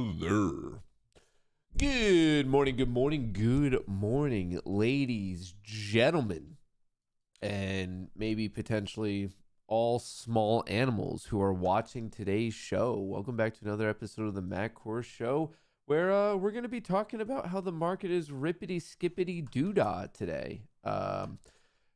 Hello. Good morning, good morning, good morning, ladies, gentlemen, and maybe potentially all small animals who are watching today's show. Welcome back to another episode of the Kohrs Show, where we're going to be talking about how the market is rippity skippity doodah today.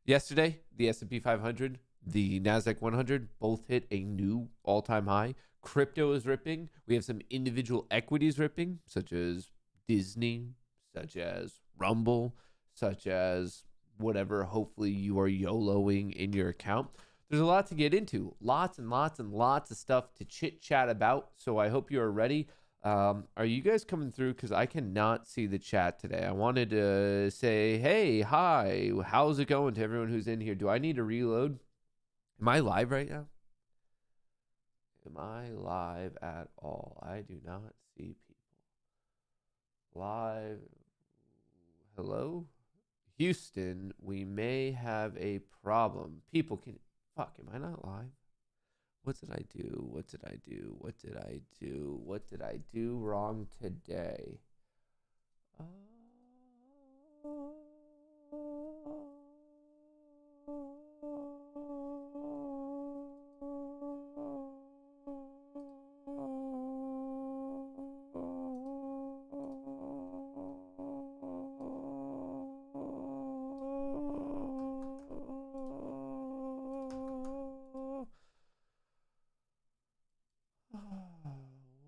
Yesterday, the S&P 500, the NASDAQ 100 both hit a new all-time high. Crypto is ripping. We have some individual equities ripping, such as Disney, such as Rumble, such as whatever hopefully you are YOLOing in your account. There's a lot to get into. Lots and lots and lots of stuff to chit-chat about, so I hope you are ready. Are you guys coming through? Because I cannot see the chat today. I wanted to say, hey, hi, how's it going to everyone who's in here? Do I need to reload? Am I live right now? Am I live at all? I do not see people. Live. Hello? Houston, we may have a problem. People can... Fuck, am I not live? What did I do? What did I do? What did I do? What did I do wrong today?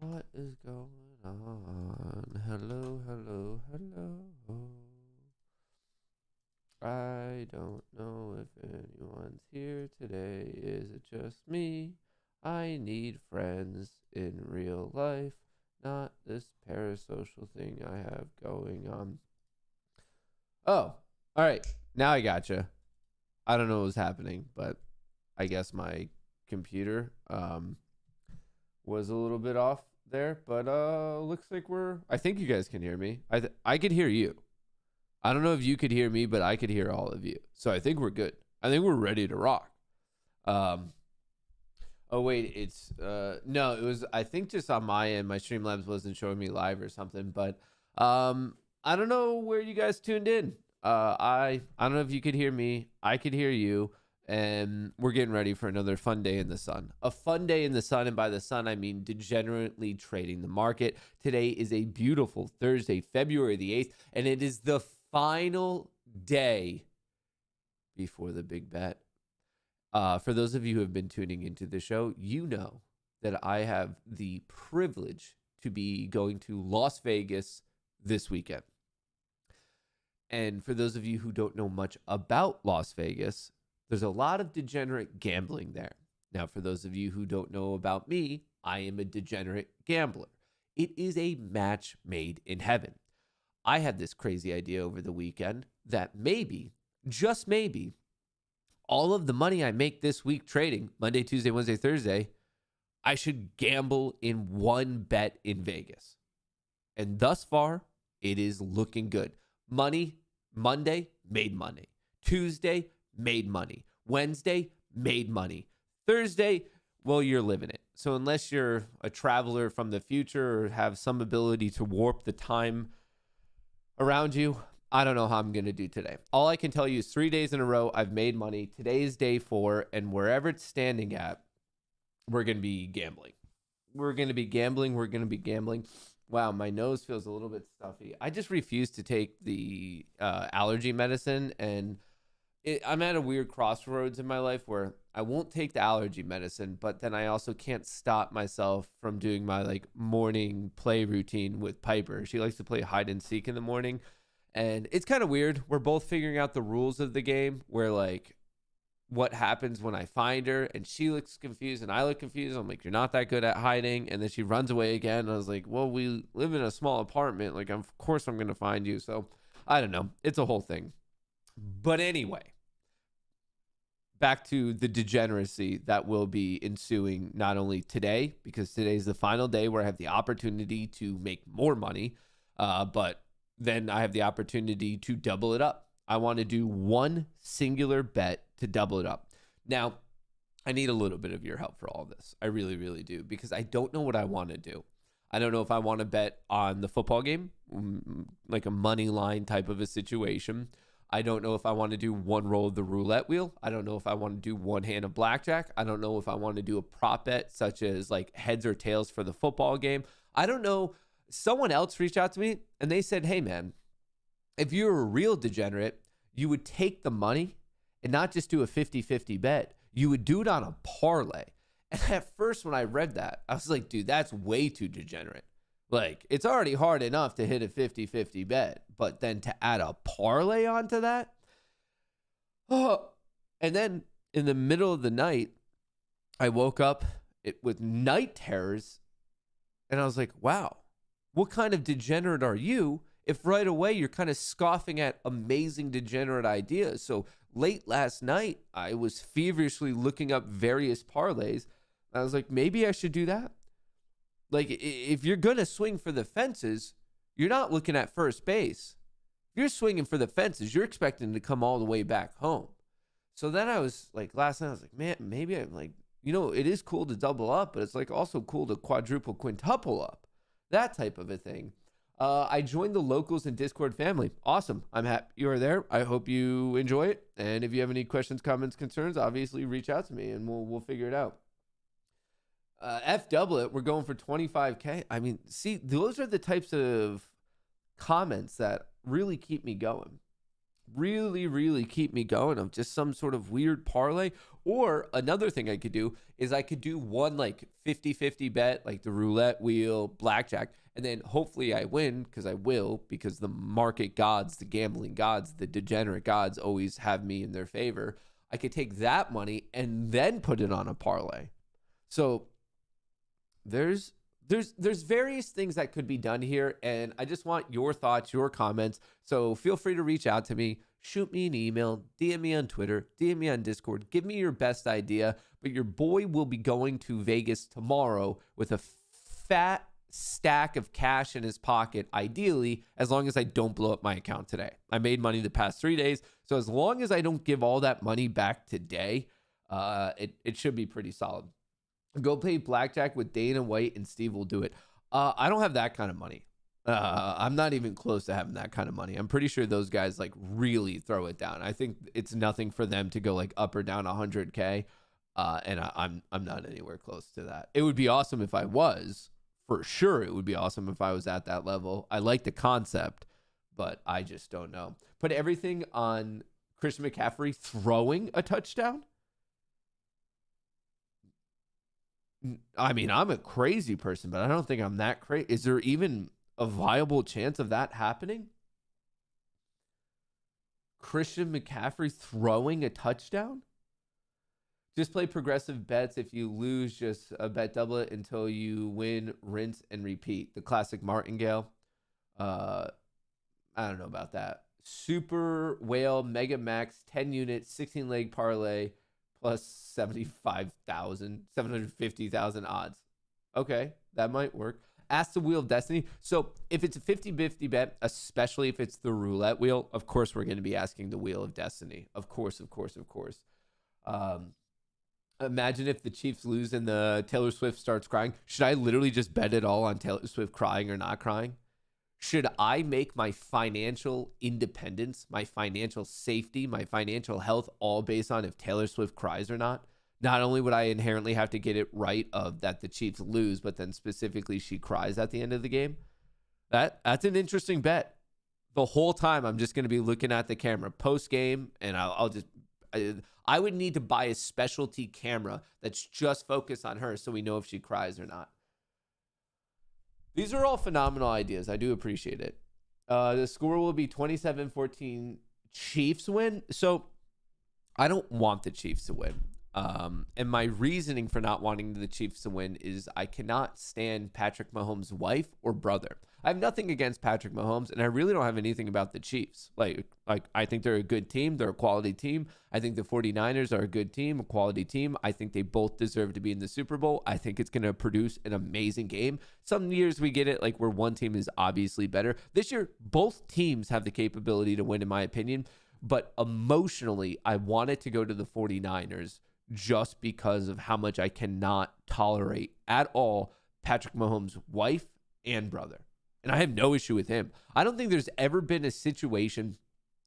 What is going on? Hello, hello, hello. I don't know if anyone's here today. Is it just me? I need friends in real life, not this parasocial thing I have going on. Oh, all right. Now I gotcha. I don't know what was happening, but I guess my computer was a little bit off there, but looks like I think you guys can hear me. I could hear you. I don't know if you could hear me, but I could hear all of you. So I think we're good. I think we're ready to rock. Oh wait, it's no, it was, I think, just on my end. My Streamlabs wasn't showing me live or something, but I don't know where you guys tuned in. I don't know if you could hear me. I could hear you. And we're getting ready for another fun day in the sun. A fun day in the sun, and by the sun, I mean degenerately trading the market. Today is a beautiful Thursday, February the 8th, and it is the final day before the big bet. For those of you who have been tuning into the show, you know that I have the privilege to be going to Las Vegas this weekend. And for those of you who don't know much about Las Vegas, there's a lot of degenerate gambling there. Now, for those of you who don't know about me, I am a degenerate gambler. It is a match made in heaven. I had this crazy idea over the weekend that maybe, just maybe, all of the money I make this week trading, Monday, Tuesday, Wednesday, Thursday, I should gamble in one bet in Vegas. And thus far, it is looking good. Monday, made money. Tuesday, made money. Wednesday, made money. Thursday, well, you're living it. So unless you're a traveler from the future or have some ability to warp the time around you, I don't know how I'm going to do today. All I can tell you is 3 days in a row, I've made money. Today is day 4, and wherever it's standing at, we're going to be gambling. We're going to be gambling. Wow, my nose feels a little bit stuffy. I just refuse to take the allergy medicine, and I'm at a weird crossroads in my life where I won't take the allergy medicine, but then I also can't stop myself from doing my morning play routine with Piper. She likes to play hide and seek in the morning, and it's kind of weird. We're both figuring out the rules of the game where what happens when I find her, and she looks confused and I look confused. I'm like, you're not that good at hiding. And then she runs away again. And I was like, well, we live in a small apartment. Of course I'm going to find you. So I don't know. It's a whole thing. But anyway, back to the degeneracy that will be ensuing not only today, because today is the final day where I have the opportunity to make more money, but then I have the opportunity to double it up. I want to do one singular bet to double it up. Now, I need a little bit of your help for all this. I really, really do, because I don't know what I want to do. I don't know if I want to bet on the football game, like a money line type of a situation. I don't know if I want to do one roll of the roulette wheel. I don't know if I want to do one hand of blackjack. I don't know if I want to do a prop bet such as like heads or tails for the football game. I don't know. Someone else reached out to me and they said, hey, man, if you're a real degenerate, you would take the money and not just do a 50-50 bet. You would do it on a parlay. And at first when I read that, I was like, dude, that's way too degenerate. Like, it's already hard enough to hit a 50-50 bet, but then to add a parlay onto that? Oh. And then in the middle of the night, I woke up with night terrors, and I was like, wow, what kind of degenerate are you if right away you're kind of scoffing at amazing degenerate ideas? So late last night, I was feverishly looking up various parlays. I was like, maybe I should do that. Like, if you're going to swing for the fences, you're not looking at first base. If you're swinging for the fences, you're expecting to come all the way back home. So then I was like, last night, I was like, man, maybe I'm like, it is cool to double up, but it's like also cool to quadruple, quintuple up. That type of a thing. I joined the Locals and Discord family. Awesome. I'm happy you are there. I hope you enjoy it. And if you have any questions, comments, concerns, obviously reach out to me and we'll figure it out. F double it, we're going for 25K. I mean, see, those are the types of comments that really keep me going. Really, really keep me going of just some sort of weird parlay. Or another thing I could do is I could do one like 50-50 bet, like the roulette wheel, blackjack, and then hopefully I win because I will, because the market gods, the gambling gods, the degenerate gods always have me in their favor. I could take that money and then put it on a parlay. So there's various things that could be done here, and I just want your thoughts, your comments. So feel free to reach out to me, shoot me an email, DM me on Twitter, DM me on Discord, give me your best idea. But your boy will be going to Vegas tomorrow with a fat stack of cash in his pocket, ideally, as long as I don't blow up my account today. I made money the past 3 days, so as long as I don't give all that money back today, it should be pretty solid. Go play blackjack with Dana White and Steve will do it. I don't have that kind of money. I'm not even close to having that kind of money. I'm pretty sure those guys like really throw it down. I think it's nothing for them to go like up or down 100K. And I'm not anywhere close to that. It would be awesome if I was. For sure, it would be awesome if I was at that level. I like the concept, but I just don't know. Put everything on Christian McCaffrey throwing a touchdown. I mean, I'm a crazy person, but I don't think I'm that crazy. Is there even a viable chance of that happening? Christian McCaffrey throwing a touchdown? Just play progressive bets. If you lose, just bet double it until you win, rinse, and repeat. The classic martingale. I don't know about that. Super Whale Mega Max 10 unit 16 leg parlay plus 750,000 odds. Okay, that might work. Ask the Wheel of Destiny. So if it's a 50-50 bet, especially if it's the roulette wheel, of course we're going to be asking the Wheel of Destiny. Of course. Imagine if the Chiefs lose and the Taylor Swift starts crying. Should I literally just bet it all on Taylor Swift crying or not crying? Should I make my financial independence, my financial safety, my financial health all based on if Taylor Swift cries or not? Not only would I inherently have to get it right of that the Chiefs lose, but then specifically she cries at the end of the game. That's an interesting bet. The whole time I'm just going to be looking at the camera post game, and I would need to buy a specialty camera that's just focused on her so we know if she cries or not. These are all phenomenal ideas. I do appreciate it. The score will be 27-14 Chiefs win. So I don't want the Chiefs to win. And my reasoning for not wanting the Chiefs to win is I cannot stand Patrick Mahomes' wife or brother. I have nothing against Patrick Mahomes, and I really don't have anything about the Chiefs. Like I think they're a good team. They're a quality team. I think the 49ers are a good team, a quality team. I think they both deserve to be in the Super Bowl. I think it's going to produce an amazing game. Some years we get it like where one team is obviously better. This year, both teams have the capability to win, in my opinion. But emotionally, I want it to go to the 49ers just because of how much I cannot tolerate at all Patrick Mahomes' wife and brother. And I have no issue with him. I don't think there's ever been a situation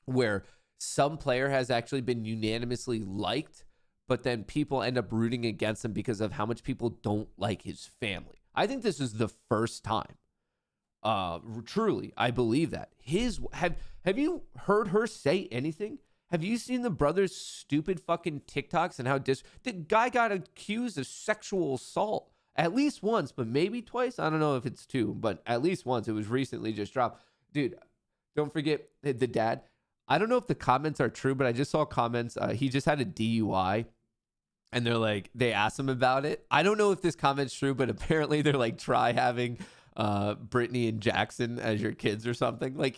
where some player has actually been unanimously liked, but then people end up rooting against him because of how much people don't like his family. I think this is the first time. Truly, I believe that. Have you heard her say anything? Have you seen the brother's stupid fucking TikToks and how the guy got accused of sexual assault at least once, but maybe twice? I don't know if it's two, but at least once. It was recently just dropped. Dude, don't forget the dad. I don't know if the comments are true, but I just saw comments. He just had a DUI. And they're like, they asked him about it. I don't know if this comment's true, but apparently they're like, try having Brittany and Jackson as your kids or something. Like,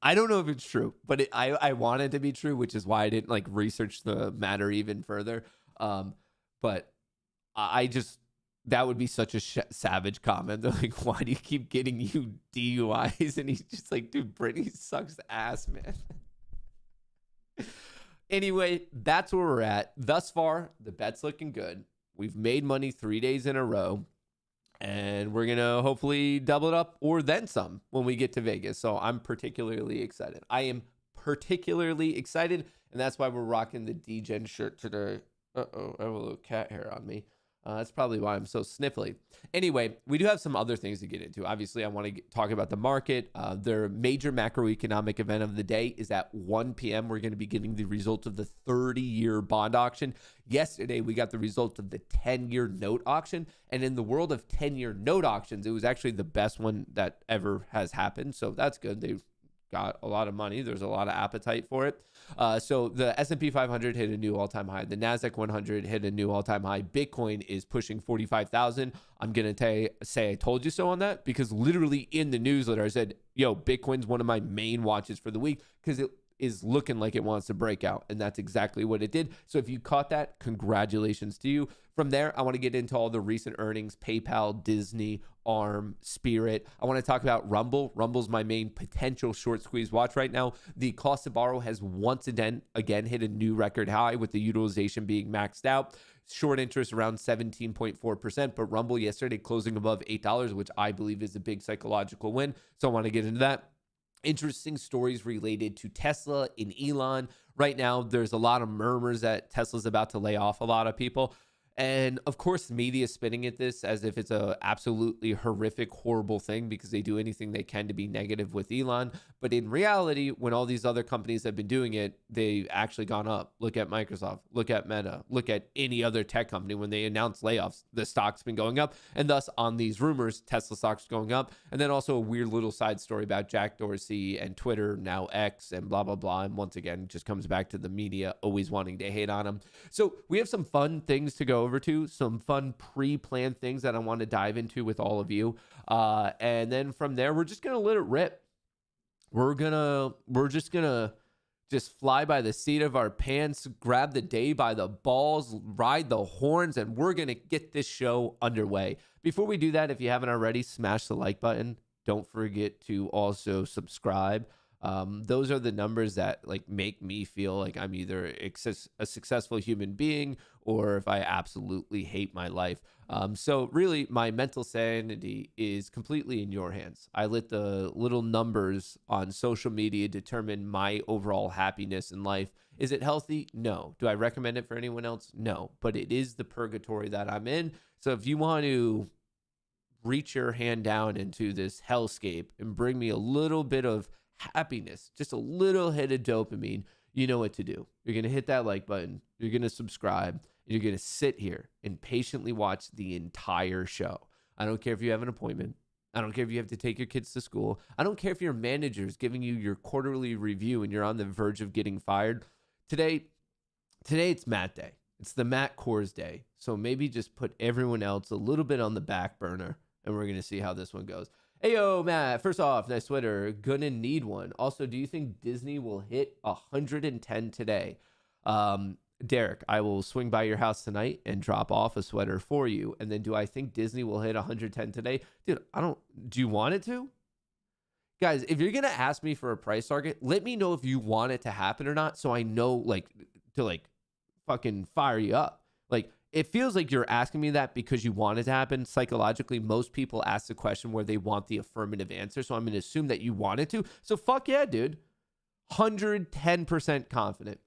I don't know if it's true, but I want it to be true, which is why I didn't like research the matter even further. But I just, that would be such a savage comment. They're like, why do you keep getting you DUIs? And he's just like, dude, Brittany sucks ass, man. Anyway, that's where we're at. Thus far, the bet's looking good. We've made money 3 days in a row, and we're going to hopefully double it up or then some when we get to Vegas. So I'm particularly excited. I am particularly excited, and that's why we're rocking the Degen shirt today. Uh-oh, I have a little cat hair on me. That's probably why I'm so sniffly. Anyway, we do have some other things to get into. Obviously, I want to talk about the market. Their major macroeconomic event of the day is at 1 p.m. We're going to be getting the result of the 30-year bond auction. Yesterday, we got the result of the 10-year note auction. And in the world of 10-year note auctions, it was actually the best one that ever has happened. So that's good. They got a lot of money. There's a lot of appetite for it. So the S&P 500 hit a new all-time high. The NASDAQ 100 hit a new all-time high. Bitcoin is pushing 45,000. I'm going to say I told you so on that because literally in the newsletter, I said, yo, Bitcoin's one of my main watches for the week because it is looking like it wants to break out. And that's exactly what it did. So if you caught that, congratulations to you. From there, I want to get into all the recent earnings, PayPal, Disney, ARM, Spirit. I want to talk about Rumble. Rumble's my main potential short squeeze watch right now. The cost to borrow has once again hit a new record high with the utilization being maxed out. Short interest around 17.4%, but Rumble yesterday closing above $8, which I believe is a big psychological win. So I want to get into that. Interesting stories related to Tesla and Elon. Right now, there's a lot of murmurs that Tesla's about to lay off a lot of people. And of course, media is spinning at this as if it's a absolutely horrific, horrible thing because they do anything they can to be negative with Elon. But in reality, when all these other companies have been doing it, they've actually gone up. Look at Microsoft, look at Meta, look at any other tech company. When they announce layoffs, the stock's been going up. And thus, on these rumors, Tesla stock's going up. And then also a weird little side story about Jack Dorsey and Twitter, now X, and blah, blah, blah. And once again, it just comes back to the media always wanting to hate on him. So we have some fun things to go over to, some fun pre-planned things that I want to dive into with all of you. And then from there, we're just going to let it rip. We're just going to fly by the seat of our pants, grab the day by the balls, ride the horns, and we're going to get this show underway. Before we do that, if you haven't already, smash the like button. Don't forget to also subscribe. Those are the numbers that like make me feel like I'm either a successful human being or if I absolutely hate my life. So really my mental sanity is completely in your hands. I let the little numbers on social media determine my overall happiness in life. Is it healthy? No. Do I recommend it for anyone else? No, but it is the purgatory that I'm in. So if you want to reach your hand down into this hellscape and bring me a little bit of happiness, just a little hit of dopamine, you know what to do. You're going to hit that like button. You're going to subscribe. You're going to sit here and patiently watch the entire show. I don't care if you have an appointment. I don't care if you have to take your kids to school. I don't care if your manager is giving you your quarterly review and you're on the verge of getting fired. Today it's Matt Day. It's the Matt Kohrs Day. So maybe just put everyone else a little bit on the back burner and we're going to see how this one goes. Hey, yo, Matt, first off, nice sweater. Gonna need one. Also, do you think Disney will hit 110 today? Derek, I will swing by your house tonight and drop off a sweater for you. And then do I think Disney will hit 110 today? Dude, do you want it to? Guys, if you're going to ask me for a price target, let me know if you want it to happen or not so I know, to fucking fire you up. Like, it feels like you're asking me that because you want it to happen. Psychologically, most people ask the question where they want the affirmative answer. So I'm going to assume that you want it to. So fuck yeah, dude. 110% confident.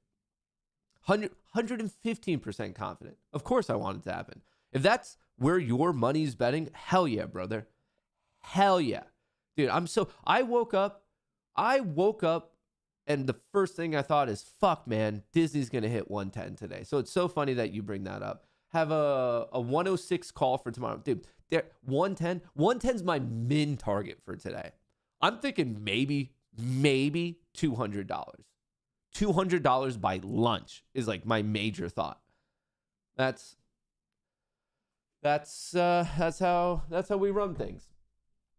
115% confident. Of course I want it to happen. If that's where your money's betting, hell yeah, brother. Hell yeah. Dude, I woke up and the first thing I thought is, fuck, man, Disney's going to hit 110 today. So it's so funny that you bring that up. Have a 106 call for tomorrow. Dude, 110. 110's my min target for today. I'm thinking maybe $200. $200 by lunch is like my major thought. That's how we run things.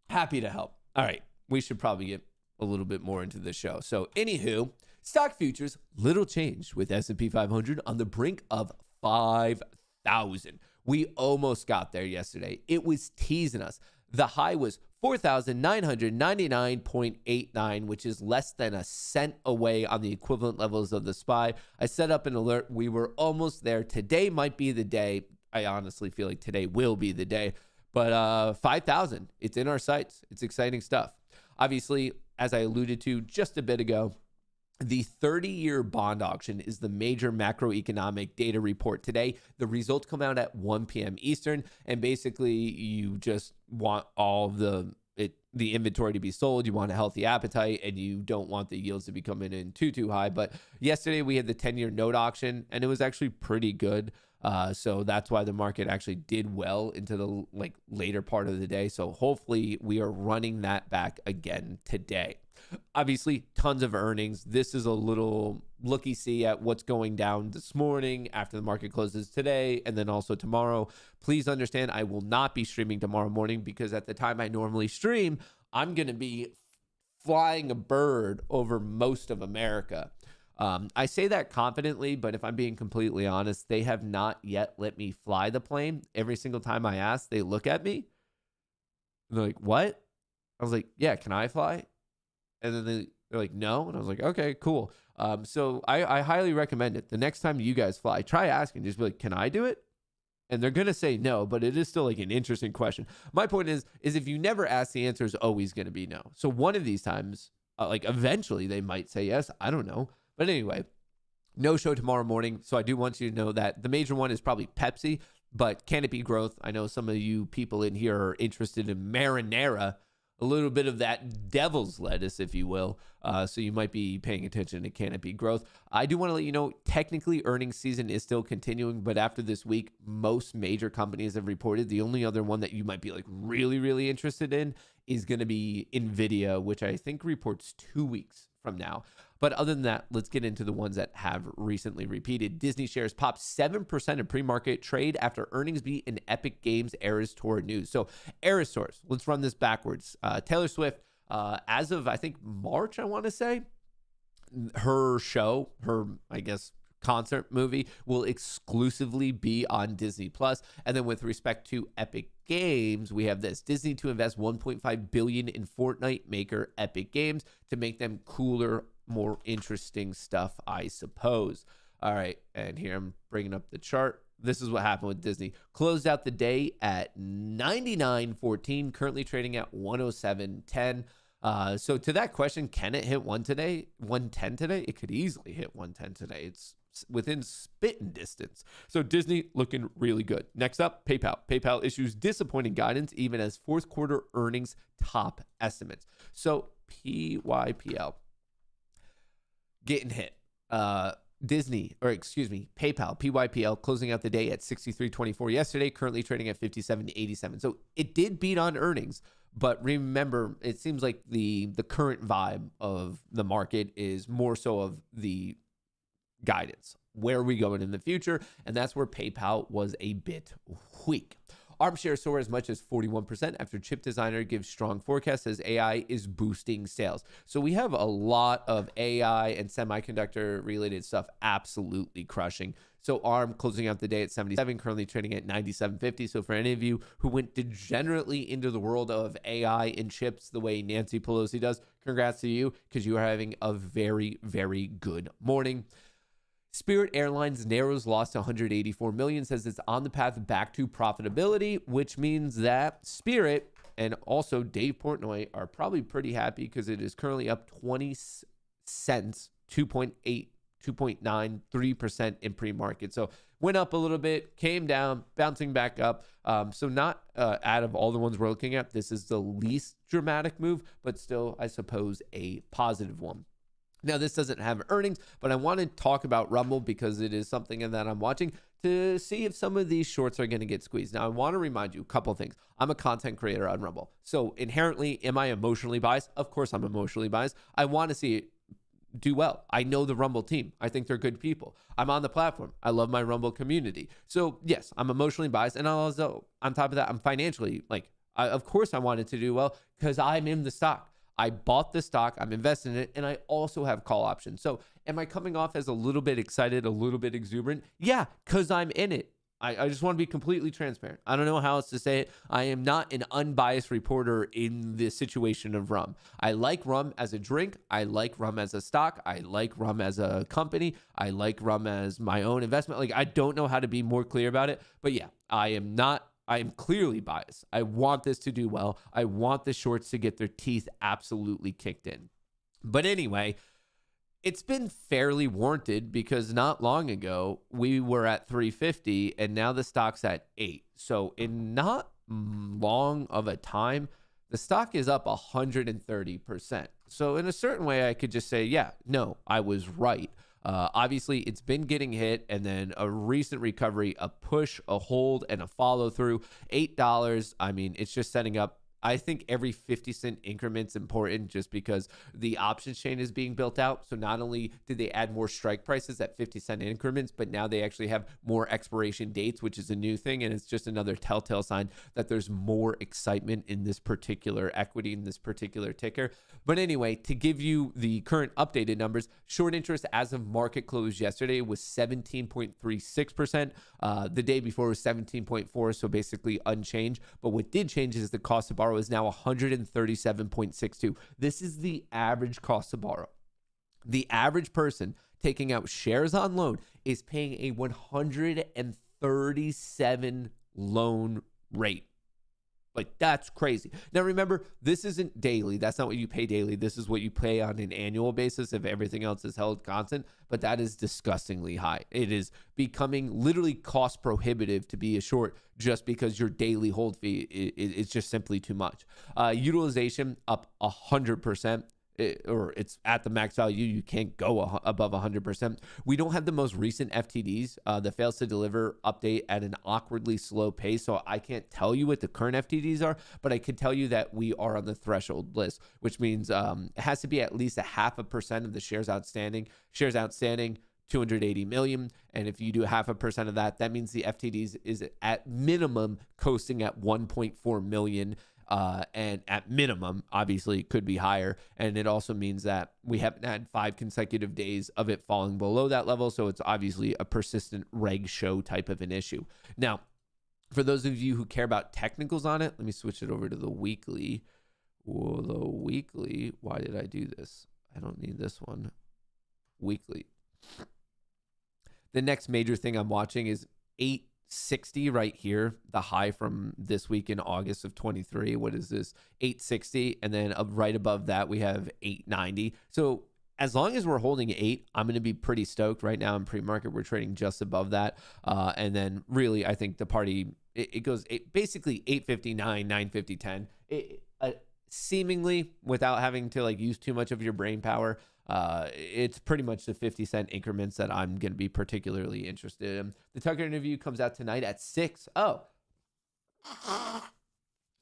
Happy to help. All right, we should probably get a little bit more into the show. So, anywho, stock futures, little change with S&P 500 on the brink of 5,000. We almost got there yesterday. It was teasing us. The high was 4,999.89, which is less than a cent away on the equivalent levels of the SPY. I set up an alert. We were almost there. Today might be the day. I honestly feel like today will be the day. But 5,000, it's in our sights. It's exciting stuff. Obviously, as I alluded to just a bit ago, the 30-year bond auction is the major macroeconomic data report today. The results come out at 1 p.m. Eastern, and basically you just want all the inventory to be sold. You want a healthy appetite, and you don't want the yields to be coming in too high. But yesterday we had the 10-year note auction, and it was actually pretty good. So that's why the market actually did well into the later part of the day. So hopefully we are running that back again today. Obviously, tons of earnings. This is a little looky-see at what's going down this morning after the market closes today and then also tomorrow. Please understand, I will not be streaming tomorrow morning because at the time I normally stream, I'm going to be flying a bird over most of America. I say that confidently, but if I'm being completely honest, they have not yet let me fly the plane. Every single time I ask, they look at me. And they're like, what? I was like, yeah, can I fly? And then they're like, no. And I was like, okay, cool. So I highly recommend it. The next time you guys fly, try asking. Just be like, can I do it? And they're going to say no, but it is still like an interesting question. My point is if you never ask, the answer is always going to be no. So one of these times, eventually they might say yes. I don't know. But anyway, no show tomorrow morning. So I do want you to know that the major one is probably Pepsi, but can it be growth? I know some of you people in here are interested in marinara, a little bit of that devil's lettuce, if you will. So you might be paying attention to can it be growth. I do want to let you know, technically earnings season is still continuing, but after this week, most major companies have reported. The only other one that you might be really, really interested in is going to be NVIDIA, which I think reports 2 weeks from now. But other than that, let's get into the ones that have recently repeated. Disney shares popped 7% in pre-market trade after earnings beat in Epic Games Eras Tour news. So Eras Tours, let's run this backwards. Taylor Swift, as of, I think, March, I want to say, her show, concert movie will exclusively be on Disney Plus. And then with respect to Epic Games, we have this: Disney to invest $1.5 billion in Fortnite maker Epic Games to make them cooler, more interesting stuff, I suppose. All right, and here I'm bringing up the chart. This is what happened with Disney. Closed out the day at 99.14, currently trading at 107.10. So to that question, can it hit 110 today? It could easily hit 110 today. It's within spitting distance. So Disney looking really good. Next up, PayPal. PayPal issues disappointing guidance even as fourth quarter earnings top estimates. So PYPL getting hit. PayPal, PYPL closing out the day at 63.24 yesterday, currently trading at 57.87. So it did beat on earnings, but remember, it seems like the current vibe of the market is more so of the guidance. Where are we going in the future? And that's where PayPal was a bit weak. ARM shares soar as much as 41% after chip designer gives strong forecasts as AI is boosting sales. So we have a lot of AI and semiconductor related stuff absolutely crushing. So ARM closing out the day at 77, currently trading at 97.50. So for any of you who went degenerately into the world of AI and chips the way Nancy Pelosi does, congrats to you, because you are having a very, very good morning. Spirit Airlines narrows loss to 184 million, says it's on the path back to profitability, which means that Spirit and also Dave Portnoy are probably pretty happy because it is currently up 20 cents, 2.93% in pre-market. So went up a little bit, came down, bouncing back up. So not out of all the ones we're looking at, this is the least dramatic move, but still, I suppose, a positive one. Now, this doesn't have earnings, but I want to talk about Rumble because it is something that I'm watching to see if some of these shorts are going to get squeezed. Now, I want to remind you a couple of things. I'm a content creator on Rumble. So inherently, am I emotionally biased? Of course, I'm emotionally biased. I want to see it do well. I know the Rumble team. I think they're good people. I'm on the platform. I love my Rumble community. So yes, I'm emotionally biased. And also, on top of that, I'm financially, of course I want it to do well because I'm in the stock. I bought the stock, I'm invested in it, and I also have call options. So am I coming off as a little bit excited, a little bit exuberant? Yeah, because I'm in it. I just want to be completely transparent. I don't know how else to say it. I am not an unbiased reporter in the situation of rum. I like rum as a drink. I like rum as a stock. I like rum as a company. I like rum as my own investment. I don't know how to be more clear about it. But yeah, I am clearly biased. I want this to do well. I want the shorts to get their teeth absolutely kicked in. But anyway, it's been fairly warranted because not long ago we were at 350 and now the stock's at 8. So in not long of a time, the stock is up 130%. So in a certain way, I could just say, yeah, no, I was right. Obviously, it's been getting hit, and then a recent recovery, a push, a hold, and a follow through. $8. I mean, it's just setting up. I think every 50-cent increment's important just because the options chain is being built out. So not only did they add more strike prices at 50-cent increments, but now they actually have more expiration dates, which is a new thing. And it's just another telltale sign that there's more excitement in this particular equity, in this particular ticker. But anyway, to give you the current updated numbers, short interest as of market close yesterday was 17.36%. The day before was 17.4, so basically unchanged. But what did change is the cost to borrow is now 137.62. This is the average cost to borrow. The average person taking out shares on loan is paying a 137 loan rate. That's crazy. Now, remember, this isn't daily. That's not what you pay daily. This is what you pay on an annual basis if everything else is held constant. But that is disgustingly high. It is becoming literally cost prohibitive to be a short just because your daily hold fee is just simply too much. Utilization up 100%. Or it's at the max value. You can't go above 100%. We don't have the most recent FTDs. The fails to deliver update at an awkwardly slow pace. So I can't tell you what the current FTDs are, but I can tell you that we are on the threshold list, which means it has to be at least 0.5% of the shares outstanding. Shares outstanding, 280 million. And if you do 0.5% of that, that means the FTDs is at minimum coasting at 1.4 million. And at minimum, obviously, it could be higher. And it also means that we haven't had 5 consecutive days of it falling below that level. So it's obviously a persistent reg show type of an issue. Now, for those of you who care about technicals on it, let me switch it over to the weekly. Whoa, the weekly. Why did I do this? I don't need this one. Weekly. The next major thing I'm watching is 860 right here, the high from this week in August of 23. What is this? 860. And then right above that, we have 890. So as long as we're holding 8, I'm going to be pretty stoked. Right now in pre-market, we're trading just above that. And then really, I think the party, it goes basically 859, 950, 10. Seemingly without having to use too much of your brain power. It's pretty much the 50-cent increments that I'm going to be particularly interested in. The Tucker interview comes out tonight at 6. Oh,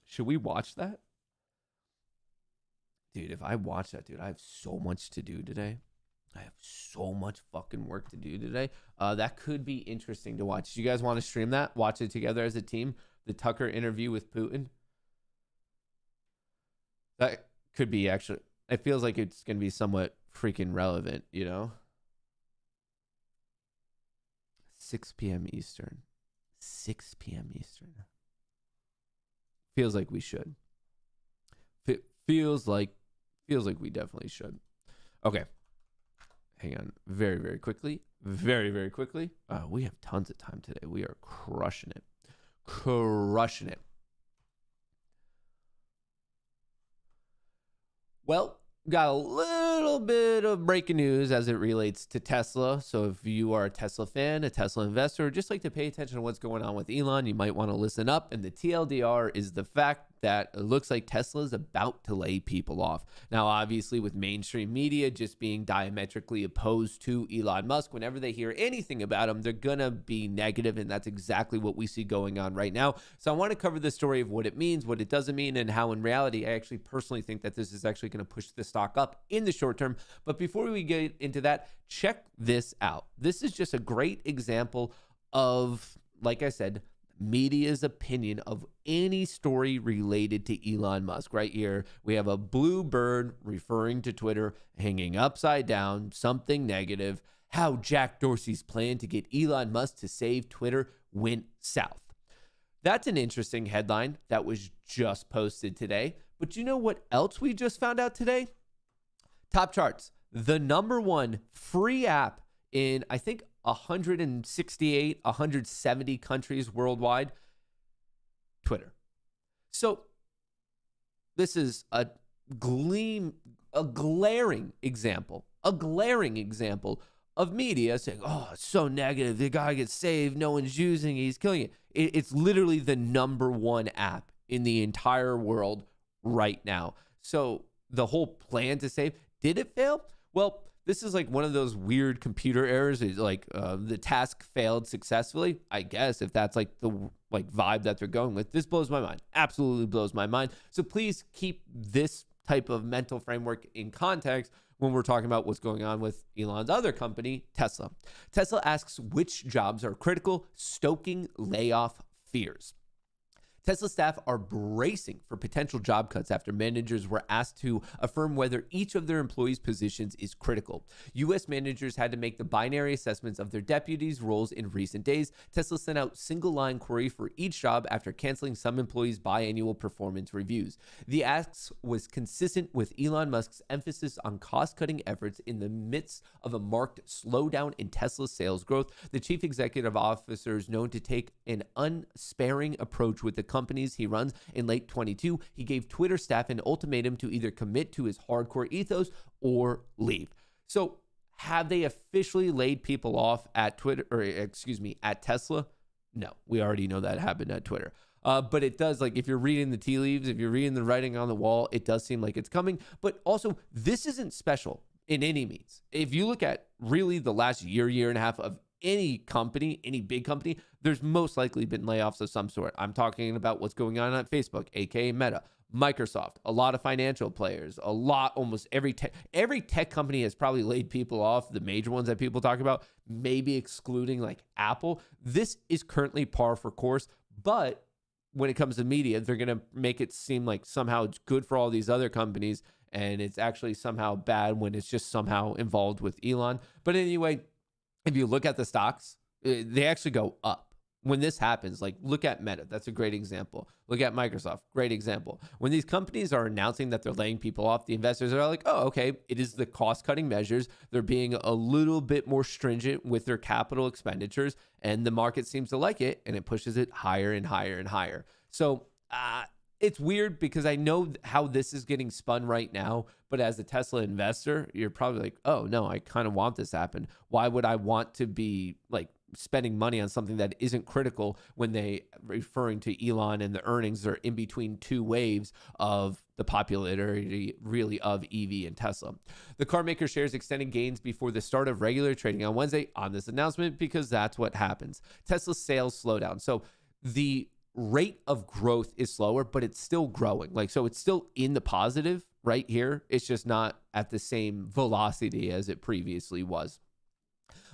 should we watch that? Dude, if I watch that, dude, I have so much to do today. I have so much fucking work to do today. That could be interesting to watch. Do you guys want to stream that? Watch it together as a team? The Tucker interview with Putin? That could be actually, it feels like it's going to be somewhat freaking relevant, 6 p.m. Eastern. 6 p.m. Eastern. Feels like we should. Feels like we definitely should. Okay. hang on, very, very quickly. Very, very quickly. We have tons of time today. We are crushing it. Crushing it. Well, got a little bit of breaking news as it relates to Tesla. So if you are a Tesla fan, a Tesla investor, or just like to pay attention to what's going on with Elon, you might want to listen up. And the TLDR is the fact that it looks like Tesla is about to lay people off. Now, obviously, with mainstream media just being diametrically opposed to Elon Musk, whenever they hear anything about him, they're going to be negative, and that's exactly what we see going on right now. So I want to cover the story of what it means, what it doesn't mean, and how in reality, I actually personally think that this is actually going to push the stock up in the short term. But before we get into that, check this out. This is just a great example of, like I said, media's opinion of any story related to Elon Musk. Right here, we have a blue bird referring to Twitter hanging upside down, something negative. How Jack Dorsey's plan to get Elon Musk to save Twitter went south. That's an interesting headline that was just posted today. But you know what else we just found out today? Top charts. The number one free app in, I think, 168, 170 countries worldwide, Twitter. So this is a glaring example of media saying, oh, it's so negative. The guy gets saved. No one's using it. He's killing it. It's literally the number one app in the entire world right now. So the whole plan to save, did it fail? Well, this is like one of those weird computer errors. Is like the task failed successfully. I guess if that's like the vibe that they're going with. This blows my mind. Absolutely blows my mind. So please keep this type of mental framework in context when we're talking about what's going on with Elon's other company, Tesla. Tesla asks which jobs are critical, stoking layoff fears. Tesla staff are bracing for potential job cuts after managers were asked to affirm whether each of their employees' positions is critical. U.S. managers had to make the binary assessments of their deputies' roles in recent days. Tesla sent out single-line query for each job after canceling some employees' biannual performance reviews. The ask was consistent with Elon Musk's emphasis on cost-cutting efforts in the midst of a marked slowdown in Tesla's sales growth. The chief executive officer is known to take an unsparing approach with the companies he runs. In late 2022, he gave Twitter staff an ultimatum to either commit to his hardcore ethos or leave. So have they officially laid people off at at Tesla? No, we already know that happened at Twitter. But it does, like, if you're reading the tea leaves, if you're reading the writing on the wall, it does seem like it's coming. But also, this isn't special in any means. If you look at really the last year and a half of any company, any big company, there's most likely been layoffs of some sort. I'm talking about what's going on at Facebook, aka Meta, Microsoft, a lot of financial players, almost every tech company has probably laid people off, the major ones that people talk about, maybe excluding like Apple. This is currently par for course, but when it comes to media, they're going to make it seem like somehow it's good for all these other companies, and it's actually somehow bad when it's just somehow involved with Elon. But anyway, if you look at the stocks, they actually go up. When this happens, like look at Meta, that's a great example. Look at Microsoft, great example. When these companies are announcing that they're laying people off, the investors are like, oh, okay, it is the cost-cutting measures. They're being a little bit more stringent with their capital expenditures, and the market seems to like it, and it pushes it higher and higher and higher. So it's weird because I know how this is getting spun right now, but as a Tesla investor, you're probably like, oh, no, I kind of want this to happen. Why would I want to be like spending money on something that isn't critical when they referring to Elon and the earnings are in between two waves of the popularity really of EV and Tesla. The car maker shares extended gains before the start of regular trading on Wednesday on this announcement because that's what happens. Tesla's sales slow down. So the rate of growth is slower, but it's still growing. So it's still in the positive right here. It's just not at the same velocity as it previously was.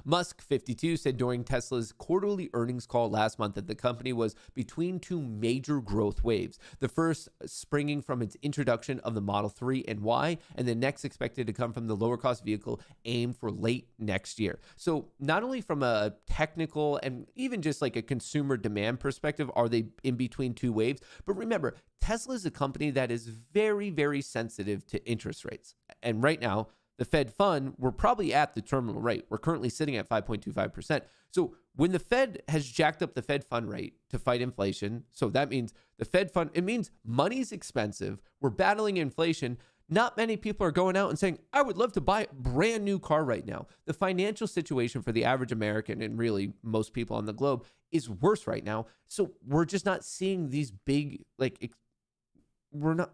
Musk, 52, said during Tesla's quarterly earnings call last month that the company was between two major growth waves. The first springing from its introduction of the Model 3 and Y, and the next expected to come from the lower cost vehicle aimed for late next year. So not only from a technical and even just like a consumer demand perspective are they in between two waves, but remember, Tesla is a company that is very, very sensitive to interest rates. And right now, the Fed fund, we're probably at the terminal rate. We're currently sitting at 5.25%. So when the Fed has jacked up the Fed fund rate to fight inflation, so that means the Fed fund, it means money's expensive. We're battling inflation. Not many people are going out and saying, I would love to buy a brand new car right now. The financial situation for the average American, and really most people on the globe, is worse right now. So we're just not seeing these big,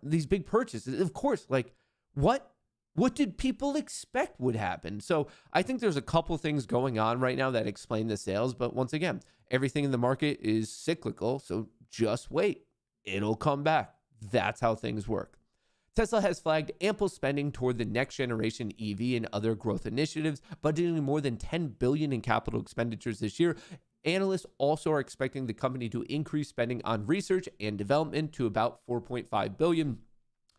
these big purchases. Of course, what did people expect would happen? So I think there's a couple things going on right now that explain the sales. But once again, everything in the market is cyclical. So just wait. It'll come back. That's how things work. Tesla has flagged ample spending toward the next generation EV and other growth initiatives, budgeting more than $10 billion in capital expenditures this year. Analysts also are expecting the company to increase spending on research and development to about $4.5 billion.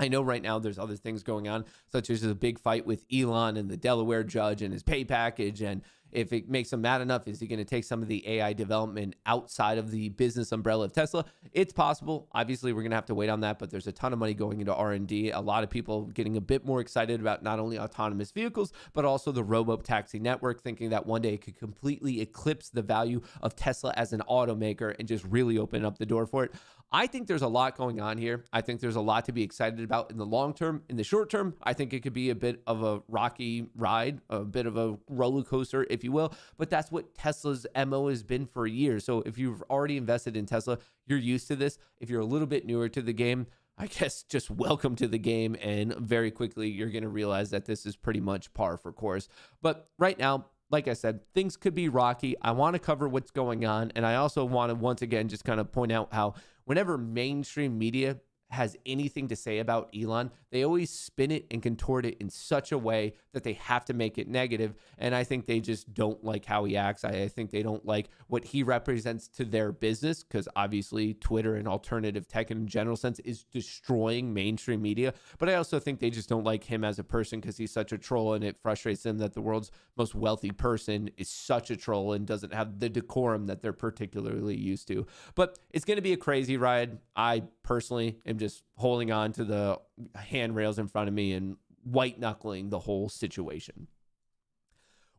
I know right now there's other things going on, such as a big fight with Elon and the Delaware judge and his pay package. And if it makes him mad enough, is he going to take some of the AI development outside of the business umbrella of Tesla? It's possible. Obviously, we're going to have to wait on that, but there's a ton of money going into R&D. A lot of people getting a bit more excited about not only autonomous vehicles, but also the robo-taxi network, thinking that one day it could completely eclipse the value of Tesla as an automaker and just really open up the door for it. I think there's a lot going on here. I think there's a lot to be excited about in the long term. In the short term, I think it could be a bit of a rocky ride, a bit of a roller coaster, if you will. But that's what Tesla's MO has been for years. So if you've already invested in Tesla, you're used to this. If you're a little bit newer to the game, I guess just welcome to the game. And very quickly, you're going to realize that this is pretty much par for course. But right now, like I said, things could be rocky. I want to cover what's going on. And I also want to, once again, just kind of point out how whenever mainstream media has anything to say about Elon, they always spin it and contort it in such a way that they have to make it negative. And I think they just don't like how he acts. I think they don't like what he represents to their business, because obviously Twitter and alternative tech in general sense is destroying mainstream media. But I also think they just don't like him as a person because he's such a troll, and it frustrates them that the world's most wealthy person is such a troll and doesn't have the decorum that they're particularly used to. But it's going to be a crazy ride. I personally am just holding on to the handrails in front of me and white knuckling the whole situation.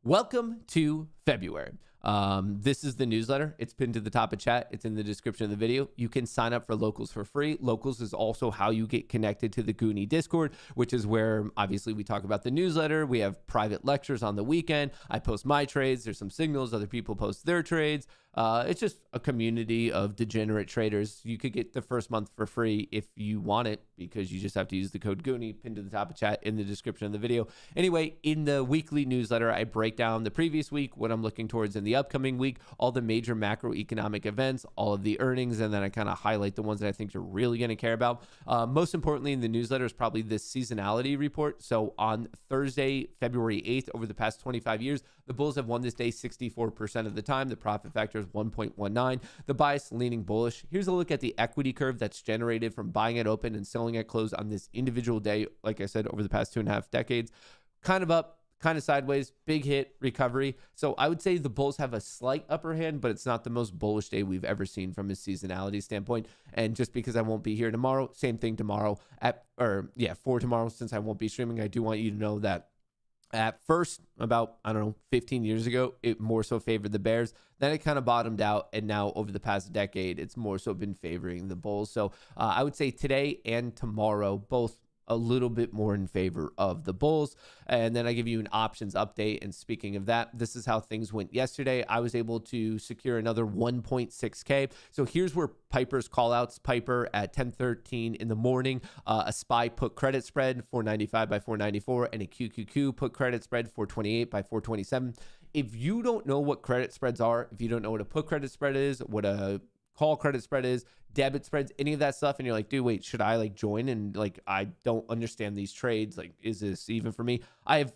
Welcome to February. This is the newsletter. It's pinned to the top of chat. It's in the description of the video. You can sign up for Locals for free. Locals is also how you get connected to the Goonie Discord, which is where obviously we talk about the newsletter. We have private lectures on the weekend. I post my trades. There's some signals. Other people post their trades. It's just a community of degenerate traders. You could get the first month for free if you want it, because you just have to use the code Goonie pinned to the top of chat in the description of the video. Anyway, in the weekly newsletter, I break down the previous week, what I'm looking towards in the upcoming week, all the major macroeconomic events, all of the earnings, and then I kind of highlight the ones that I think you're really going to care about. Most importantly in the newsletter is probably this seasonality report. So on Thursday, February 8th, over the past 25 years, the bulls have won this day 64% of the time. The profit factor is 1.19. The bias leaning bullish. Here's a look at the equity curve that's generated from buying at open and selling at close on this individual day. Like I said, over the past 2.5 decades, kind of up, kind of sideways, big hit, recovery. So I would say the bulls have a slight upper hand, but it's not the most bullish day we've ever seen from a seasonality standpoint. And just because I won't be here tomorrow, same thing tomorrow for tomorrow, since I won't be streaming, I do want you to know that at first, about, 15 years ago, it more so favored the Bears. Then it kind of bottomed out. And now over the past decade, it's more so been favoring the Bulls. So I would say today and tomorrow, both a little bit more in favor of the Bulls. And then I give you an options update. And speaking of that, this is how things went yesterday. I was able to secure another 1.6K. So here's where Piper's callouts. Piper at 10:13 in the morning, a SPY put credit spread 495 by 494, and a QQQ put credit spread 428 by 427. If you don't know what credit spreads are, if you don't know what a put credit spread is, what a call credit spread is, debit spreads, any of that stuff, and you're like, dude, wait, should I join? And I don't understand these trades. Is this even for me? I have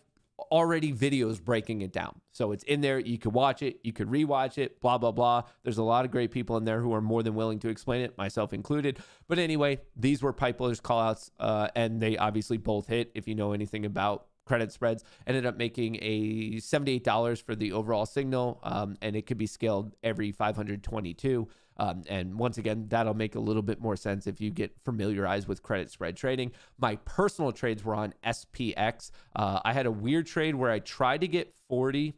already videos breaking it down. So it's in there. You could watch it. You could rewatch it, blah, blah, blah. There's a lot of great people in there who are more than willing to explain it, myself included. But anyway, these were Piper's callouts, and they obviously both hit. If you know anything about credit spreads, ended up making a $78 for the overall signal, and it could be scaled every 522. And once again, that'll make a little bit more sense if you get familiarized with credit spread trading. My personal trades were on SPX. I had a weird trade where I tried to get 40.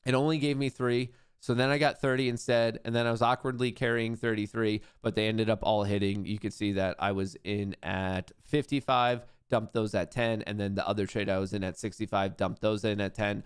It only gave me 3. So then I got 30 instead, and then I was awkwardly carrying 33, but they ended up all hitting. You could see that I was in at 55, dumped those at 10, and then the other trade I was in at 65, dumped those in at 10.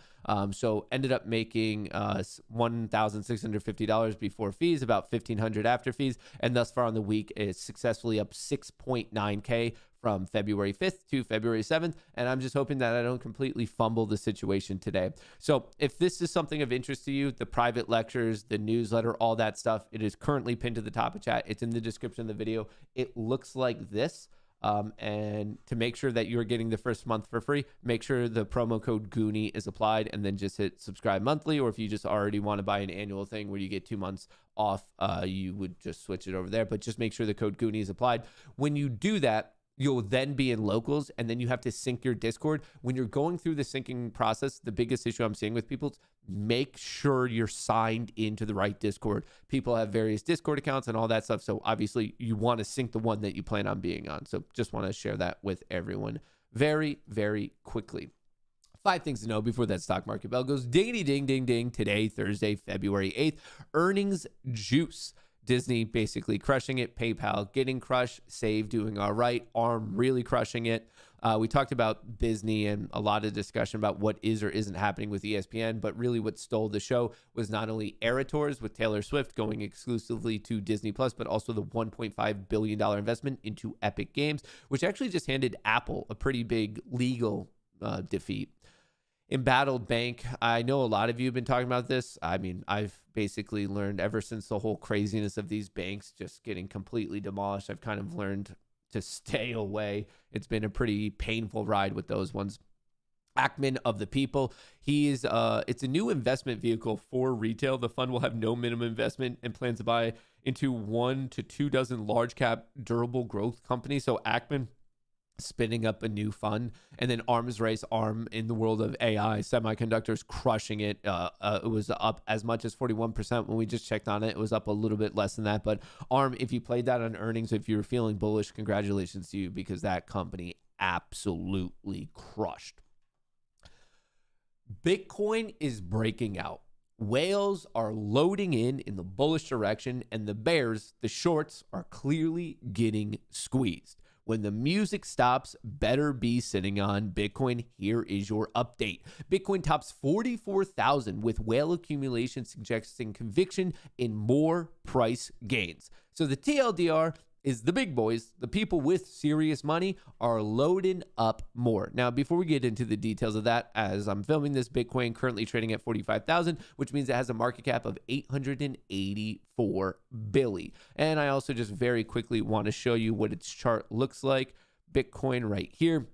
So ended up making $1,650 before fees, about $1,500 after fees, and thus far on the week is successfully up 6.9K from February 5th to February 7th, and I'm just hoping that I don't completely fumble the situation today. So if this is something of interest to you, the private lectures, the newsletter, all that stuff, it is currently pinned to the top of chat. It's in the description of the video. It looks like this. And to make sure that you're getting the first month for free, make sure the promo code Goonie is applied, and then just hit subscribe monthly. Or if you just already want to buy an annual thing where you get 2 months off, you would just switch it over there. But just make sure the code Goonie is applied. When you do that, you'll then be in locals, and then you have to sync your Discord. When you're going through the syncing process, the biggest issue I'm seeing with people is make sure you're signed into the right Discord. People have various Discord accounts and all that stuff, so obviously you want to sync the one that you plan on being on. So just want to share that with everyone very, very quickly. 5 things to know before that stock market bell goes dingity ding ding ding. Today, Thursday, February 8th, earnings juice. Disney basically crushing it, PayPal getting crushed, Save doing all right, ARM really crushing it. We talked about Disney and a lot of discussion about what is or isn't happening with ESPN, but really what stole the show was not only Eras with Taylor Swift going exclusively to Disney Plus, but also the $1.5 billion investment into Epic Games, which actually just handed Apple a pretty big legal defeat. Embattled bank. I know a lot of you have been talking about this. I mean, I've basically learned ever since the whole craziness of these banks just getting completely demolished, I've kind of learned to stay away. It's been a pretty painful ride with those ones. Ackman of the People. It's a new investment vehicle for retail. The fund will have no minimum investment and plans to buy into 1 to 2 dozen large cap durable growth companies. So Ackman spinning up a new fund, and then arms race ARM in the world of AI semiconductors crushing it. It was up as much as 41% when we just checked on it. It was up a little bit less than that, but ARM, if you played that on earnings, if you were feeling bullish, congratulations to you, because that company absolutely crushed. Bitcoin is breaking out. Whales are loading in the bullish direction, and the bears, the shorts, are clearly getting squeezed. When the music stops, better be sitting on Bitcoin. Here is your update. Bitcoin tops 44,000 with whale accumulation suggesting conviction in more price gains. So the TLDR is the big boys, the people with serious money, are loading up more. Now, before we get into the details of that, as I'm filming this, Bitcoin currently trading at 45,000, which means it has a market cap of 884 billion. And I also just very quickly want to show you what its chart looks like. Bitcoin right here.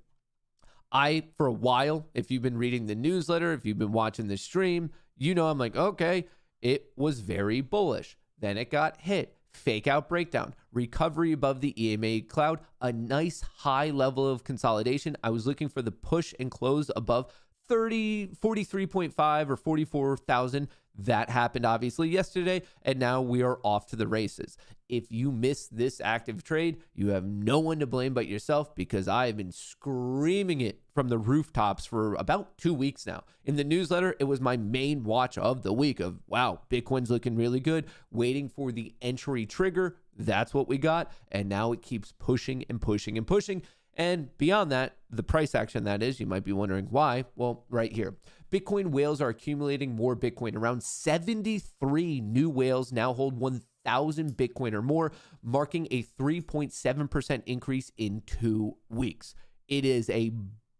For a while, if you've been reading the newsletter, if you've been watching the stream, you know I'm like, okay, it was very bullish. Then it got hit. Fake out breakdown, recovery above the EMA cloud, a nice high level of consolidation. I was looking for the push and close above 43.5 or 44,000. That happened obviously yesterday, and now we are off to the races. If you miss this active trade, you have no one to blame but yourself, because I have been screaming it from the rooftops for about 2 weeks now. In the newsletter, it was my main watch of the week of, wow, Bitcoin's looking really good, waiting for the entry trigger. That's what we got, and now it keeps pushing and pushing and pushing. And beyond that, the price action that is, you might be wondering why. Well, right here. Bitcoin whales are accumulating more Bitcoin. Around 73 new whales now hold 1,000 Bitcoin or more, marking a 3.7% increase in 2 weeks. It is a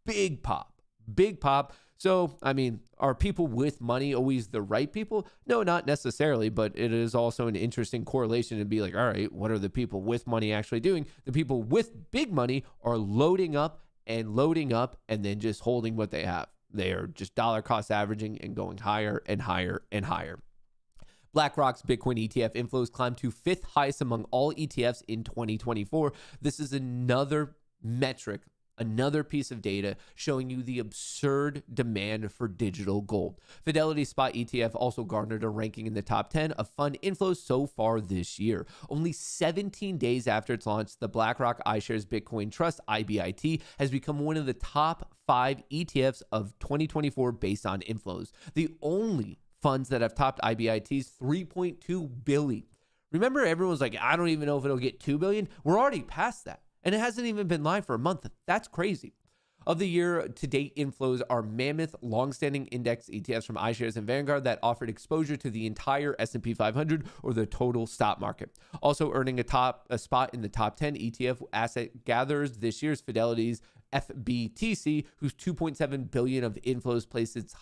big pop, big pop. So, I mean, are people with money always the right people? No, not necessarily, but it is also an interesting correlation to be like, all right, what are the people with money actually doing? The people with big money are loading up and then just holding what they have. They are just dollar cost averaging and going higher and higher and higher. BlackRock's Bitcoin ETF inflows climbed to 5th highest among all ETFs in 2024. This is another metric Another piece of data showing you the absurd demand for digital gold. Fidelity Spot ETF also garnered a ranking in the top 10 of fund inflows so far this year. Only 17 days after its launch, the BlackRock iShares Bitcoin Trust, IBIT, has become one of the top 5 ETFs of 2024 based on inflows. The only funds that have topped IBIT's 3.2 billion. Remember, everyone was like, I don't even know if it'll get 2 billion. We're already past that. And it hasn't even been live for a month. That's crazy. Of the year-to-date inflows are mammoth, long-standing index ETFs from iShares and Vanguard that offered exposure to the entire S&P 500 or the total stock market. Also earning a spot in the top 10 ETF asset gatherers this year's Fidelity's FBTC, whose 2.7 billion of inflows placed its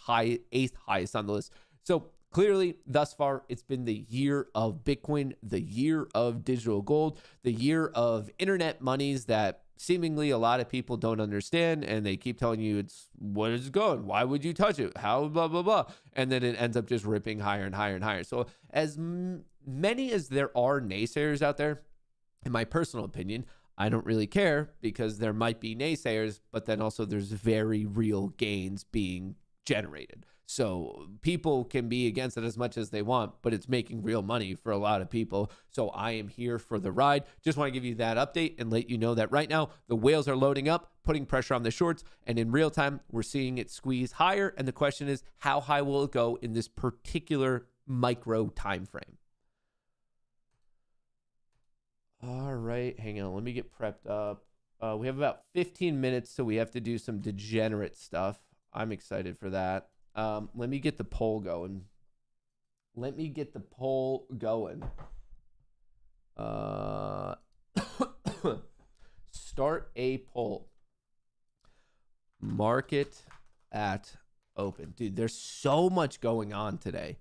eighth highest on the list. So clearly, thus far, it's been the year of Bitcoin, the year of digital gold, the year of internet monies that seemingly a lot of people don't understand, and they keep telling you it's what is going, why would you touch it, how blah blah blah, and then it ends up just ripping higher and higher and higher. So as many as there are naysayers out there, in my personal opinion, I don't really care, because there might be naysayers, but then also there's very real gains being generated. So people can be against it as much as they want, but it's making real money for a lot of people. So I am here for the ride. Just want to give you that update and let you know that right now the whales are loading up, putting pressure on the shorts, and in real time we're seeing it squeeze higher. And the question is, how high will it go in this particular micro time frame? All right, hang on. Let me get prepped up. We have about 15 minutes, so we have to do some degenerate stuff. I'm excited for that. Let me get the poll going. Start a poll. Market at open. Dude, there's so much going on today.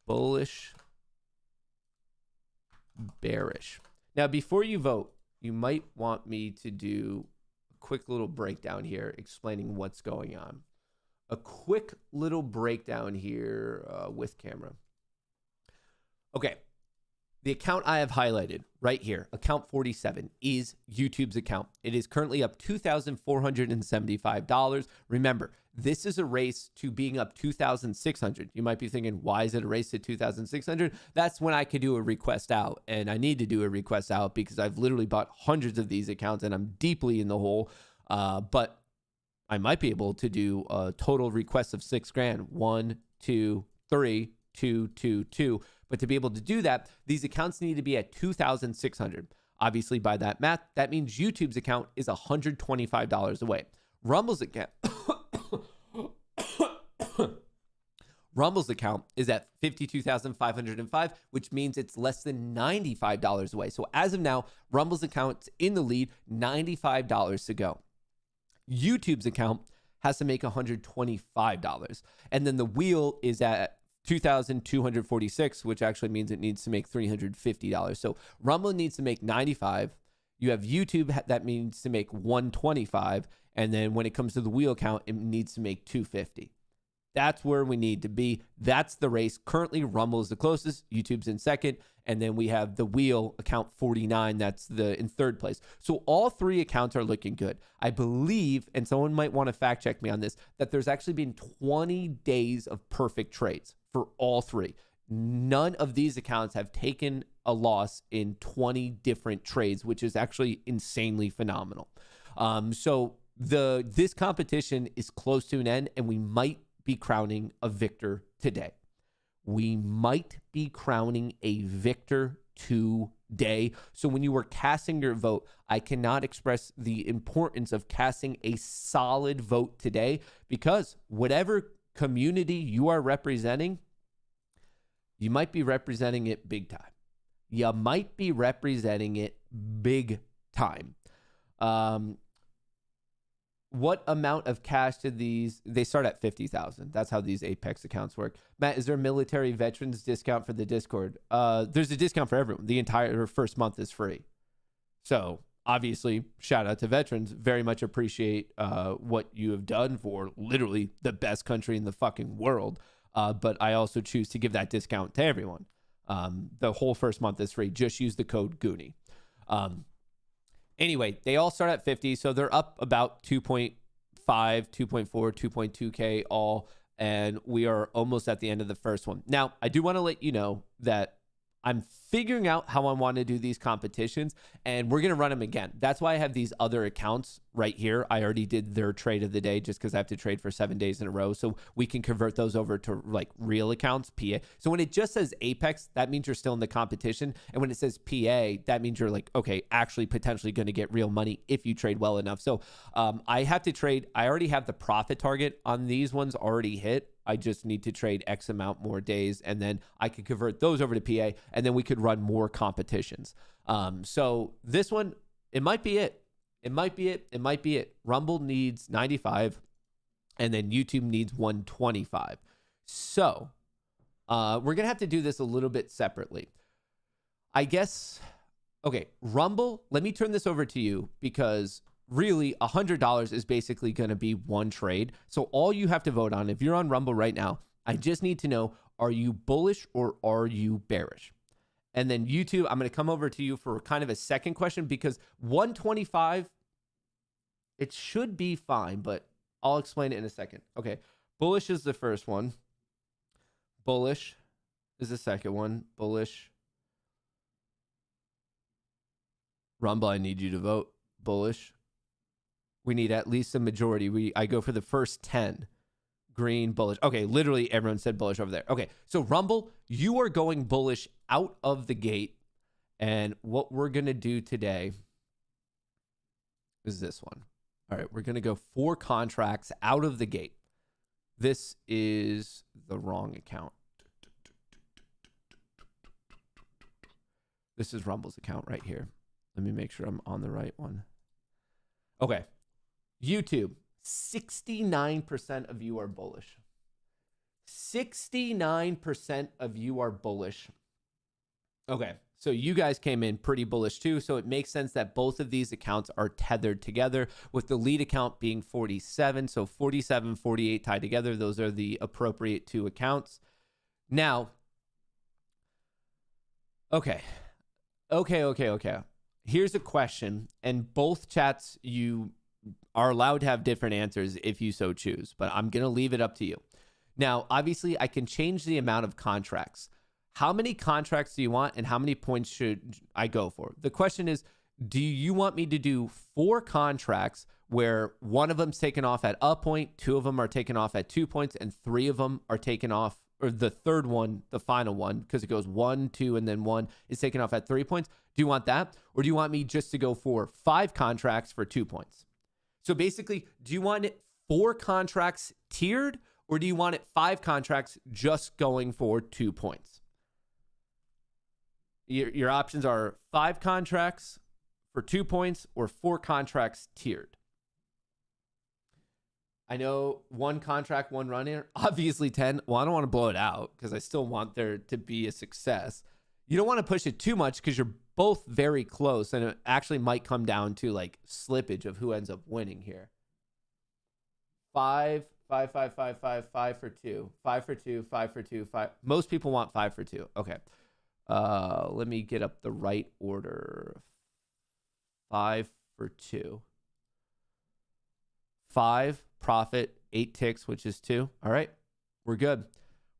Bullish, bearish. Now, before you vote, you might want me to do quick little breakdown here explaining what's going on. A quick little breakdown here with camera. Okay. The account I have highlighted right here, account 47, is YouTube's account. It is currently up $2,475. Remember, this is a race to being up 2,600. You might be thinking, why is it a race to 2,600? That's when I could do a request out, and I need to do a request out because I've literally bought hundreds of these accounts and I'm deeply in the hole. But I might be able to do a total request of $6,000. 1, 2, 3, 2, 2, 2. But to be able to do that, these accounts need to be at 2,600. Obviously, by that math, that means YouTube's account is $125 away. Rumble's account is at $52,505, which means it's less than $95 away. So as of now, Rumble's account's in the lead, $95 to go. YouTube's account has to make $125. And then the wheel is at $2,246, which actually means it needs to make $350. So Rumble needs to make 95. You have YouTube that means to make 125. And then when it comes to the wheel count, it needs to make 250. That's where we need to be. That's the race. Currently, Rumble is the closest. YouTube's in second. And then we have the wheel account 49. That's in third place. So all three accounts are looking good. I believe, and someone might want to fact check me on this, that there's actually been 20 days of perfect trades for all three. None of these accounts have taken a loss in 20 different trades, which is actually insanely phenomenal. So this competition is close to an end, and we might be crowning a victor today. We might be crowning a victor today. So when you are casting your vote, I cannot express the importance of casting a solid vote today, because whatever community you are representing, you might be representing it big time. You might be representing it big time. What amount of cash did these? They start at 50,000. That's how these Apex accounts work. Matt, is there a military veterans discount for the Discord? There's a discount for everyone. The entire first month is free. So obviously, shout out to veterans. Very much appreciate what you have done for literally the best country in the fucking world. But I also choose to give that discount to everyone. The whole first month is free. Just use the code Goonie. Anyway, they all start at 50, so they're up about 2.5, 2.4, 2.2K all, and we are almost at the end of the first one. Now, I do want to let you know that I'm figuring out how I want to do these competitions, and we're going to run them again. That's why I have these other accounts right here. I already did their trade of the day just because I have to trade for 7 days in a row. So we can convert those over to like real accounts, PA. So when it just says Apex, that means you're still in the competition. And when it says PA, that means you're like, okay, actually potentially going to get real money if you trade well enough. So I have to trade. I already have the profit target on these ones already hit. I just need to trade X amount more days, and then I could convert those over to PA, and then we could run more competitions. So this one, it might be it. It might be it. It might be it. Rumble needs 95, and then YouTube needs 125. So we're going to have to do this a little bit separately. I guess, okay, Rumble, let me turn this over to you because really $100 is basically going to be one trade. So all you have to vote on, if you're on Rumble right now, I just need to know, are you bullish or are you bearish? And then YouTube, I'm going to come over to you for kind of a second question because 125, it should be fine, but I'll explain it in a second. Okay. Bullish is the first one. Bullish is the second one. Bullish. Rumble, I need you to vote. Bullish. We need at least a majority. I go for the first 10. Green, bullish. Okay, literally everyone said bullish over there. Okay, so Rumble, you are going bullish out of the gate. And what we're going to do today is this one. All right, we're going to go 4 contracts out of the gate. This is the wrong account. This is Rumble's account right here. Let me make sure I'm on the right one. Okay. YouTube, 69% of you are bullish. 69% of you are bullish. Okay, so you guys came in pretty bullish too, so it makes sense that both of these accounts are tethered together, with the lead account being 47, so 47, 48 tied together. Those are the appropriate 2 accounts. Now, okay. Here's a question, and both chats, you are allowed to have different answers if you so choose, but I'm going to leave it up to you. Now, obviously, I can change the amount of contracts. How many contracts do you want, and how many points should I go for? The question is, do you want me to do 4 contracts where one of them's taken off at a point, 2 of them are taken off at 2 points, and 3 of them are taken off, or the third one, the final one, because it goes 1, 2, and then 1 is taken off at 3 points? Do you want that? Or do you want me just to go for 5 contracts for 2 points? So basically, do you want it 4 contracts tiered, or do you want it 5 contracts just going for 2 points? Your options are 5 contracts for 2 points or 4 contracts tiered. I know 1 contract, 1 run in, obviously 10. Well, I don't want to blow it out because I still want there to be a success. You don't want to push it too much because you're both very close, and it actually might come down to like slippage of who ends up winning here. 5 for 2, 5 for 2, 5 for 2, 5. Most people want 5 for 2. Okay. Let me get up the right order. 5 for 2. 5 profit, 8 ticks, which is 2. All right. We're good.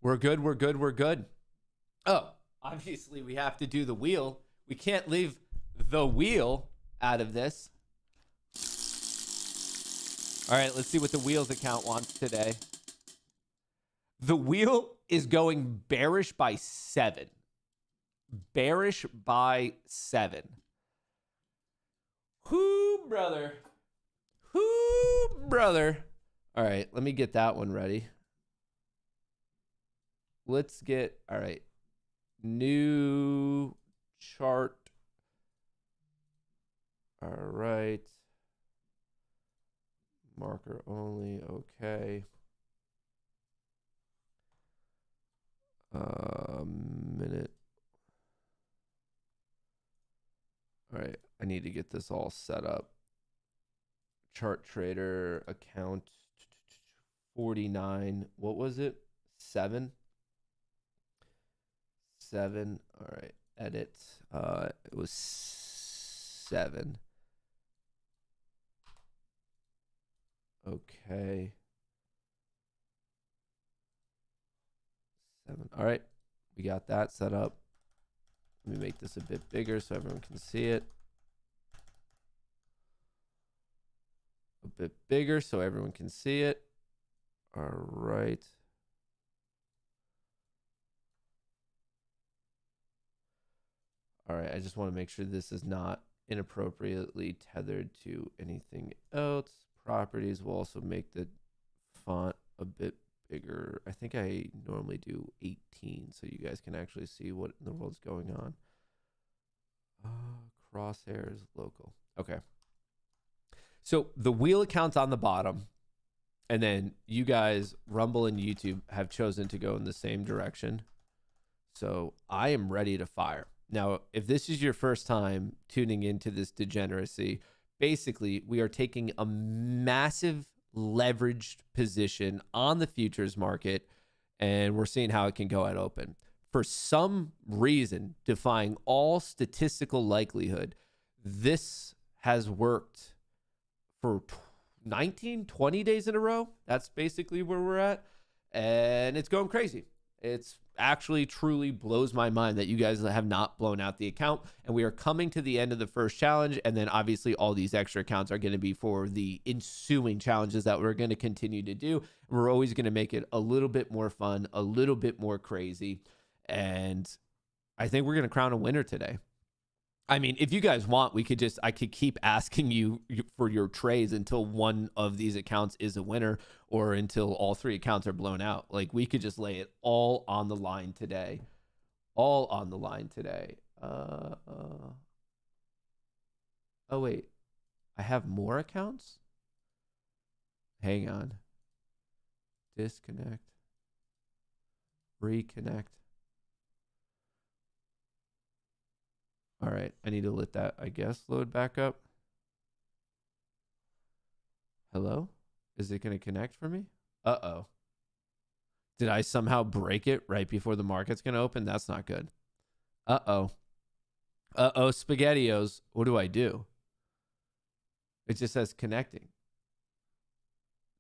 We're good. Oh, obviously we have to do the wheel. We can't leave the wheel out of this. All right, let's see what the wheels account wants today. The wheel is going bearish by 7. Bearish by 7. Whoo, brother. All right, let me get that one ready. Let's get, all right, new chart. All right. Marker only, okay. Minute. All right, I need to get this all set up. Chart trader account 49. What was it? 7. All right, edit. It was 7. Okay. 7. All right. We got that set up. Let me make this a bit bigger so everyone can see it. A bit bigger so everyone can see it. All right. All right. I just want to make sure this is not inappropriately tethered to anything else. Properties will also make the font a bit bigger. I think I normally do 18 so you guys can actually see what in the world's going on. Crosshairs local. Okay. So the wheel account's on the bottom, and then you guys, Rumble and YouTube, have chosen to go in the same direction. So I am ready to fire. Now, if this is your first time tuning into this degeneracy, basically we are taking a massive leveraged position on the futures market, and we're seeing how it can go at open. For some reason, defying all statistical likelihood, this has worked for 19, 20 days in a row. That's basically where we're at. And it's going crazy. It's actually truly blows my mind that you guys have not blown out the account. And we are coming to the end of the first challenge. And then obviously all these extra accounts are going to be for the ensuing challenges that we're going to continue to do. We're always going to make it a little bit more fun, a little bit more crazy. And I think we're going to crown a winner today. I mean, if you guys want, I could keep asking you for your trades until one of these accounts is a winner or until all 3 accounts are blown out. Like, we could just lay it all on the line today. All on the line today. Oh, wait. I have more accounts? Hang on. Disconnect. Reconnect. All right, I need to let that, I guess, load back up. Hello? Is it going to connect for me? Uh-oh. Did I somehow break it right before the market's going to open? That's not good. Uh-oh. Uh-oh, SpaghettiOs. What do I do? It just says connecting.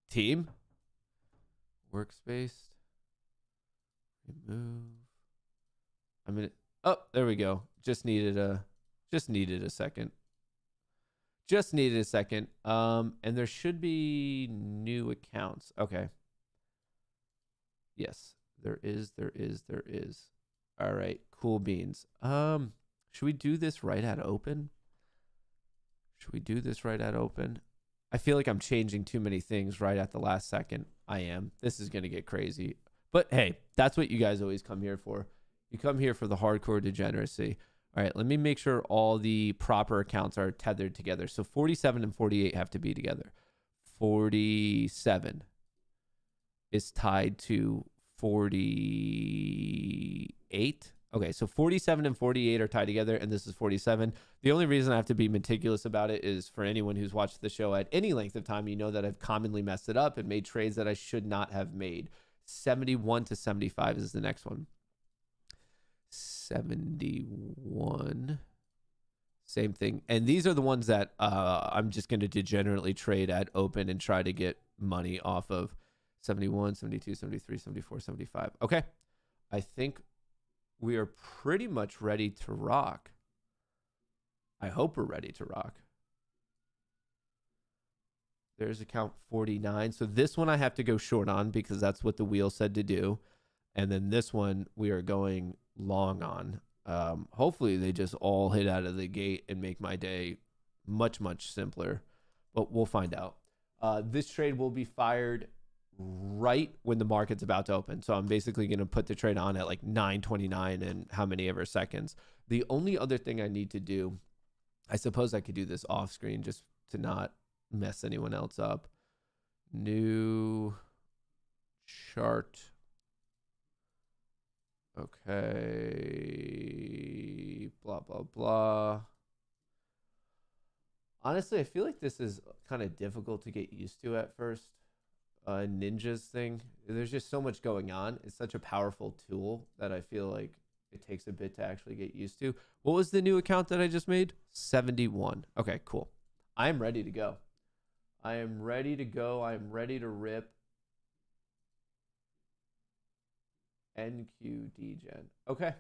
Team? Workspace? Remove. I'm going to... Oh, there we go. Just needed a second. Just needed a second. And there should be new accounts. Okay. Yes, there is. All right, cool beans. Should we do this right at open? I feel like I'm changing too many things right at the last second. I am. This is going to get crazy. But hey, that's what you guys always come here for. You come here for the hardcore degeneracy. All right, let me make sure all the proper accounts are tethered together. So 47 and 48 have to be together. 47 is tied to 48. Okay, so 47 and 48 are tied together, and this is 47. The only reason I have to be meticulous about it is for anyone who's watched the show at any length of time, you know that I've commonly messed it up and made trades that I should not have made. 71 to 75 is the next one. 71, same thing. And these are the ones that I'm just going to degenerately trade at open and try to get money off of. 71, 72, 73, 74, 75. Okay, I think we are pretty much ready to rock. I hope we're ready to rock. There's account 49. So this one I have to go short on because that's what the wheel said to do. And then this one we are going long on. Hopefully they just all hit out of the gate and make my day much, much simpler. But we'll find out. This trade will be fired right when the market's about to open. So I'm basically going to put the trade on at like 9:29 and how many ever seconds. The only other thing I need to do, I suppose I could do this off screen just to not mess anyone else up. New chart. Okay. Blah, blah, blah. Honestly, I feel like this is kind of difficult to get used to at first. Ninja's thing. There's just so much going on. It's such a powerful tool that I feel like it takes a bit to actually get used to. What was the new account that I just made? 71. Okay, cool. I'm ready to go. I am ready to go. I am ready to rip. NQ Degen. Okay.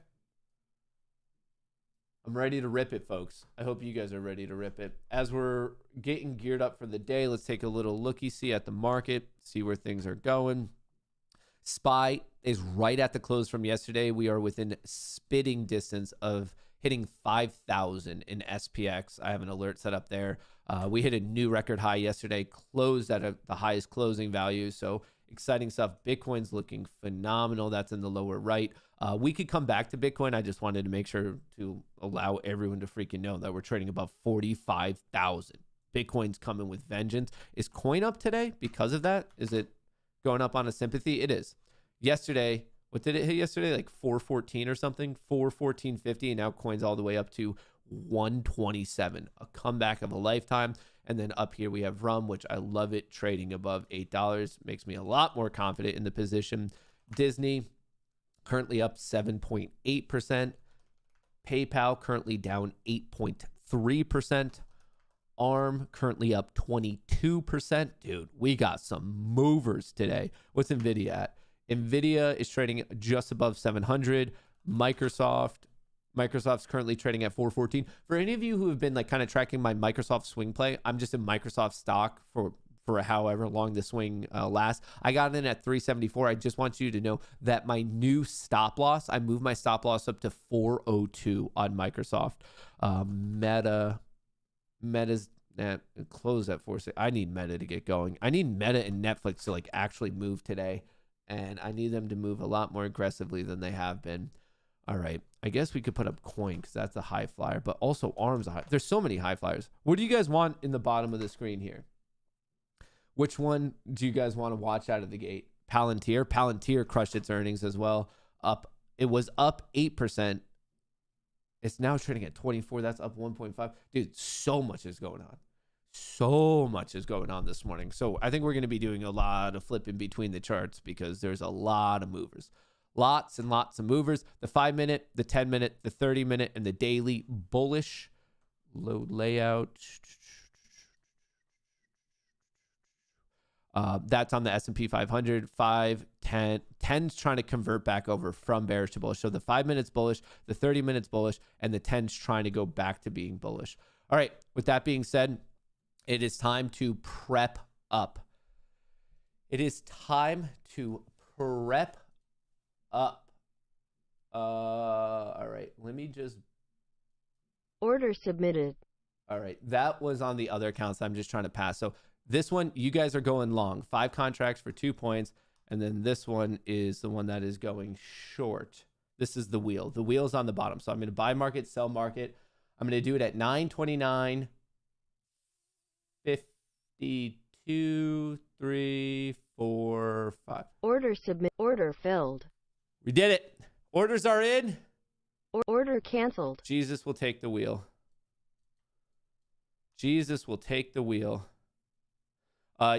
I'm ready to rip it, folks. I hope you guys are ready to rip it. As we're getting geared up for the day, let's take a little looky-see at the market, see where things are going. SPY is right at the close from yesterday. We are within spitting distance of hitting 5,000 in SPX. I have an alert set up there. We hit a new record high yesterday, closed at the highest closing value. So exciting stuff. Bitcoin's looking phenomenal. That's in the lower right. We could come back to Bitcoin. I just wanted to make sure to allow everyone to freaking know that we're trading above 45,000. Bitcoin's coming with vengeance. Is coin up today because of that? Is it going up on a sympathy? It is. Yesterday, what did it hit yesterday? Like 414 or something, 414.50, and now coin's all the way up to 127. A comeback of a lifetime. And then up here we have Rum, which I love it, trading above $8. Makes me a lot more confident in the position. Disney currently up 7.8%. PayPal currently down 8.3%. ARM currently up 22%. Dude, we got some movers today. What's NVIDIA at? NVIDIA is trading just above 700. Microsoft's currently trading at 414. For any of you who have been like kind of tracking my Microsoft swing play, I'm just in Microsoft stock for however long the swing lasts. I got in at 374. I just want you to know that my new stop loss, I moved my stop loss up to 402 on Microsoft. Meta's closed at 460. I need Meta to get going. I need Meta and Netflix to like actually move today, and I need them to move a lot more aggressively than they have been. All right, I guess we could put up coin because that's a high flyer, but also ARM's a high. There's so many high flyers. What do you guys want in the bottom of the screen here? Which one do you guys want to watch out of the gate? Palantir crushed its earnings as well. It was up 8%. It's now trading at 24. That's up 1.5. Dude, so much is going on. So much is going on this morning. So I think we're going to be doing a lot of flipping between the charts because there's a lot of movers. Lots and lots of movers. The 5-minute, the 10-minute, the 30-minute, and the daily bullish. Load layout. That's on the S&P 500, 5, 10. 10's trying to convert back over from bearish to bullish. So the 5 minutes bullish, the 30 minutes bullish, and the 10's trying to go back to being bullish. All right, with that being said, it is time to prep up. It is time to prep up. All right, let me just... Order submitted. All right, that was on the other accounts I'm just trying to pass. So this one, you guys are going long. 5 contracts for 2 points. And then this one is the one that is going short. This is the wheel. The wheel's on the bottom. So I'm going to buy market, sell market. I'm going to do it at 929.52, 3, 4, 5. Order submit. Order filled. We did it. Orders are in. Order canceled. Jesus will take the wheel. Jesus will take the wheel.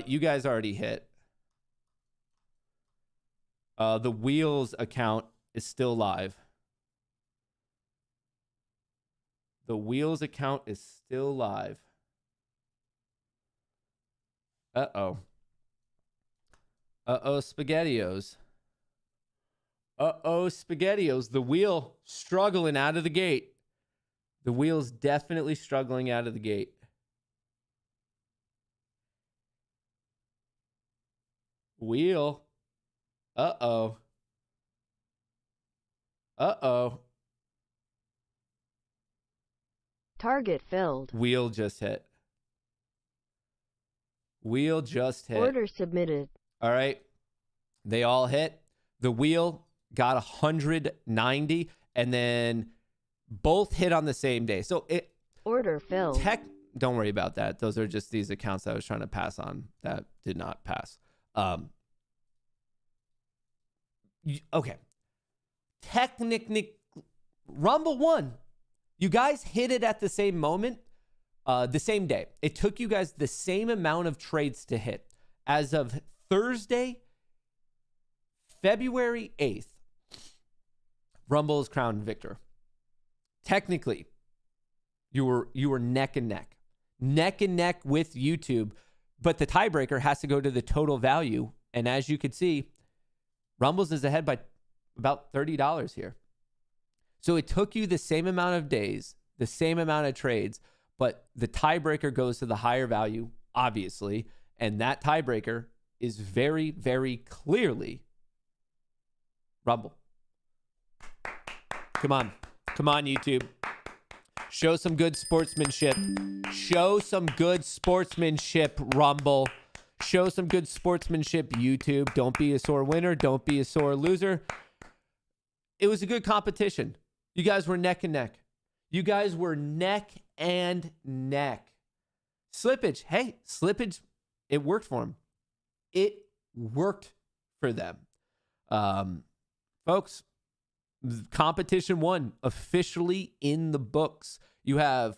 You guys already hit. The wheels account is still live. The wheels account is still live. Uh-oh. Uh-oh, SpaghettiOs. Uh-oh, SpaghettiOs. The wheel struggling out of the gate. The wheel's definitely struggling out of the gate. Wheel. Uh-oh. Uh-oh. Target filled. Wheel just hit. Wheel just hit. Order submitted. All right. They all hit. The wheel got 190, and then both hit on the same day. So it... Order filled. Don't worry about that. Those are just these accounts that I was trying to pass on that did not pass. Okay. Technically, Rumble won. You guys hit it at the same moment, the same day. It took you guys the same amount of trades to hit. As of Thursday, February 8th, Rumble is crowned victor. Technically, you were neck and neck with YouTube. But the tiebreaker has to go to the total value. And as you could see, Rumbles is ahead by about $30 here. So it took you the same amount of days, the same amount of trades, but the tiebreaker goes to the higher value, obviously. And that tiebreaker is very, very clearly Rumble. Come on. Come on, YouTube. Show some good sportsmanship. Show some good sportsmanship, Rumble. Show some good sportsmanship, YouTube. Don't be a sore winner. Don't be a sore loser. It was a good competition. You guys were neck and neck. You guys were neck and neck. Slippage. Hey, slippage. It worked for them. It worked for them. Folks, competition 1 officially in the books. You have,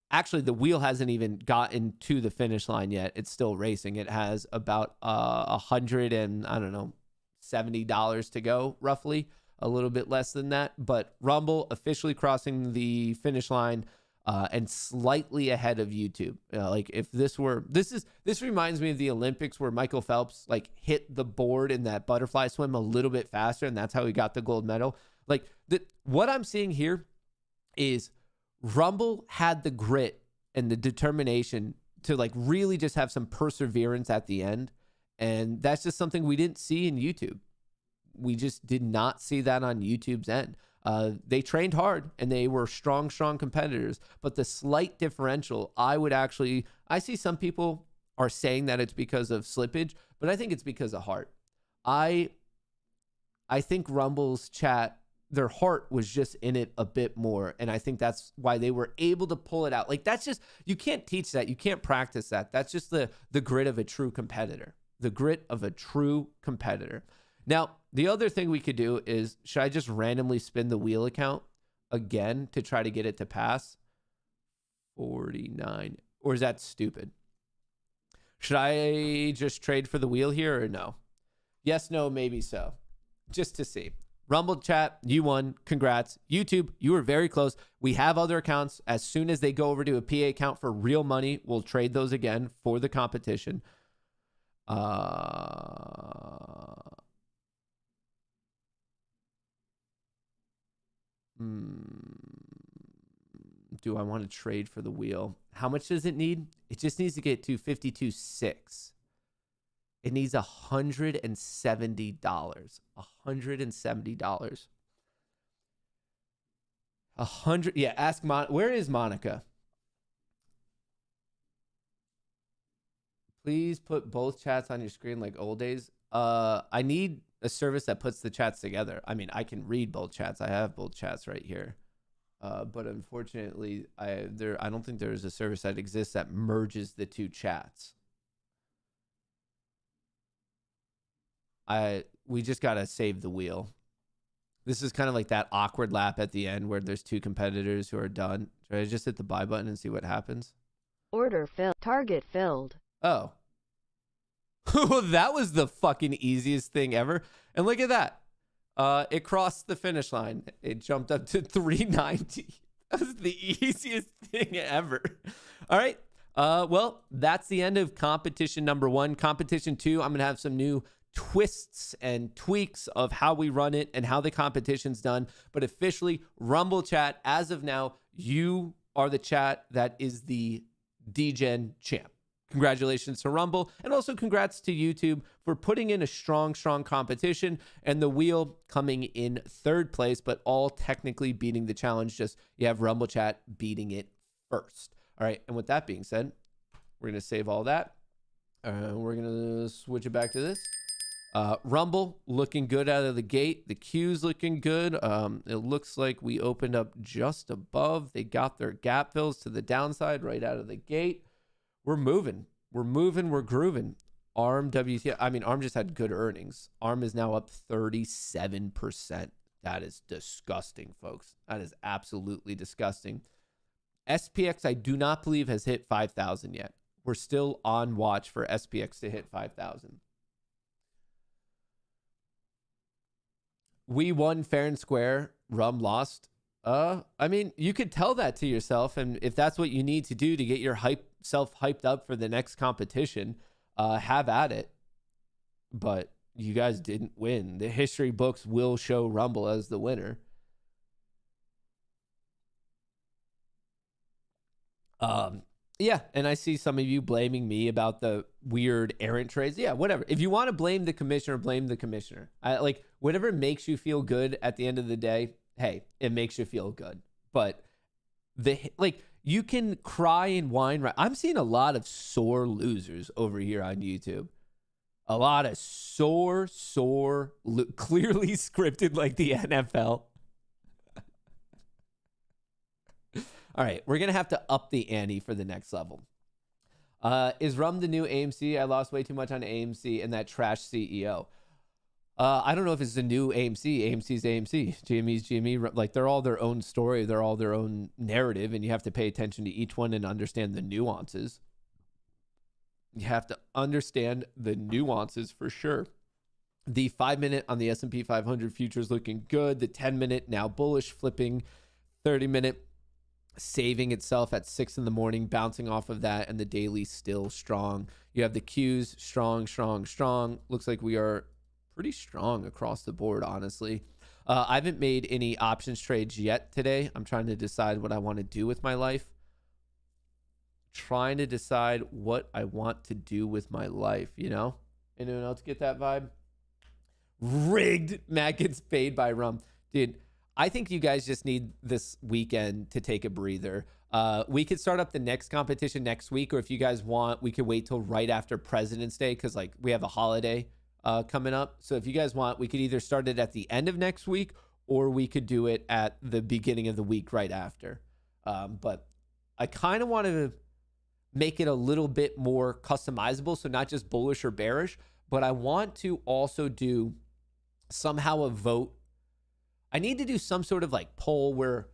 actually, the wheel hasn't even gotten to the finish line yet. It's still racing. It has about $70 to go, roughly. A little bit less than that. But Rumble officially crossing the finish line and slightly ahead of YouTube. Like if this reminds me of the Olympics where Michael Phelps like hit the board in that butterfly swim a little bit faster, and that's how he got the gold medal. Like what I'm seeing here is Rumble had the grit and the determination to like really just have some perseverance at the end. And that's just something we didn't see in YouTube. We just did not see that on YouTube's end. They trained hard and they were strong competitors, but the slight differential, I see some people are saying that it's because of slippage, but I think it's because of heart. I think Rumble's chat, their heart was just in it a bit more. And I think that's why they were able to pull it out. Like that's just, you can't teach that. You can't practice that. That's just the grit of a true competitor, the grit of a true competitor. Now, the other thing we could do is, should I just randomly spin the wheel account again to try to get it to pass? 49. Or is that stupid? Should I just trade for the wheel here or no? Yes, no, maybe so. Just to see. Rumble chat, you won. Congrats. YouTube, you were very close. We have other accounts. As soon as they go over to a PA account for real money, we'll trade those again for the competition. Do I want to trade for the wheel? How much does it need? It just needs to get to 52.6. It needs $170. $170. 100. Yeah, ask where is Monica? Please put both chats on your screen like old days. I need a service that puts the chats together. I mean, I can read both chats. I have both chats right here. But unfortunately, I don't think there's a service that exists that merges the two chats. We just got to save the wheel. This is kind of like that awkward lap at the end where there's two competitors who are done. Should I just hit the buy button and see what happens? Order filled. Target filled. Oh. That was the fucking easiest thing ever. And look at that. It crossed the finish line. It jumped up to 390. That was the easiest thing ever. All right. Well, that's the end of competition number 1. Competition 2, I'm going to have some new twists and tweaks of how we run it and how the competition's done. But officially, Rumble chat, as of now, you are the chat that is the Degen champ. Congratulations to Rumble, and also congrats to YouTube for putting in a strong competition, and the wheel coming in 3rd place, but all technically beating the challenge. Just you have Rumble chat beating it first. All right, and with that being said, we're going to save all that. We're going to switch it back to this. Rumble looking good out of the gate. The queue's looking good. It looks like we opened up just above. They got their gap fills to the downside right out of the gate. We're moving. We're grooving. ARM, WTI. I mean, ARM just had good earnings. ARM is now up 37%. That is disgusting, folks. That is absolutely disgusting. SPX, I do not believe, has hit 5,000 yet. We're still on watch for SPX to hit 5,000. We won fair and square. Rum lost. I mean, you could tell that to yourself, and if that's what you need to do to get your self hyped up for the next competition, have at it. But you guys didn't win. The history books will show Rumble as the winner. Yeah, and I see some of you blaming me about the weird errant trades. Yeah, whatever. If you want to blame the commissioner, blame the commissioner. I like whatever makes you feel good at the end of the day. Hey, it makes you feel good. But you can cry and whine. Right? I'm seeing a lot of sore losers over here on YouTube. A lot of clearly scripted like the NFL. All right, we're going to have to up the ante for the next level. Is Rum the new AMC? I lost way too much on AMC and that trash CEO. I don't know if it's the new AMC. AMC's AMC. GME's GME. Like, they're all their own story. They're all their own narrative, and you have to pay attention to each one and understand the nuances. You have to understand the nuances for sure. The 5-minute on the S&P 500 futures looking good. The 10-minute now bullish, flipping. 30-minute saving itself at 6 in the morning, bouncing off of that, and the daily still strong. You have the Qs strong. Looks like we are pretty strong across the board, honestly. I haven't made any options trades yet today. I'm trying to decide what I want to do with my life. Trying to decide what I want to do with my life, you know? Anyone else get that vibe? Rigged. Matt gets paid by Rum. Dude, I think you guys just need this weekend to take a breather. We could start up the next competition next week, or if you guys want, we could wait till right after President's Day because, like, we have a holiday coming up. So if you guys want, we could either start it at the end of next week, or we could do it at the beginning of the week right after. But I kind of want to make it a little bit more customizable, so not just bullish or bearish, but I want to also do somehow a vote. I need to do some sort of like poll where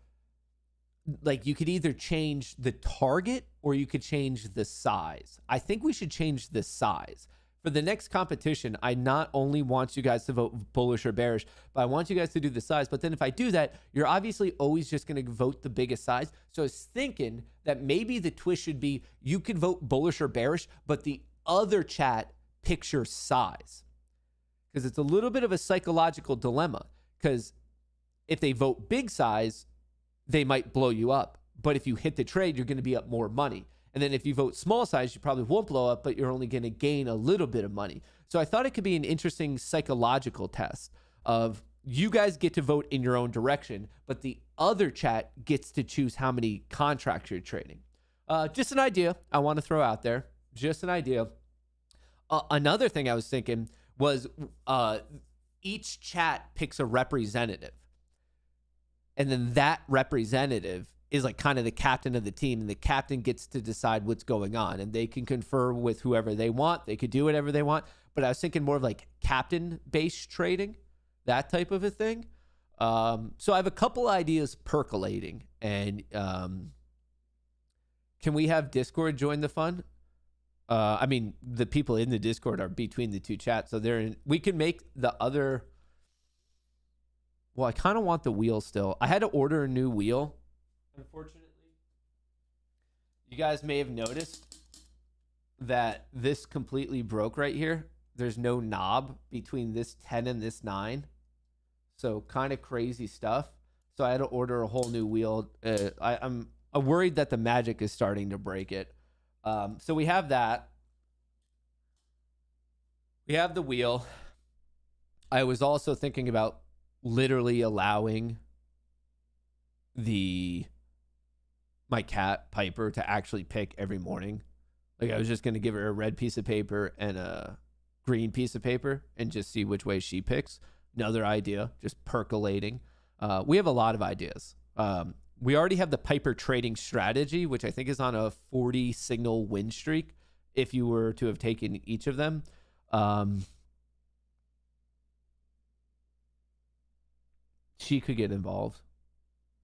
like you could either change the target or you could change the size. I think we should change the size. For the next competition, I not only want you guys to vote bullish or bearish, but I want you guys to do the size. But then if I do that, you're obviously always just going to vote the biggest size. So I was thinking that maybe the twist should be you could vote bullish or bearish, but the other chat picks your size. Because it's a little bit of a psychological dilemma. Because if they vote big size, they might blow you up. But if you hit the trade, you're going to be up more money. And then if you vote small size, you probably won't blow up, but you're only going to gain a little bit of money. So I thought it could be an interesting psychological test of you guys get to vote in your own direction, but the other chat gets to choose how many contracts you're trading. Just an idea I want to throw out there. Just an idea. Another thing I was thinking was each chat picks a representative. And then that representative is like kind of the captain of the team, and the captain gets to decide what's going on, and they can confer with whoever they want. They could do whatever they want, but I was thinking more of like captain-based trading, that type of a thing. So I have a couple ideas percolating, and can we have Discord join the fun? I mean, the people in the Discord are between the two chats, so they're in. We can make the other. Well, I kind of want the wheel still. I had to order a new wheel. Unfortunately, you guys may have noticed that this completely broke right here. There's no knob between this 10 and this 9. So kind of crazy stuff. So I had to order a whole new wheel. I'm worried that the magic is starting to break it. So we have that. We have the wheel. I was also thinking about literally allowing my cat Piper to actually pick every morning. Like I was just going to give her a red piece of paper and a green piece of paper and just see which way she picks. Another idea, just percolating. We have a lot of ideas. We already have the Piper trading strategy, which I think is on a 40 signal win streak if you were to have taken each of them. She could get involved.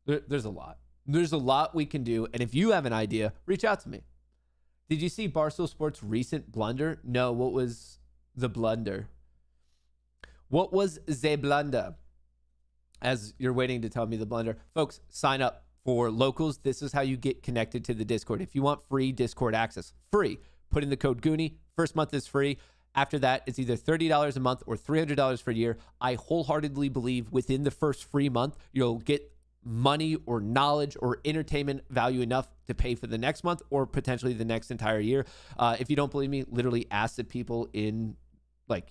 There's a lot. There's a lot we can do. And if you have an idea, reach out to me. Did you see Barstool Sports' recent blunder? No, what was the blunder? What was the blunder? as you're waiting to tell me the blender, folks, sign up for locals. This is how you get connected to the Discord. If you want free Discord access, free, put in the code Goonie. First month is free. After that, it's either $30 a month or $300 for a year. I wholeheartedly believe within the first free month, you'll get money or knowledge or entertainment value enough to pay for the next month or potentially the next entire year. If you don't believe me, literally ask the people in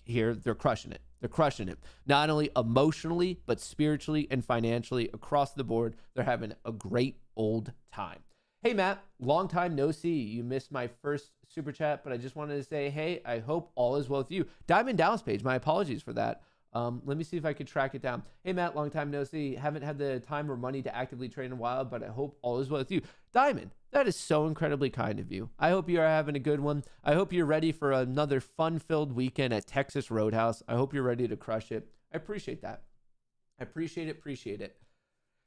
here. They're crushing it. They're crushing it. Not only emotionally, but spiritually and financially across the board. They're having a great old time. Hey, Matt, long time no see. You missed my first super chat, but I just wanted to say, hey, I hope all is well with you. Diamond Dallas page, my apologies for that. Let me see if I can track it down. Hey, Matt, long time no see. Haven't had the time or money to actively train in a while, but I hope all is well with you. Diamond, that is so incredibly kind of you. I hope you are having a good one. I hope you're ready for another fun-filled weekend at Texas Roadhouse. I hope you're ready to crush it. I appreciate that. I appreciate it.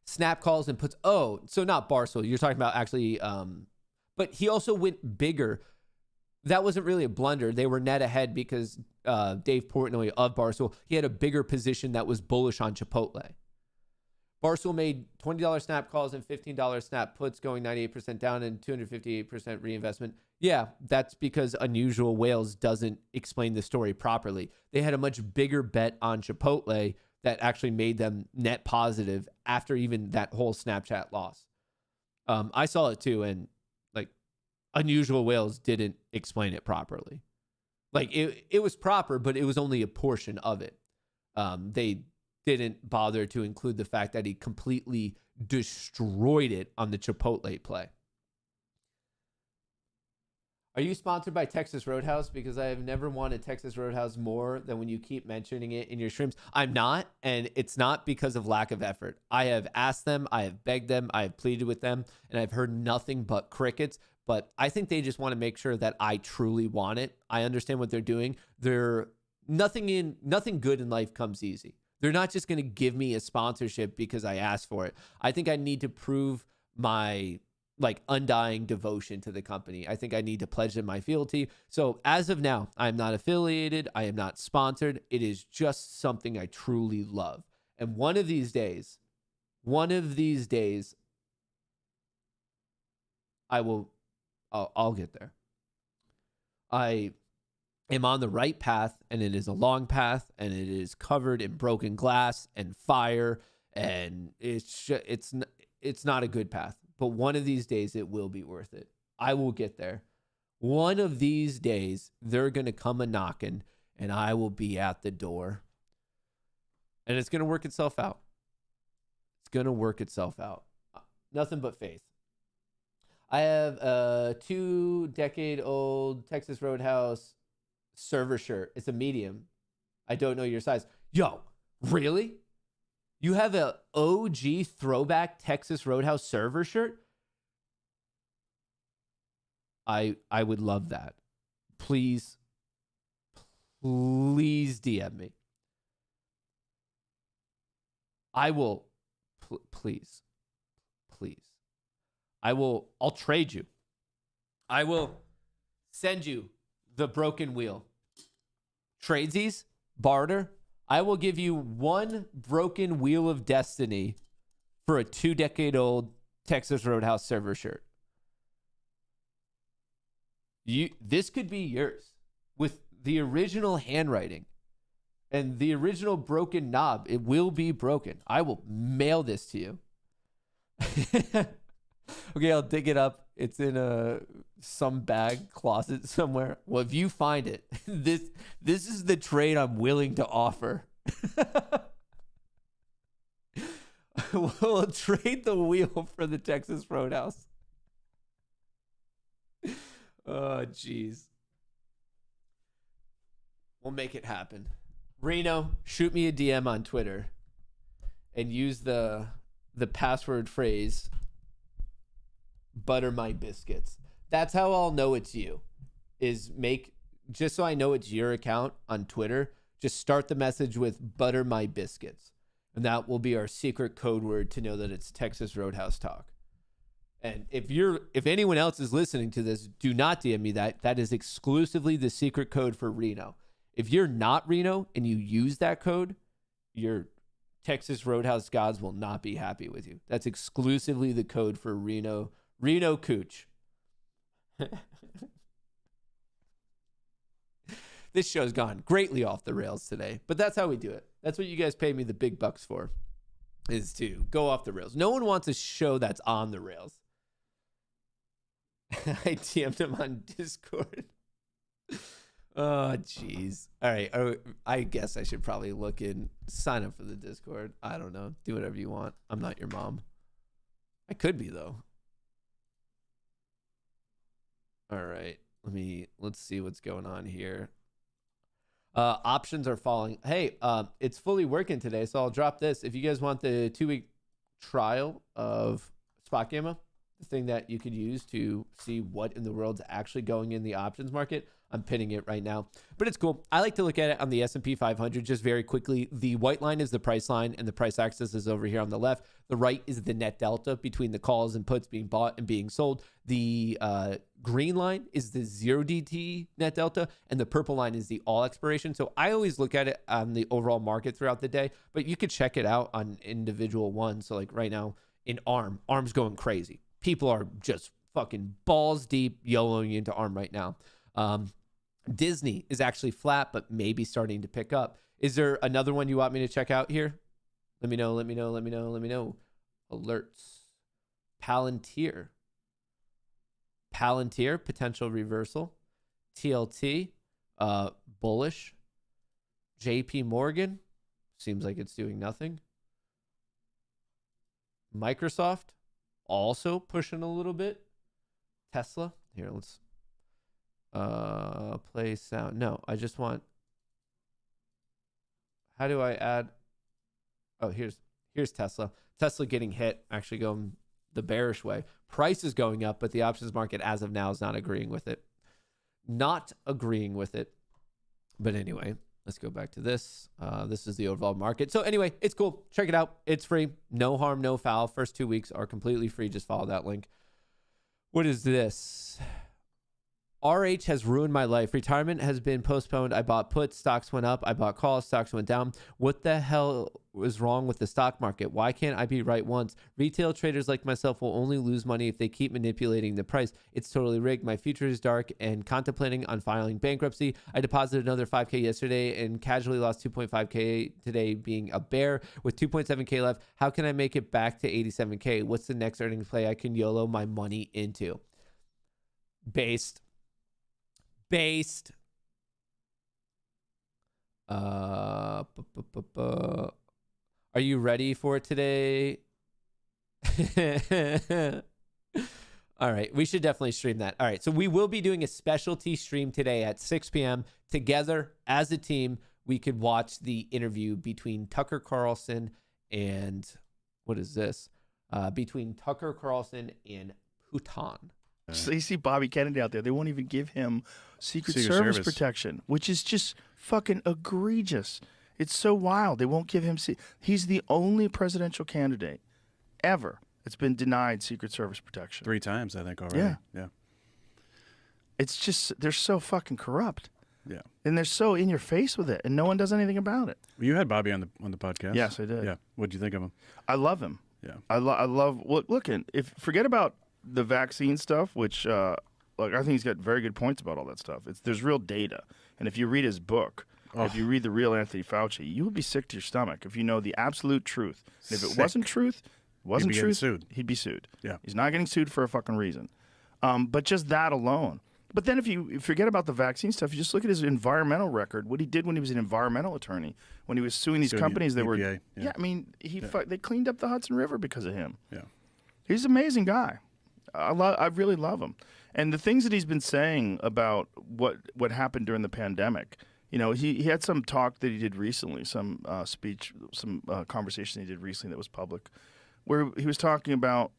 Snap calls and puts, oh, so not Barcel. You're talking about actually, but he also went bigger. That wasn't really a blunder. They were net ahead because Dave Portnoy of Barcel, he had a bigger position that was bullish on Chipotle. Barcel made $20 snap calls and $15 snap puts, going 98% down and 258% reinvestment. Yeah, that's because Unusual Whales doesn't explain the story properly. They had a much bigger bet on Chipotle that actually made them net positive after even that whole Snapchat loss. I saw it too, and Unusual Whales didn't explain it properly. It was proper, but it was only a portion of it. They didn't bother to include the fact that he completely destroyed it on the Chipotle play. Are you sponsored by Texas Roadhouse? Because I have never wanted Texas Roadhouse more than when you keep mentioning it in your streams. I'm not, and it's not because of lack of effort. I have asked them, I have begged them, I have pleaded with them, and I've heard nothing but crickets. But I think they just want to make sure that I truly want it. I understand what they're doing. Nothing good in life comes easy. They're not just going to give me a sponsorship because I asked for it. I think I need to prove my undying devotion to the company. I think I need to pledge them my fealty. So as of now, I'm not affiliated. I am not sponsored. It is just something I truly love. And one of these days, I'll get there. I am on the right path, and it is a long path, and it is covered in broken glass and fire, and it's not a good path. But one of these days, it will be worth it. I will get there. One of these days, they're going to come a-knocking, and I will be at the door. And it's going to work itself out. It's going to work itself out. Nothing but faith. I have a 2-decade-old Texas Roadhouse server shirt. It's a medium. I don't know your size. Yo, really? You have a OG throwback Texas Roadhouse server shirt? I would love that. Please DM me. I will, please. I'll trade you. I will send you the broken wheel. Tradesies, barter. I will give you one broken wheel of destiny for a 2-decade-old Texas Roadhouse server shirt. This could be yours with the original handwriting and the original broken knob. It will be broken. I will mail this to you. Okay, I'll dig it up. It's in some bag closet somewhere. Well, if you find it, this is the trade I'm willing to offer. We'll trade the wheel for the Texas Roadhouse. Oh, jeez. We'll make it happen. Reno, shoot me a DM on Twitter and use the password phrase, butter my biscuits. That's how I'll know it's you. Just so I know it's your account on Twitter, just start the message with butter my biscuits. And that will be our secret code word to know that it's Texas Roadhouse Talk. And if anyone else is listening to this, do not DM me that. That is exclusively the secret code for Reno. If you're not Reno and you use that code, you're Texas Roadhouse gods will not be happy with you. That's exclusively the code for Reno Cooch. This show's gone greatly off the rails today, but that's how we do it. That's what you guys pay me the big bucks for, is to go off the rails. No one wants a show that's on the rails. I DM'd him on Discord. Oh, jeez. All right. I guess I should probably sign up for the Discord. I don't know. Do whatever you want. I'm not your mom. I could be, though. All right. Let's see what's going on here. Options are falling. Hey, it's fully working today, so I'll drop this. If you guys want the 2-week trial of Spot Gamma, the thing that you could use to see what in the world's actually going in the options market, I'm pinning it right now. But it's cool. I like to look at it on the S&P 500 just very quickly. The white line is the price line, and the price axis is over here on the left. The right is the net delta between the calls and puts being bought and being sold. The green line is the 0DT net delta, and the purple line is the all expiration. So I always look at it on the overall market throughout the day, but you could check it out on individual ones. So like right now in ARM's going crazy. People are just fucking balls deep YOLOing into ARM right now. Disney is actually flat, but maybe starting to pick up. Is there another one you want me to check out here? Let me know. Alerts. Palantir, potential reversal. TLT, bullish. JP Morgan, seems like it's doing nothing. Microsoft, also pushing a little bit. Tesla, here, let's play sound. No, I just want, how do I add? Oh, here's Tesla. Tesla getting hit, actually going the bearish way. Price is going up, but the options market as of now is not agreeing with it. But anyway, let's go back to this. This is the overall market. So anyway, it's cool. Check it out. It's free. No harm, no foul. First 2 weeks are completely free. Just follow that link. What is this? RH has ruined my life. Retirement has been postponed. I bought puts. Stocks went up. I bought calls. Stocks went down. What the hell was wrong with the stock market? Why can't I be right once? Retail traders like myself will only lose money if they keep manipulating the price. It's totally rigged. My future is dark and contemplating on filing bankruptcy. I deposited another 5K yesterday and casually lost 2.5K today being a bear with 2.7K left. How can I make it back to 87K? What's the next earnings play I can YOLO my money into? Based. Are you ready for it today? All right, we should definitely stream that. All right, so we will be doing a specialty stream today at 6 p.m. together as a team. We could watch the interview between Tucker Carlson and what is this? Between Tucker Carlson and Putin. So you see Bobby Kennedy out there. They won't even give him Secret Service protection, which is just fucking egregious. It's so wild. They won't give him. He's the only presidential candidate ever that's been denied Secret Service protection. 3 times, I think, already. Yeah. It's just, they're so fucking corrupt. Yeah. And they're so in your face with it, and no one does anything about it. Well, you had Bobby on the podcast. Yes, I did. Yeah. What'd you think of him? I love him. Yeah. I love. Look, forget about the vaccine stuff, which I think he's got very good points about all that stuff. There's real data, and if you read his book, if you read the real Anthony Fauci, you would be sick to your stomach if you know the absolute truth. And if it wasn't truth, he'd be sued. Yeah, he's not getting sued for a fucking reason. But just that alone. But then if you forget about the vaccine stuff, you just look at his environmental record, what he did when he was an environmental attorney, when he was suing these companies that were. Yeah, I mean, they cleaned up the Hudson River because of him. Yeah, he's an amazing guy. I really love him, and the things that he's been saying about what happened during the pandemic. You know, he had some talk that he did recently, some speech, some conversation he did recently that was public, where he was talking about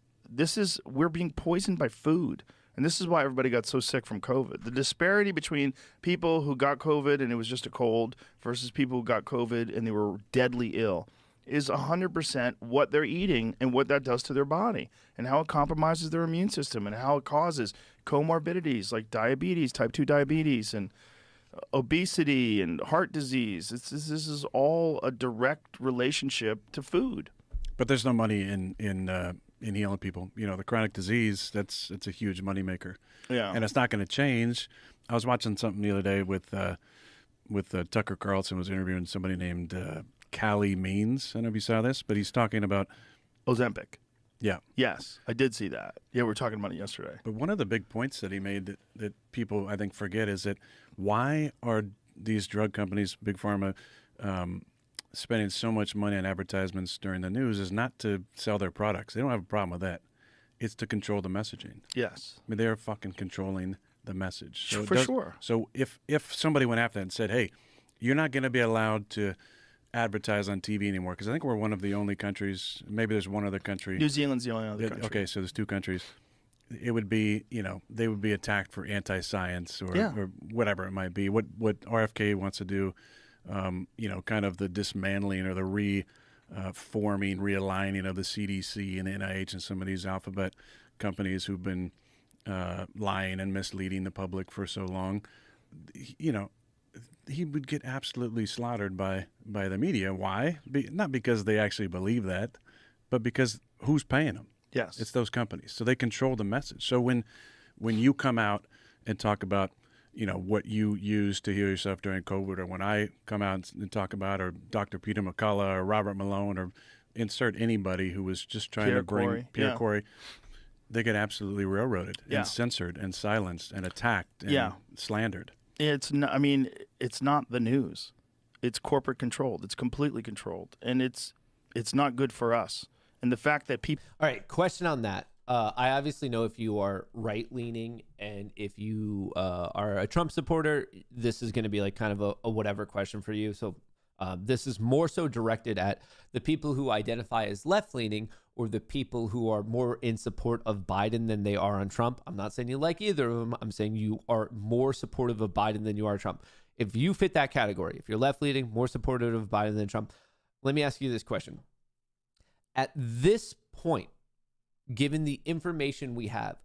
we're being poisoned by food, and this is why everybody got so sick from COVID. The disparity between people who got COVID and it was just a cold versus people who got COVID and they were deadly ill is 100% what they're eating and what that does to their body and how it compromises their immune system and how it causes comorbidities like diabetes, type 2 diabetes, and obesity and heart disease. This is all a direct relationship to food. But there's no money in healing people. The chronic disease, it's a huge moneymaker. Yeah. And it's not going to change. I was watching something the other day with Tucker Carlson was interviewing somebody named Callie Means. I don't know if you saw this, but he's talking about Ozempic. Yeah. Yes, I did see that. Yeah, we were talking about it yesterday. But one of the big points that he made that people, I think, forget is that why are these drug companies, Big Pharma, spending so much money on advertisements during the news is not to sell their products. They don't have a problem with that. It's to control the messaging. Yes. I mean, they're fucking controlling the message. So For sure. So if somebody went after that and said, hey, you're not going to be allowed to advertise on TV anymore, because I think we're one of the only countries, maybe there's one other country. New Zealand's the only other country. Okay, so there's two countries. It would be, they would be attacked for anti-science or whatever it might be. What RFK wants to do, kind of the dismantling or the reforming, realigning of the CDC and NIH and some of these alphabet companies who've been lying and misleading the public for so long. He would get absolutely slaughtered by the media. Why? Not because they actually believe that, but because who's paying them? Yes. It's those companies. So they control the message. So when you come out and talk about, what you use to heal yourself during COVID, or when I come out and talk about, or Dr. Peter McCullough or Robert Malone, or insert anybody who was just trying to bring Pierre Corey, they get absolutely railroaded and censored and silenced and attacked and slandered. It's not, I mean, it's not the news. It's corporate controlled. It's completely controlled. And it's not good for us. And the fact that people... All right, question on that. I obviously know if you are right-leaning and if you are a Trump supporter, this is going to be like kind of a whatever question for you. So this is more so directed at the people who identify as left-leaning or the people who are more in support of Biden than they are on Trump. I'm not saying you like either of them. I'm saying you are more supportive of Biden than you are Trump. If you fit that category, if you're left-leaning, more supportive of Biden than Trump, let me ask you this question. At this point, given the information we have,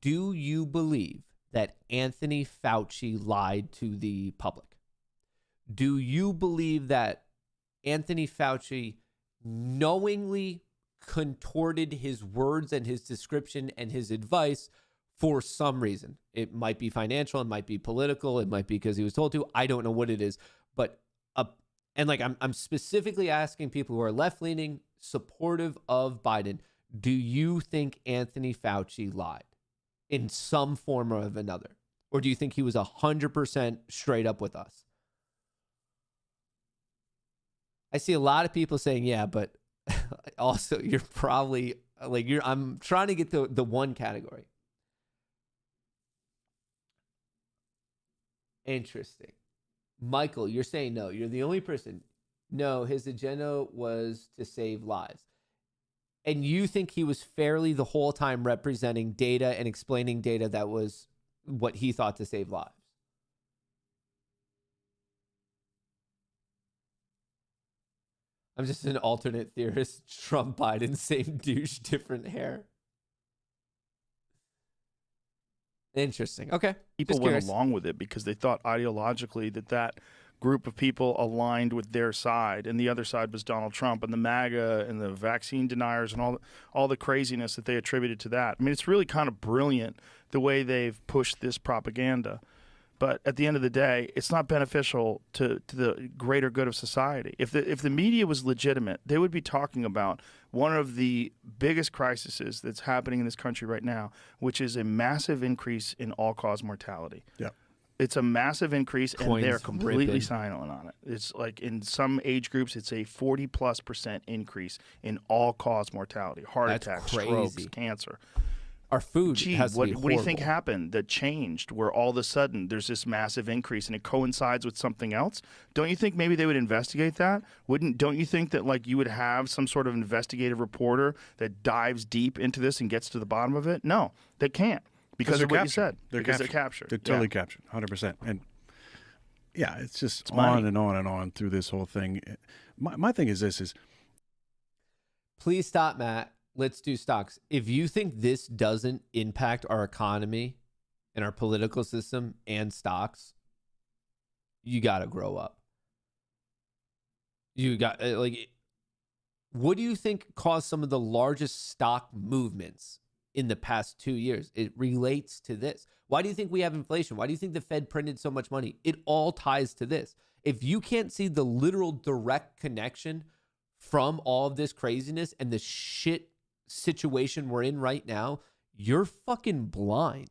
do you believe that Anthony Fauci lied to the public? Do you believe that Anthony Fauci knowingly contorted his words and his description and his advice for some reason? It might be financial, it might be political, it might be because he was told to. I don't know what it is, but I'm specifically asking people who are left-leaning, supportive of Biden, do you think Anthony Fauci lied in some form or of another? Or do you think he was 100% straight up with us? I see a lot of people saying, yeah, but also you're probably I'm trying to get the one category. Interesting. Michael, you're saying no. You're the only person. No, his agenda was to save lives. And you think he was fairly the whole time representing data and explaining data that was what he thought to save lives? I'm just an alternate theorist. Trump, Biden, same douche, different hair. Interesting. Okay. People went along with it because they thought ideologically that group of people aligned with their side, and the other side was Donald Trump and the MAGA and the vaccine deniers and all the craziness that they attributed to that. I mean, it's really kind of brilliant the way they've pushed this propaganda. But at the end of the day, it's not beneficial to the greater good of society. If the media was legitimate, they would be talking about one of the biggest crises that's happening in this country right now, which is a massive increase in all-cause mortality. Yeah. It's a massive increase, and they're completely ripping. silent on it. It's like in some age groups, it's a 40+% increase in all-cause mortality, heart attacks, strokes, cancer. Our food has to be what do you think happened that changed where all of a sudden there's this massive increase and it coincides with something else? Don't you think maybe they would investigate that? Don't you think that like you would have some sort of investigative reporter that dives deep into this and gets to the bottom of it? No, they can't because of what you said. They're captured. They're totally captured, 100%. And yeah, it's just on and on and on through this whole thing. My thing is this: please stop, Matt. Let's do stocks. If you think this doesn't impact our economy and our political system and stocks, you got to grow up. You got what do you think caused some of the largest stock movements in the past 2 years? It relates to this. Why do you think we have inflation? Why do you think the Fed printed so much money? It all ties to this. If you can't see the literal direct connection from all of this craziness and the shit situation we're in right now, you're fucking blind.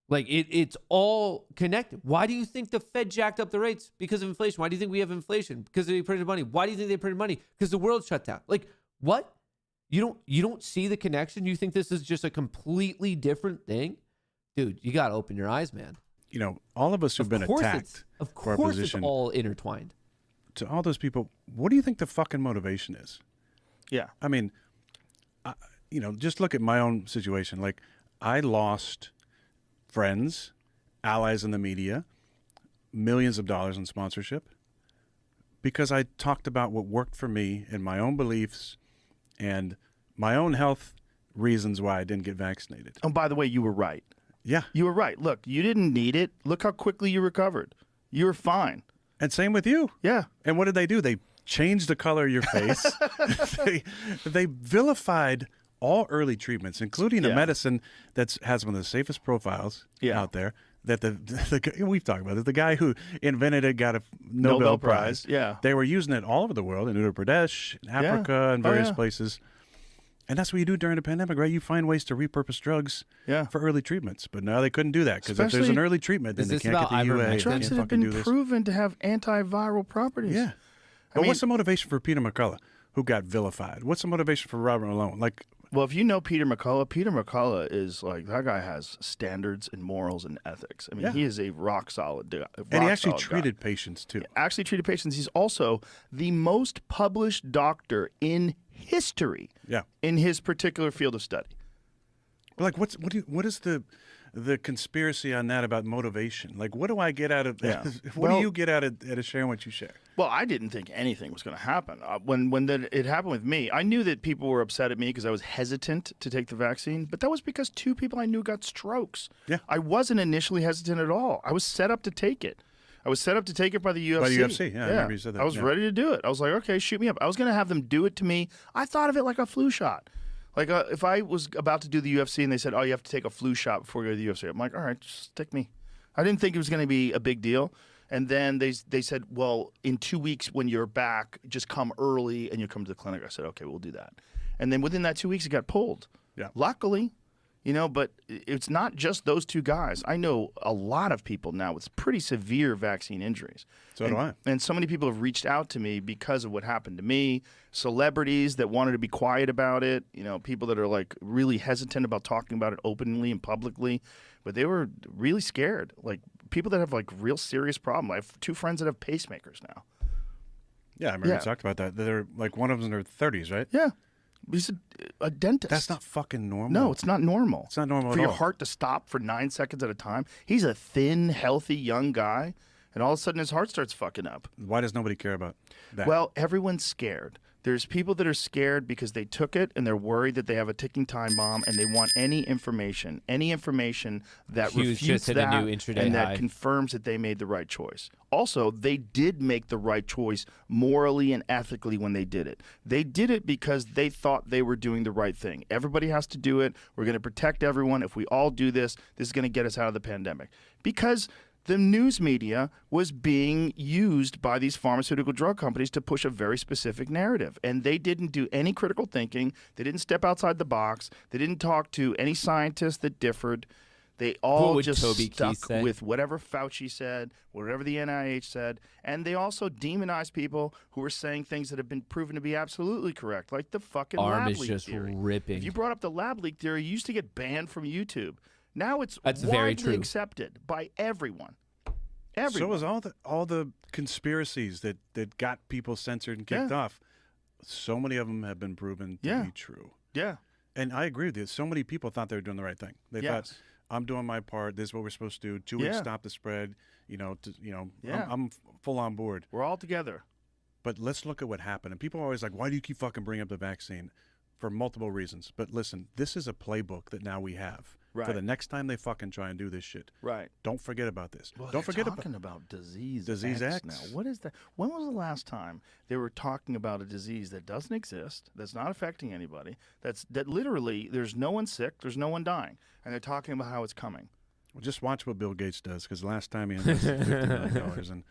Like, it's all connected. Why do you think the Fed jacked up the rates? Because of inflation. Why do you think we have inflation? Because they printed money. Why do you think they printed money? Because the world shut down. Like, what? You don't see the connection? You think this is just a completely different thing? Dude, you got to open your eyes, man. You know, all of us who've been attacked Of for our course position, it's all intertwined. to all those people, what do you think the fucking motivation is? Yeah. I mean, just look at my own situation. Like, I lost friends, allies in the media, millions of dollars in sponsorship because I talked about what worked for me and my own beliefs and my own health reasons why I didn't get vaccinated. Oh, by the way, you were right. Yeah. You were right. Look, you didn't need it. Look how quickly you recovered. You were fine. And same with you. Yeah. And what did they do? They changed the color of your face. they vilified all early treatments, including a medicine that has one of the safest profiles out there. That we've talked about it. The guy who invented it got a Nobel Prize. Yeah. They were using it all over the world, in Uttar Pradesh, in Africa, and various places. And that's what you do during the pandemic, right? You find ways to repurpose drugs for early treatments. But now they couldn't do that because if there's an early treatment, then they can't get the UA. Drugs that have been proven to have antiviral properties. Yeah. But what's the motivation for Peter McCullough, who got vilified? What's the motivation for Robert Malone? Well, if you know Peter McCullough is like, that guy has standards and morals and ethics. I mean, he is a rock solid guy. And he actually treated patients, too. Actually treated patients. He's also the most published doctor in history in his particular field of study. Like, what is the conspiracy on that about motivation? Like, what do I get out of that? What do you get out of sharing what you share? Well, I didn't think anything was going to happen. When it happened with me, I knew that people were upset at me because I was hesitant to take the vaccine, but that was because 2 people I knew got strokes. Yeah. I wasn't initially hesitant at all. I was set up to take it. I was set up to take it by the UFC. By the UFC, I remember you said that. I was ready to do it. I was like, okay, shoot me up. I was going to have them do it to me. I thought of it like a flu shot. Like, if I was about to do the UFC and they said, oh, you have to take a flu shot before you go to the UFC, I'm like, all right, just stick me. I didn't think it was going to be a big deal. And then they said, well, in 2 weeks when you're back, just come early and you come to the clinic. I said, okay, we'll do that. And then within that 2 weeks, it got pulled. Yeah. Luckily, but it's not just those 2 guys. I know a lot of people now with pretty severe vaccine injuries. So do I. And so many people have reached out to me because of what happened to me. Celebrities that wanted to be quiet about it. People that are like really hesitant about talking about it openly and publicly. But they were really scared. Like people that have like real serious problems. I have 2 friends that have pacemakers now. Yeah, I remember you talked about that. They're like one of them's in their 30s, right? Yeah. He's a dentist. That's not fucking normal. No, it's not normal. It's not normal for at your all. heart to stop for 9 seconds at a time. He's a thin, healthy, young guy, and all of a sudden his heart starts fucking up. Why does nobody care about that? Well, everyone's scared. There's people that are scared because they took it and they're worried that they have a ticking time bomb and they want any information that refutes that and that confirms that they made the right choice. Also, they did make the right choice morally and ethically when they did it. They did it because they thought they were doing the right thing. Everybody has to do it. We're going to protect everyone. If we all do this, this is going to get us out of the pandemic. Because the news media was being used by these pharmaceutical drug companies to push a very specific narrative. And they didn't do any critical thinking. They didn't step outside the box. They didn't talk to any scientists that differed. They all just stuck with whatever Fauci said, whatever the NIH said. And they also demonized people who were saying things that have been proven to be absolutely correct, like the fucking lab leak theory. Arm is just ripping. If you brought up the lab leak theory, you used to get banned from YouTube. Now it's widely accepted by everyone. Everyone. So is all the conspiracies that got people censored and kicked off. So many of them have been proven to be true. Yeah. And I agree with you. So many people thought they were doing the right thing. They thought, I'm doing my part. This is what we're supposed to do. 2 weeks, stop the spread. I'm full on board. We're all together. But let's look at what happened. And people are always like, why do you keep fucking bringing up the vaccine? For multiple reasons. But listen, this is a playbook that now we have. Right. for the next time they fucking try and do this shit. Right. Don't forget about this. Well, Don't forget talking about disease X. now. What is that? When was the last time they were talking about a disease that doesn't exist, that's not affecting anybody, that literally there's no one sick, there's no one dying, and they're talking about how it's coming? Well, just watch what Bill Gates does, because last time he invested $50 million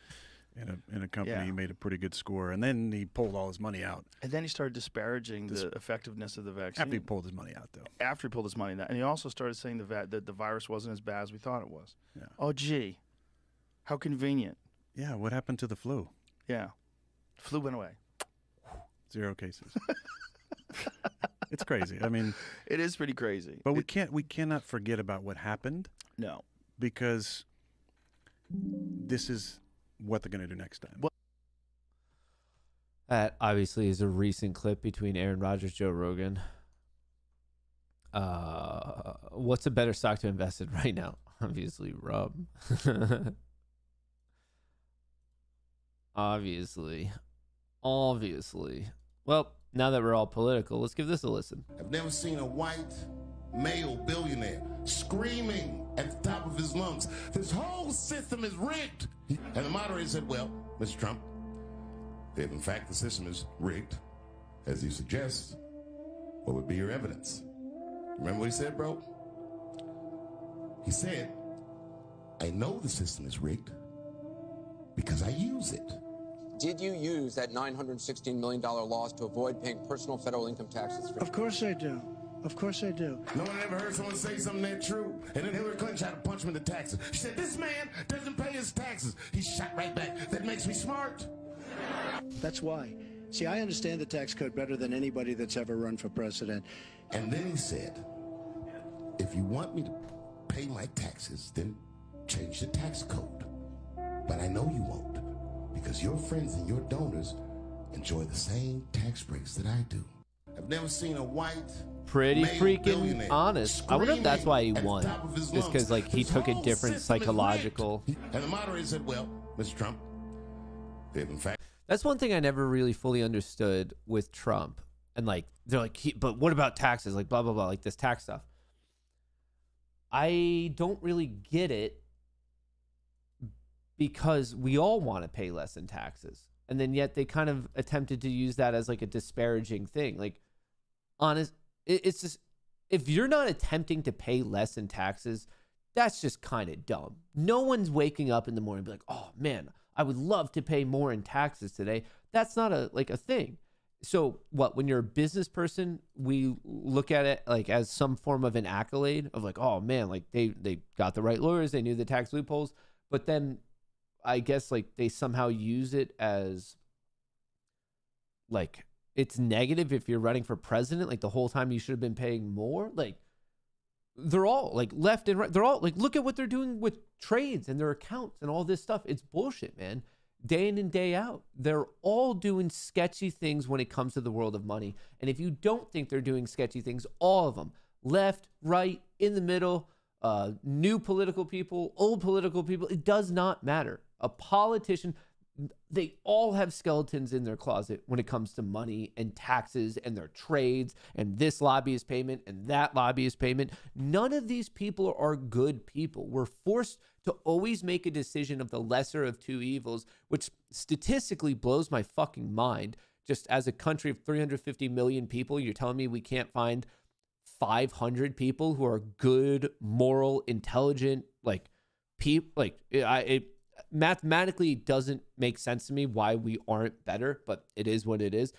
in a company, he made a pretty good score, and then he pulled all his money out. And then he started disparaging the effectiveness of the vaccine. After he pulled his money out, though. After he pulled his money out. And he also started saying that the virus wasn't as bad as we thought it was. Yeah. Oh, gee. How convenient. Yeah, what happened to the flu? Yeah. Flu went away. 0 cases. It's crazy. I mean, it is pretty crazy. But we cannot forget about what happened. No. Because this is what they're going to do next time. That obviously is a recent clip between Aaron Rodgers, Joe Rogan. What's a better stock to invest in right now? Obviously, Rub. Obviously. Well, now that we're all political, let's give this a listen. I've never seen a white male billionaire screaming at the top of his lungs, this whole system is rigged. And the moderator said, well, Mr. Trump, if in fact the system is rigged, as you suggest, what would be your evidence? Remember what he said, bro? He said, I know the system is rigged because I use it. Did you use that $916 million loss to avoid paying personal federal income taxes? Of course I do. Of course I do. No one ever heard someone say something that true. And then Hillary Clinton tried to punch him in the taxes. She said, this man doesn't pay his taxes. He shot right back. That makes me smart. That's why. See, I understand the tax code better than anybody that's ever run for president. And then he said, if you want me to pay my taxes, then change the tax code. But I know you won't, because your friends and your donors enjoy the same tax breaks that I do. I've never seen a white pretty freaking honest. I wonder if that's why he won. Just because like he took a different psychological. And the moderator said, well, Mr. Trump, if in fact. That's one thing I never really fully understood with Trump. And like, they're like, but what about taxes? Like, blah, blah, blah, like this tax stuff. I don't really get it because we all want to pay less in taxes. And then yet they kind of attempted to use that as like a disparaging thing. Like, honest, it's just, if you're not attempting to pay less in taxes, that's just kind of dumb. No one's waking up in the morning and be like, oh man, I would love to pay more in taxes today. That's not a thing. So what, when you're a business person, we look at it like as some form of an accolade of like, oh man, like they got the right lawyers, they knew the tax loopholes, but then I guess like they somehow use it as like it's negative if you're running for president, like the whole time you should have been paying more. Like they're all like left and right. They're all like, look at what they're doing with trades and their accounts and all this stuff. It's bullshit, man. Day in and day out. They're all doing sketchy things when it comes to the world of money. And if you don't think they're doing sketchy things, all of them, left, right, in the middle, new political people, old political people, it does not matter. A politician, they all have skeletons in their closet when it comes to money and taxes and their trades and this lobbyist payment and that lobbyist payment. None of these people are good people. We're forced to always make a decision of the lesser of two evils, which statistically blows my fucking mind. Just as a country of 350 million people, you're telling me we can't find 500 people who are good, moral, intelligent, like people. Like it mathematically doesn't make sense to me why we aren't better, but it is what it is.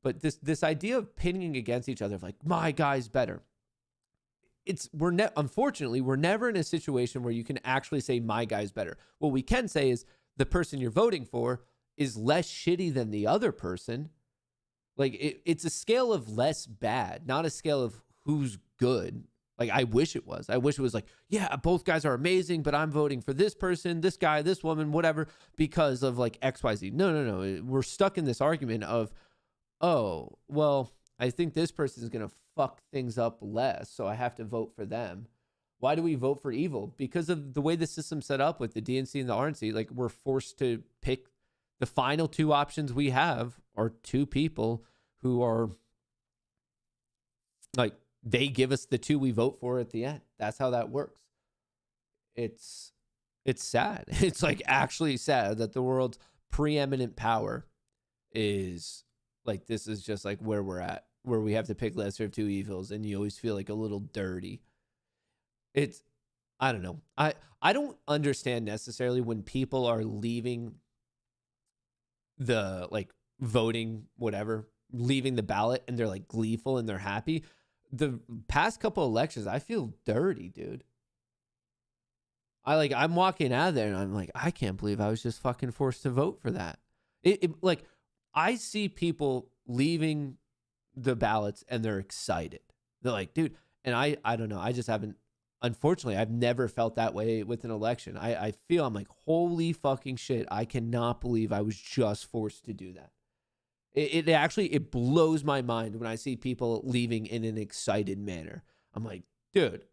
But this idea of pinning against each other, of like my guy's better. Unfortunately, we're never in a situation where you can actually say my guy's better. What we can say is the person you're voting for is less shitty than the other person. Like it's a scale of less bad, not a scale of who's good. Like I wish it was. I wish it was like, yeah, both guys are amazing, but I'm voting for this person, this guy, this woman, whatever, because of like XYZ. No. We're stuck in this argument of, oh, well, I think this person is going to fuck things up less, so I have to vote for them. Why do we vote for evil? Because of the way the system's set up with the DNC and the RNC. Like we're forced to pick the final two options we have are two people who are like they give us the 2 we vote for at the end. That's how that works. It's sad. It's like actually sad that the world's preeminent power is like, this is just like where we're at, where we have to pick lesser of 2 evils, and you always feel like a little dirty. I don't know. I don't understand necessarily when people are leaving the like voting, whatever, leaving the ballot, and they're like gleeful and they're happy. The past couple elections, I feel dirty, dude. I'm walking out of there and I'm like, I can't believe I was just fucking forced to vote for that. Like, I see people leaving the ballots and they're excited. They're like, dude, and I don't know. I just haven't, unfortunately, I've never felt that way with an election. I feel, I'm like, holy fucking shit. I cannot believe I was just forced to do that. It actually blows my mind when I see people leaving in an excited manner. I'm like, dude,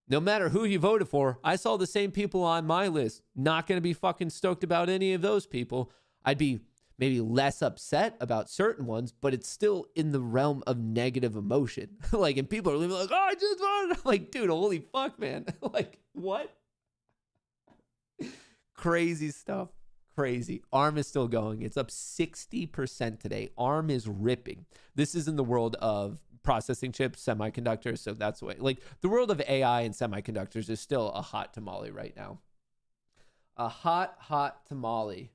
no matter who you voted for, I saw the same people on my list. Not going to be fucking stoked about any of those people. I'd be maybe less upset about certain ones, but it's still in the realm of negative emotion. Like, and people are leaving like, oh, I just voted. I'm like, dude, holy fuck, man. Like, what? Crazy stuff. Crazy. ARM is still going. It's up 60% today. ARM is ripping. This is in the world of processing chips, semiconductors. So that's the way. Like, the world of AI and semiconductors is still a hot tamale right now. A hot tamale.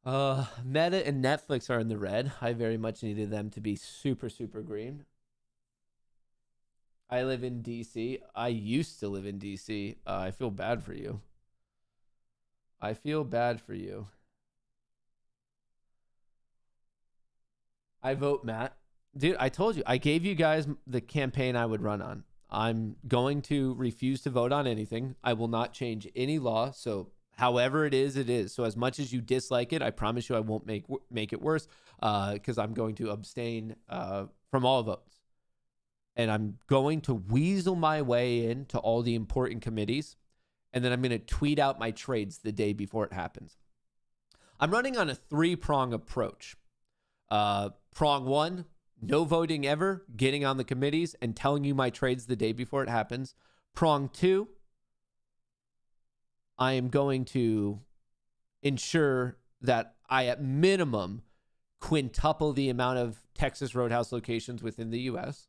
Meta and Netflix are in the red. I very much needed them to be super, super green. I live in DC. I used to live in DC. I feel bad for you. I feel bad for you. I vote Matt. Dude, I told you. I gave you guys the campaign I would run on. I'm going to refuse to vote on anything. I will not change any law. So however it is, it is. So as much as you dislike it, I promise you I won't make it worse, because I'm going to abstain from all votes. And I'm going to weasel my way into all the important committees. And then I'm going to tweet out my trades the day before it happens. I'm running on a 3-prong approach. Prong 1, no voting ever, getting on the committees and telling you my trades the day before it happens. Prong 2, I am going to ensure that I, at minimum, quintuple the amount of Texas Roadhouse locations within the U.S.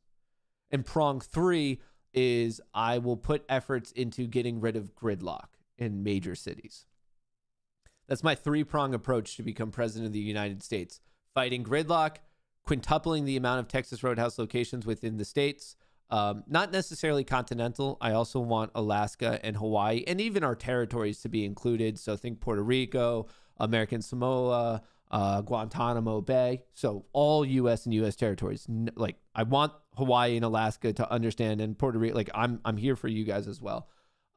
And prong 3 is I will put efforts into getting rid of gridlock in major cities. That's my 3-prong approach to become president of the United States. Fighting gridlock, quintupling the amount of Texas Roadhouse locations within the states. Not necessarily continental. I also want Alaska and Hawaii and even our territories to be included. So think Puerto Rico, American Samoa, Guantanamo Bay. So all U.S. and U.S. territories. Like, I want Hawaii and Alaska to understand, and Puerto Rico. Like, I'm here for you guys as well.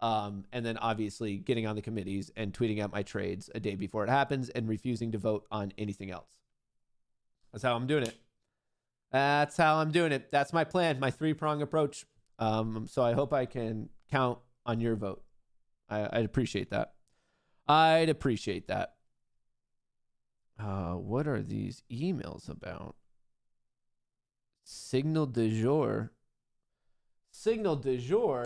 And then obviously getting on the committees and tweeting out my trades a day before it happens and refusing to vote on anything else. That's how I'm doing it. That's how I'm doing it. That's my plan, my 3-prong approach. So I hope I can count on your vote. I'd appreciate that. I'd appreciate that. What are these emails about? Signal du jour. Signal du jour.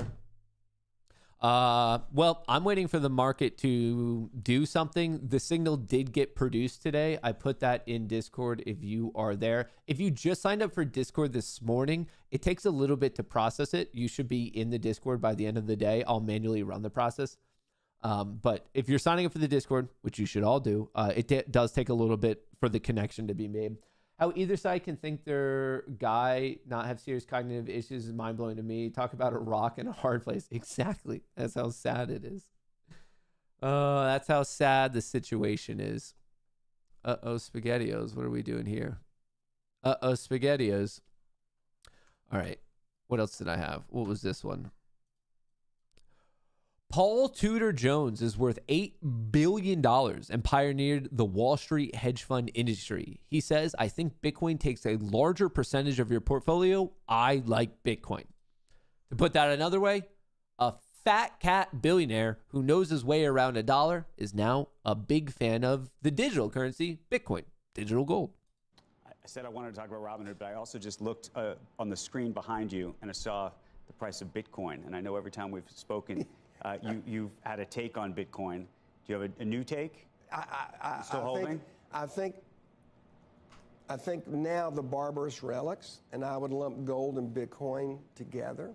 Well, I'm waiting for the market to do something. The signal did get produced today. I put that in Discord if you are there. If you just signed up for Discord this morning, it takes a little bit to process it. You should be in the Discord by the end of the day. I'll manually run the process. But if you're signing up for the Discord, which you should all do, it does take a little bit for the connection to be made. How either side can think their guy not have serious cognitive issues is mind-blowing to me. Talk about a rock and a hard place. Exactly. That's how sad it is. That's how sad the situation is. Uh-oh, SpaghettiOs. What are we doing here? Uh-oh, SpaghettiOs. All right. What else did I have? What was this one? Paul Tudor Jones is worth $8 billion and pioneered the Wall Street hedge fund industry. He says, I think Bitcoin takes a larger percentage of your portfolio. I like Bitcoin. To put that another way, a fat cat billionaire who knows his way around $1 is now a big fan of the digital currency, Bitcoin, digital gold. I said I wanted to talk about Robinhood, but I also just looked on the screen behind you and I saw the price of Bitcoin. And I know every time we've spoken, you've had a take on Bitcoin. Do you have a new take? Still holding? I think now the barbarous relics, and I would lump gold and Bitcoin together.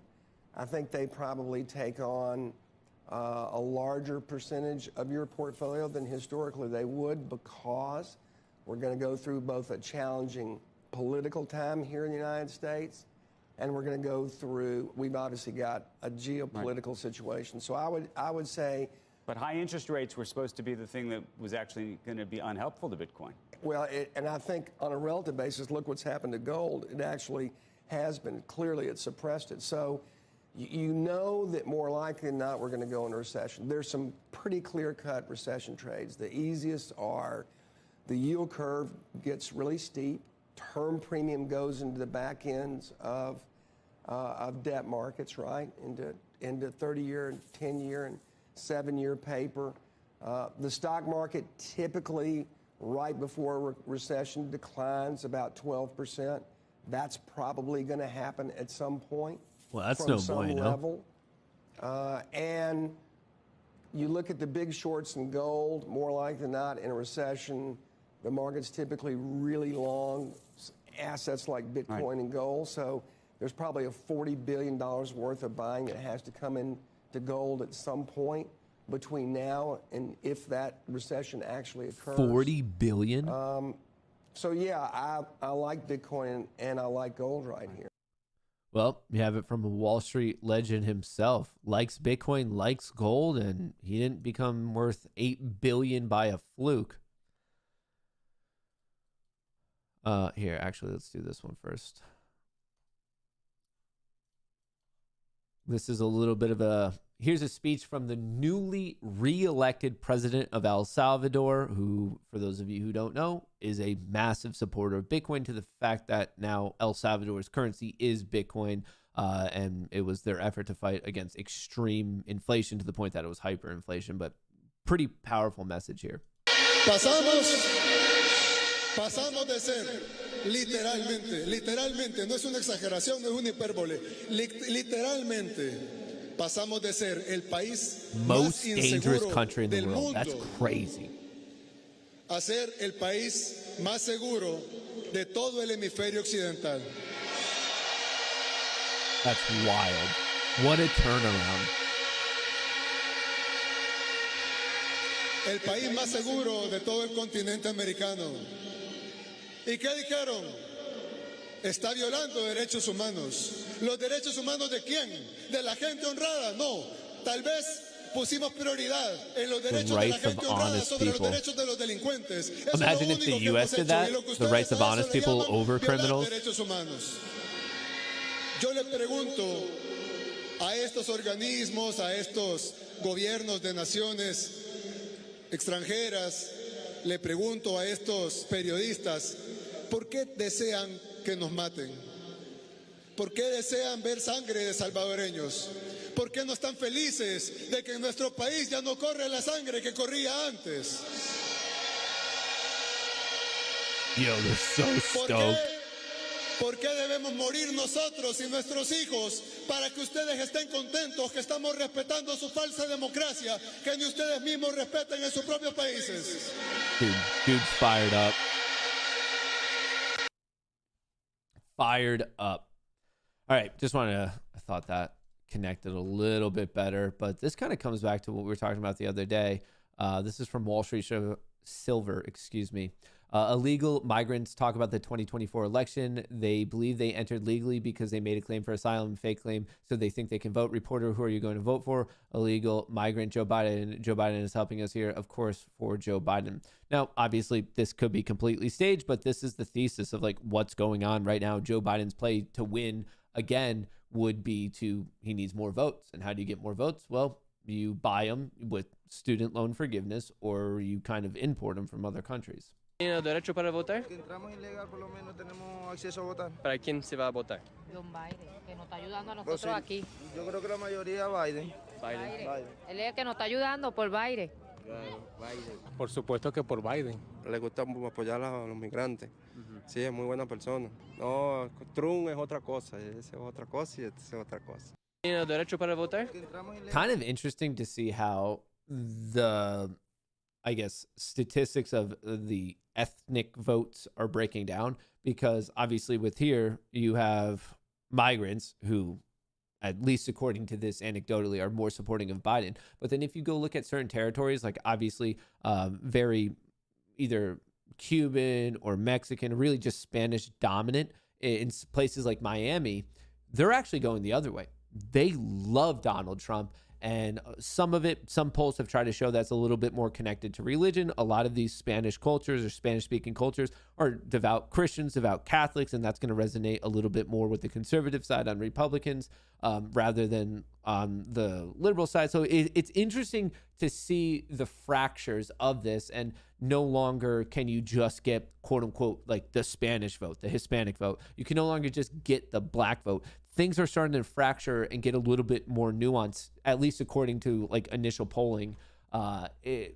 I think they probably take on a larger percentage of your portfolio than historically they would, because we're going to go through both a challenging political time here in the United States, and we're going to go through, we've obviously got a geopolitical situation. So I would say... But high interest rates were supposed to be the thing that was actually going to be unhelpful to Bitcoin. Well, and I think on a relative basis, look what's happened to gold. It actually has been. Clearly, it suppressed it. So you know that more likely than not, we're going to go into recession. There's some pretty clear-cut recession trades. The easiest are the yield curve gets really steep, term premium goes into the back ends of debt markets, right, into 30-year and 10-year and 7-year paper. The stock market typically right before recession declines about 12%. That's probably going to happen at some point. Well, that's from no some bueno. level. And you look at the big shorts in gold, more likely than not, in a recession, the market's typically really long assets like Bitcoin and gold. So there's probably a $40 billion worth of buying that has to come into gold at some point between now and if that recession actually occurs. 40 billion? So yeah, I like Bitcoin and I like gold right here. Well, you have it from a Wall Street legend himself. Likes Bitcoin, likes gold, and he didn't become worth $8 billion by a fluke. Here, actually, let's do this one first. This is a little bit of a... Here's a speech from the newly re-elected president of El Salvador, who, for those of you who don't know, is a massive supporter of Bitcoin, to the fact that now El Salvador's currency is Bitcoin, and it was their effort to fight against extreme inflation to the point that it was hyperinflation, but pretty powerful message here. Pasamos de ser literalmente, no es una exageración, no es una hipérbole, literalmente pasamos de ser el país most más dangerous inseguro country in the del world. mundo That's crazy. A ser el país más seguro de todo el hemisferio occidental. That's wild. What a turnaround. El país más seguro de todo el continente americano. ¿Y qué dijeron? Está violando derechos humanos. ¿Los derechos humanos de quién? ¿De la gente honrada? No. Tal vez pusimos prioridad en los derechos de la gente honrada sobre los derechos de los delincuentes. Imagine if the U.S. did that, the rights of honest people over criminals. Derechos humanos. Yo le pregunto a estos organismos, a estos gobiernos de naciones extranjeras, le pregunto a estos periodistas, ¿por qué desean que nos maten? ¿Por qué desean ver sangre de salvadoreños? ¿Por qué no están felices de que en nuestro país ya no corre la sangre que corría antes? Yo, they're so stoked. ¿Por qué debemos morir nosotros y nuestros hijos para que ustedes estén contentos, que estamos respetando su falsa democracia, que ni ustedes mismos respeten en sus propios países? Dude's fired up. Fired up. All right, I thought that connected a little bit better, but this kind of comes back to what we were talking about the other day. This is from Wall Street Silver, excuse me. Illegal migrants talk about the 2024 election. They believe they entered legally because they made a claim for asylum, fake claim, so they think they can vote. Reporter, who are you going to vote for? Illegal migrant Joe Biden. Joe Biden is helping us here, of course, for Joe Biden. Now, obviously, this could be completely staged, but this is the thesis of like what's going on right now. Joe Biden's play to win again would be he needs more votes. And how do you get more votes? Well, you buy them with student loan forgiveness, or you kind of import them from other countries. ¿Tiene derecho para votar? Que entramos ilegal, por lo menos tenemos acceso a votar. ¿Para quién se va a votar? Don Biden, que nos está ayudando a nosotros aquí. Yo creo que la mayoría Biden. Él es el que nos está ayudando por Biden. Por supuesto que por Biden. Le gusta apoyar a los migrantes. Sí, es muy buena persona. No, Trump es otra cosa, ese es otra cosa y este es otra cosa. ¿Tiene derecho para votar? Kind of interesting to see how the, I guess, statistics of the ethnic votes are breaking down, because obviously with here you have migrants who, at least according to this anecdotally, are more supporting of Biden. But then if you go look at certain territories, like obviously very either Cuban or Mexican, really just Spanish dominant in places like Miami, they're actually going the other way. They love Donald Trump. And some polls have tried to show that's a little bit more connected to religion. A lot of these Spanish cultures or Spanish-speaking cultures are devout Christians, devout Catholics, and that's going to resonate a little bit more with the conservative side on Republicans rather than on the liberal side. So it's interesting to see the fractures of this, and no longer can you just get, quote unquote, like the Spanish vote, the Hispanic vote. You can no longer just get the black vote. Things are starting to fracture and get a little bit more nuanced, at least according to like initial polling.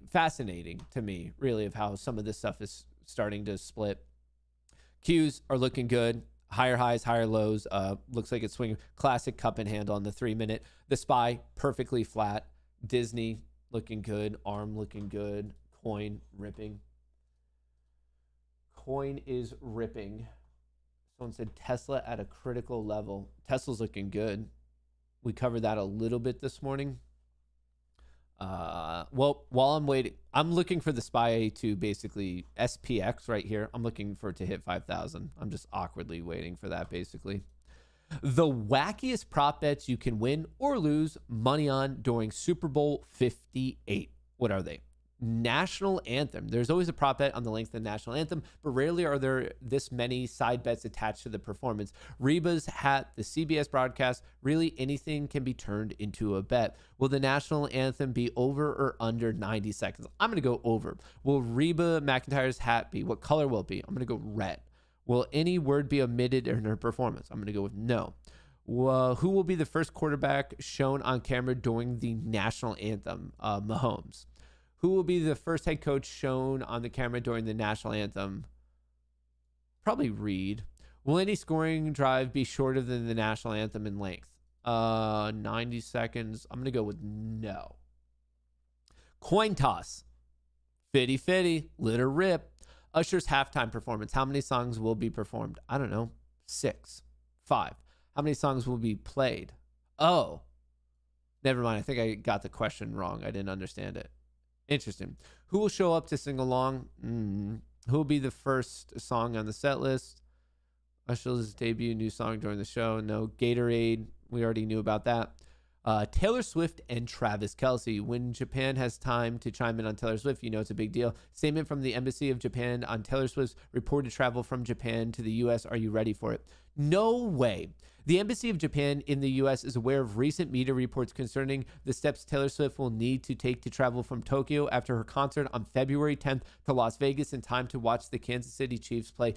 Fascinating to me, really, of how some of this stuff is starting to split. Qs are looking good. Higher highs, higher lows. Looks like it's swinging. Classic cup and handle on the 3-minute. The SPY perfectly flat. Disney looking good. ARM looking good. Coin ripping. Coin is ripping. Someone said Tesla at a critical level. Tesla's looking good. We covered that a little bit this morning. Well, while I'm waiting, I'm looking for the SPY to basically SPX right here. I'm looking for it to hit 5,000. I'm just awkwardly waiting for that, basically. The wackiest prop bets you can win or lose money on during Super Bowl 58. What are they? National anthem. There's always a prop bet on the length of the national anthem, but rarely are there this many side bets attached to the performance. Reba's hat, the CBS broadcast, really anything can be turned into a bet. Will the national anthem be over or under 90 seconds? I'm going to go over. Will Reba McEntire's hat be? What color will it be? I'm going to go red. Will any word be omitted in her performance? I'm going to go with no. Who will be the first quarterback shown on camera during the national anthem? Mahomes. Who will be the first head coach shown on the camera during the national anthem? Probably Reed. Will any scoring drive be shorter than the national anthem in length? 90 seconds. I'm going to go with no. Coin toss. Fitty fitty. Let her rip. Usher's halftime performance. How many songs will be performed? I don't know. 6. 5. How many songs will be played? Oh. Never mind. I think I got the question wrong. I didn't understand it. Interesting. Who will show up to sing along? Who will be the first song on the set list? Usher's debut new song during the show. No. Gatorade. We already knew about that. Taylor Swift and Travis Kelce. When Japan has time to chime in on Taylor Swift, you know it's a big deal. Statement from the Embassy of Japan on Taylor Swift's reported travel from Japan to the U.S. Are you ready for it? No way. The Embassy of Japan in the U.S. is aware of recent media reports concerning the steps Taylor Swift will need to take to travel from Tokyo after her concert on February 10th to Las Vegas in time to watch the Kansas City Chiefs play.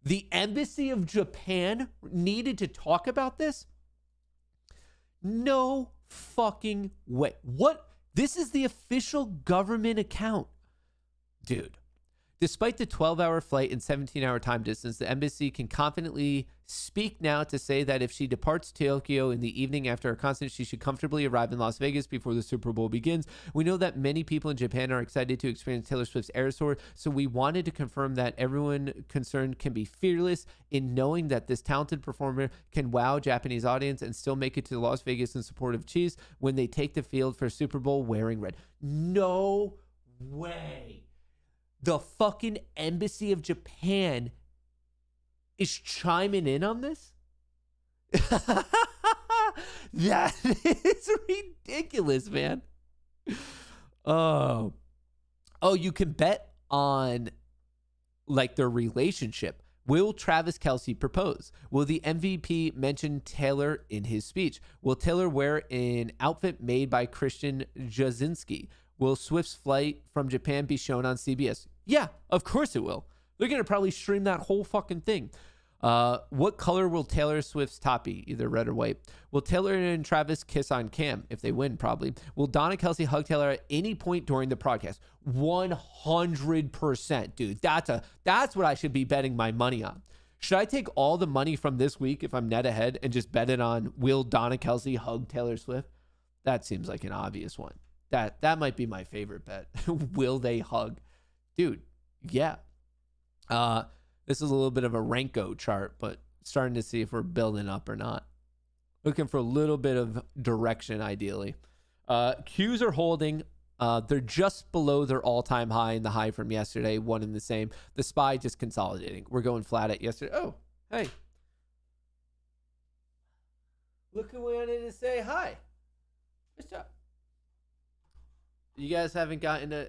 The Embassy of Japan needed to talk about this? No fucking way. What? This is the official government account. Dude. Despite the 12-hour flight and 17-hour time distance, the embassy can confidently speak now to say that if she departs Tokyo in the evening after her concert, she should comfortably arrive in Las Vegas before the Super Bowl begins. We know that many people in Japan are excited to experience Taylor Swift's Eras Tour, so we wanted to confirm that everyone concerned can be fearless in knowing that this talented performer can wow Japanese audience and still make it to Las Vegas in support of Chiefs when they take the field for Super Bowl wearing red. No way. The fucking Embassy of Japan is chiming in on this? That is ridiculous, man. Oh, you can bet on like their relationship. Will Travis Kelce propose? Will the MVP mention Taylor in his speech? Will Taylor wear an outfit made by Christian Jasinski? Will Swift's flight from Japan be shown on CBS? Yeah, of course it will. They're going to probably stream that whole fucking thing. What color will Taylor Swift's top be? Either red or white. Will Taylor and Travis kiss on cam? If they win, probably. Will Donna Kelsey hug Taylor at any point during the broadcast? 100%, dude. That's what I should be betting my money on. Should I take all the money from this week if I'm net ahead and just bet it on will Donna Kelsey hug Taylor Swift? That seems like an obvious one. That might be my favorite bet. Will they hug? Dude, yeah. This is a little bit of a Renko chart, but starting to see if we're building up or not. Looking for a little bit of direction, ideally. Qs are holding. They're just below their all-time high and the high from yesterday, one and the same. The SPY just consolidating. We're going flat at yesterday. Oh, hey. Look who wanted to say hi. Good job. You guys haven't gotten a...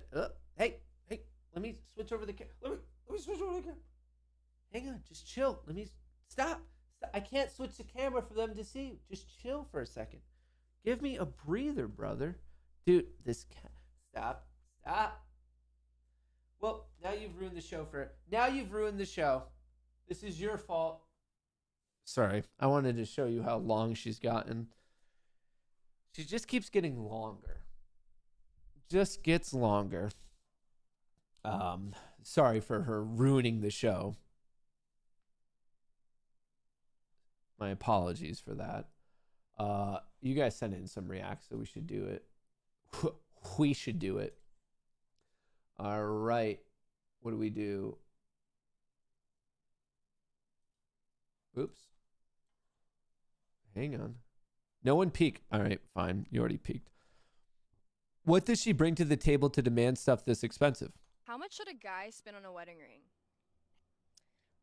hey, let me switch over the camera. Let me switch over the camera. Hang on, just chill. Let me... Stop. I can't switch the camera for them to see you. Just chill for a second. Give me a breather, brother. Dude, this cat... Stop. Well, now you've ruined the show Now you've ruined the show. This is your fault. Sorry, I wanted to show you how long she's gotten. She just keeps getting longer. Just gets longer. Sorry for her ruining the show. My apologies for that. You guys sent in some reacts, so we should do it. We should do it. All right. What do we do? Oops. Hang on. No one peeked. All right, fine. You already peeked. What does she bring to the table to demand stuff this expensive? How much should a guy spend on a wedding ring?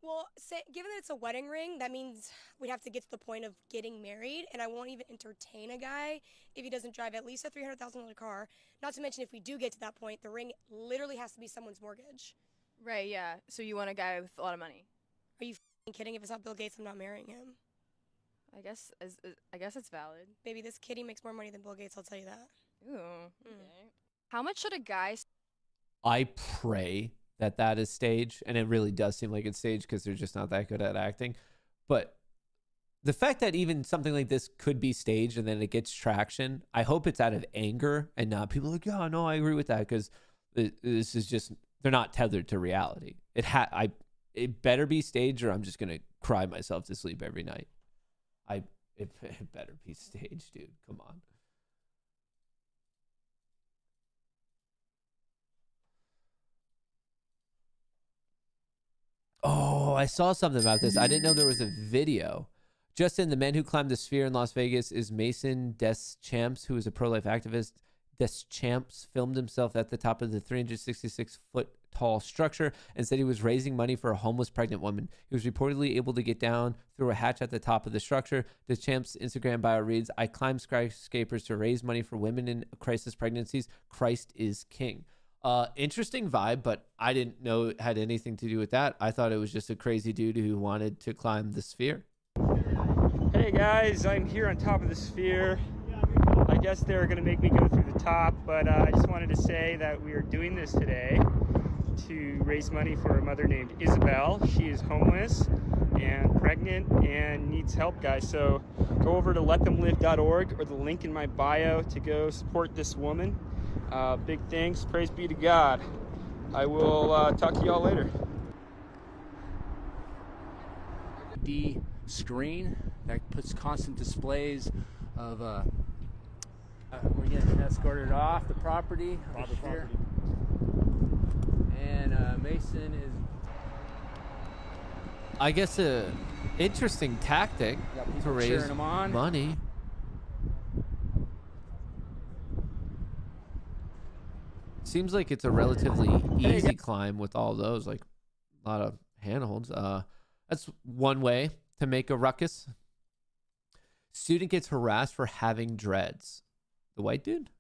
Well, given that it's a wedding ring, that means we'd have to get to the point of getting married, and I won't even entertain a guy if he doesn't drive at least a $300,000 car. Not to mention, if we do get to that point, the ring literally has to be someone's mortgage. Right, yeah. So you want a guy with a lot of money? Are you kidding? If it's not Bill Gates, I'm not marrying him. I guess it's valid. Baby, this kitty makes more money than Bill Gates, I'll tell you that. Ooh, okay. How much should a guy... I pray that is staged, and it really does seem like it's staged because they're just not that good at acting. But the fact that even something like this could be staged and then it gets traction, I hope it's out of anger and not people like, yeah, no, I agree with that, because this is just, they're not tethered to reality. It better be staged or I'm just going to cry myself to sleep every night. It better be staged, dude. Come on. Oh, I saw something about this. I didn't know there was a video. Just in The Man Who Climbed the Sphere in Las Vegas is Mason Deschamps, who is a pro-life activist. Deschamps filmed himself at the top of the 366-foot tall structure and said he was raising money for a homeless pregnant woman. He was reportedly able to get down through a hatch at the top of the structure. Deschamps' Instagram bio reads, "I climb skyscrapers to raise money for women in crisis pregnancies. Christ is king." Interesting vibe, but I didn't know it had anything to do with that. I thought it was just a crazy dude who wanted to climb the sphere. Hey guys, I'm here on top of the sphere. I guess they're going to make me go through the top, but I just wanted to say that we are doing this today to raise money for a mother named Isabel. She is homeless and pregnant and needs help, guys. So go over to letthemlive.org or the link in my bio to go support this woman. Big thanks. Praise be to God. I will talk to y'all later. The screen that puts constant displays of we're getting escorted off the property. And Mason is, I guess, a interesting tactic to raise money. Seems like it's a relatively easy climb with all those, like a lot of handholds. That's one way to make a ruckus. Student gets harassed for having dreads. The white dude?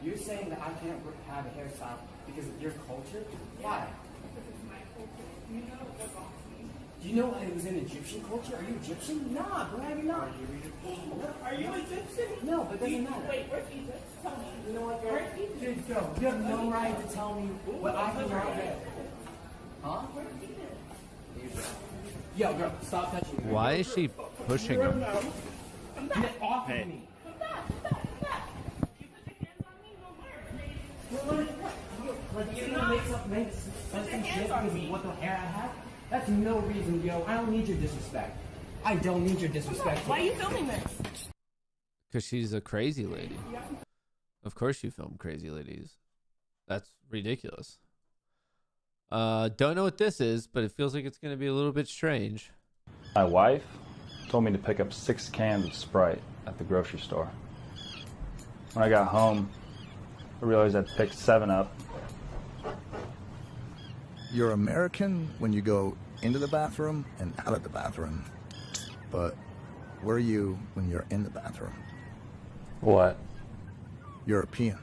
You're saying that I can't have a hairstyle because of your culture? Why? Do you know it was in Egyptian culture? Are you Egyptian? Nah, bro, I'm not. Are you Egyptian? No, but it doesn't matter. Wait, where's Egypt? Tell me. You know what, girl? Where's Egypt? Dude, go. You have no right to tell me what I can wear. Huh? Yo, girl, stop touching me. Why is she pushing him? Get off of me. Like, you're gonna make some shit because of what the hair I have? That's no reason, yo. I don't need your disrespect. I don't need your disrespect. Why are you filming this? Because she's a crazy lady. Of course you film crazy ladies. That's ridiculous. Don't know what this is, but it feels like it's going to be a little bit strange. My wife told me to pick up 6 cans of Sprite at the grocery store. When I got home, I realized I'd picked 7 up. You're American when you go into the bathroom and out of the bathroom. But where are you when you're in the bathroom? What? European.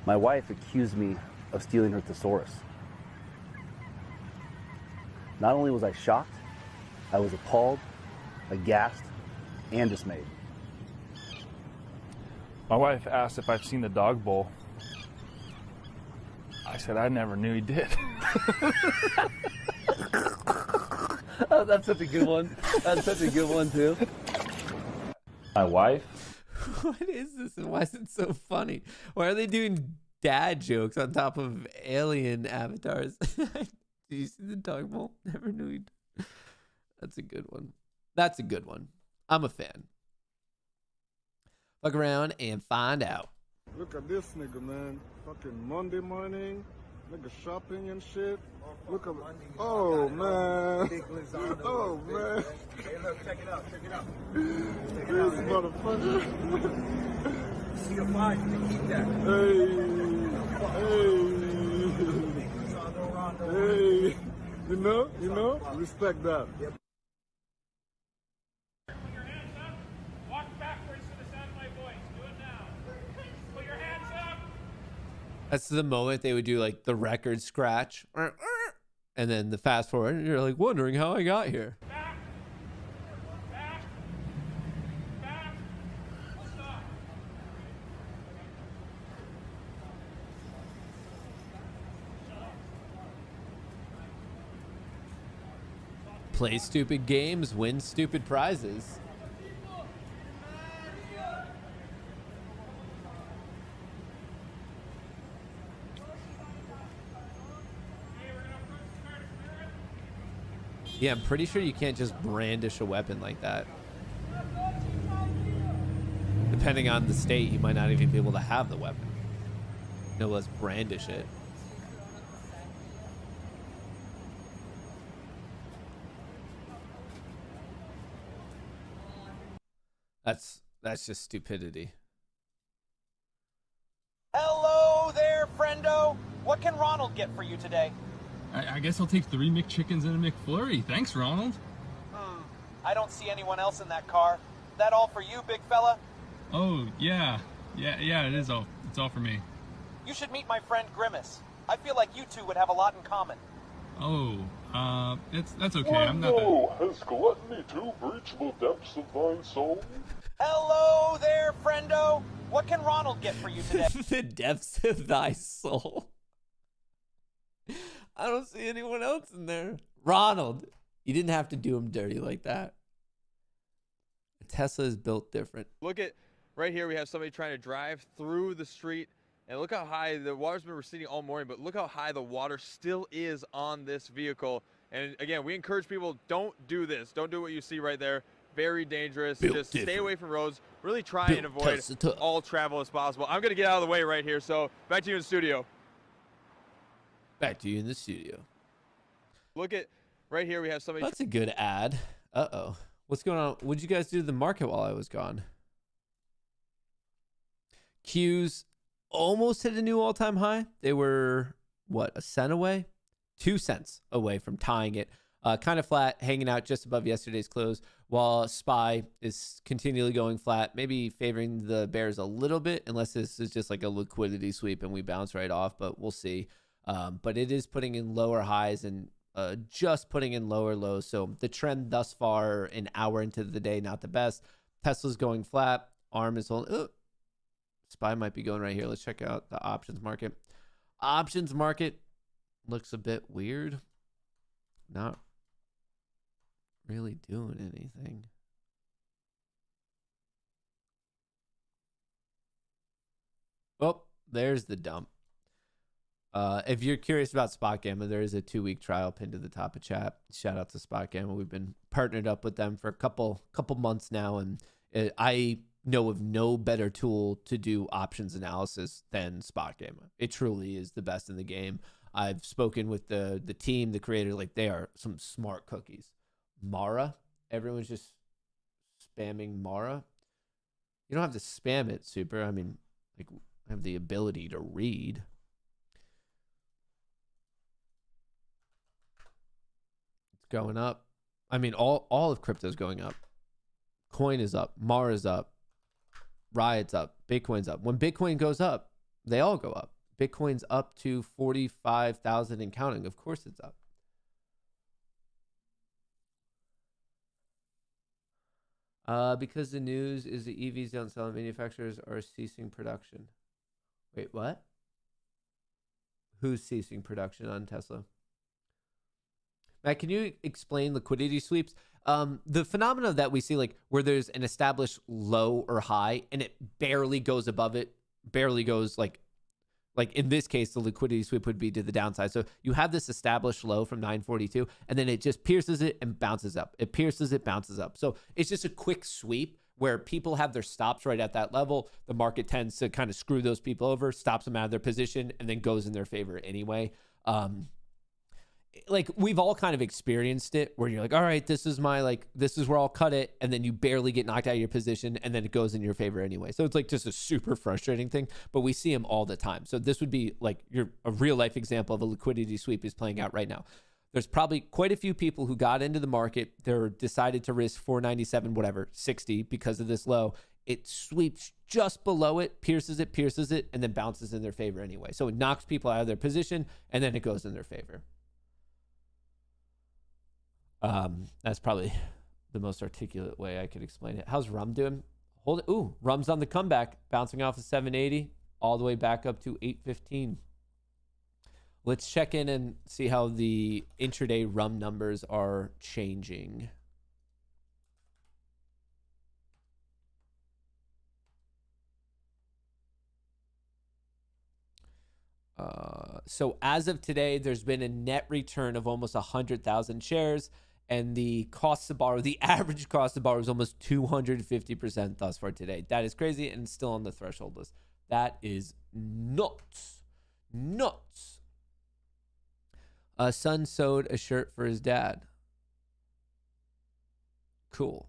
My wife accused me of stealing her thesaurus. Not only was I shocked, I was appalled, aghast, and dismayed. My wife asked if I've seen the dog bowl. I said I never knew he did. Oh, that's such a good one. That's such a good one, too. My wife? What is this and why is it so funny? Why are they doing dad jokes on top of alien avatars? Do you see the dog bowl? Never knew he did. That's a good one. That's a good one. I'm a fan. Fuck around and find out. Look at this nigga, man. Fucking Monday morning. Nigga shopping and shit. Look at oh man. Oh man. Hey, look, check it out. Check it out. This motherfucker. See your five, you can keep that. Hey. You know, respect that. Yep. That's the moment they would do like the record scratch. And then the fast forward and you're like wondering how I got here. Play stupid games, win stupid prizes. Yeah, I'm pretty sure you can't just brandish a weapon like that. Depending on the state, you might not even be able to have the weapon. No less brandish it. That's just stupidity. Hello there, friendo. What can Ronald get for you today? I guess I'll take 3 McChickens and a McFlurry. Thanks, Ronald. I don't see anyone else in that car. That all for you, big fella? Oh, yeah. Yeah, it is all. It's all for me. You should meet my friend Grimace. I feel like you two would have a lot in common. Oh, that's okay. I'm not that... has gluttony too breached the depths of thine soul? Hello there, friendo. What can Ronald get for you today? The depths of thy soul. I don't see anyone else in there. Ronald, you didn't have to do him dirty like that. Tesla is built different. Look at right here. We have somebody trying to drive through the street. And look how high the water's been receding all morning. But look how high the water still is on this vehicle. And again, we encourage people, don't do this. Don't do what you see right there. Very dangerous. Built Just different. stay away from roads. Really try Built and avoid Tesla. all travel as possible. I'm going to get out of the way right here. So back to you in the studio. Back to you in the studio. Look at right here. We have somebody. That's a good ad. Uh-oh. What's going on? What'd you guys do to the market while I was gone? Q's almost hit a new all-time high. They were, what, a cent away? 2 cents away from tying it. Kind of flat, hanging out just above yesterday's close, while SPY is continually going flat, maybe favoring the bears a little bit, unless this is just like a liquidity sweep and we bounce right off, but we'll see. But it is putting in lower highs and just putting in lower lows. So the trend thus far, an hour into the day, not the best. Tesla's going flat. ARM is holding. SPY might be going right here. Let's check out the options market. Options market looks a bit weird. Not really doing anything. Oh, there's the dump. If you're curious about Spot Gamma, there is a 2-week trial pinned to the top of chat. Shout out to Spot Gamma. We've been partnered up with them for a couple months now, and I know of no better tool to do options analysis than Spot Gamma. It truly is the best in the game. I've spoken with the team, the creator, like they are some smart cookies. Mara, everyone's just spamming Mara. You don't have to spam it, Super. I mean, like, I have the ability to read. It's going up. I mean, all of crypto is going up. Coin is up. Mara's up. Riot's up. Bitcoin's up. When Bitcoin goes up, they all go up. Bitcoin's up to 45,000 and counting. Of course it's up. Because the news is the EVs don't sell and manufacturers are ceasing production. Wait, what? Who's ceasing production on Tesla? Matt, can you explain liquidity sweeps? The phenomena that we see, like where there's an established low or high and it barely goes above it, barely goes like in this case, the liquidity sweep would be to the downside. So you have this established low from 942 and then it just pierces it and bounces up. It pierces it, bounces up. So it's just a quick sweep where people have their stops right at that level. The market tends to kind of screw those people over, stops them out of their position, and then goes in their favor anyway. Like we've all kind of experienced it where you're like, all right, this is where I'll cut it. And then you barely get knocked out of your position and then it goes in your favor anyway. So it's like just a super frustrating thing, but we see them all the time. So this would be like a real life example of a liquidity sweep is playing out right now. There's probably quite a few people who got into the market. They're decided to risk 497, whatever, 60 because of this low. It sweeps just below it, pierces it, and then bounces in their favor anyway. So it knocks people out of their position and then it goes in their favor. That's probably the most articulate way I could explain it. How's Rum doing? Hold it. Ooh, Rum's on the comeback, bouncing off of 780 all the way back up to 815. Let's check in and see how the intraday Rum numbers are changing. So as of today, there's been a net return of almost 100,000 shares. And the cost to borrow, the average cost to borrow is almost 250% thus far today. That is crazy and still on the threshold list. That is nuts. Nuts. A son sewed a shirt for his dad. Cool.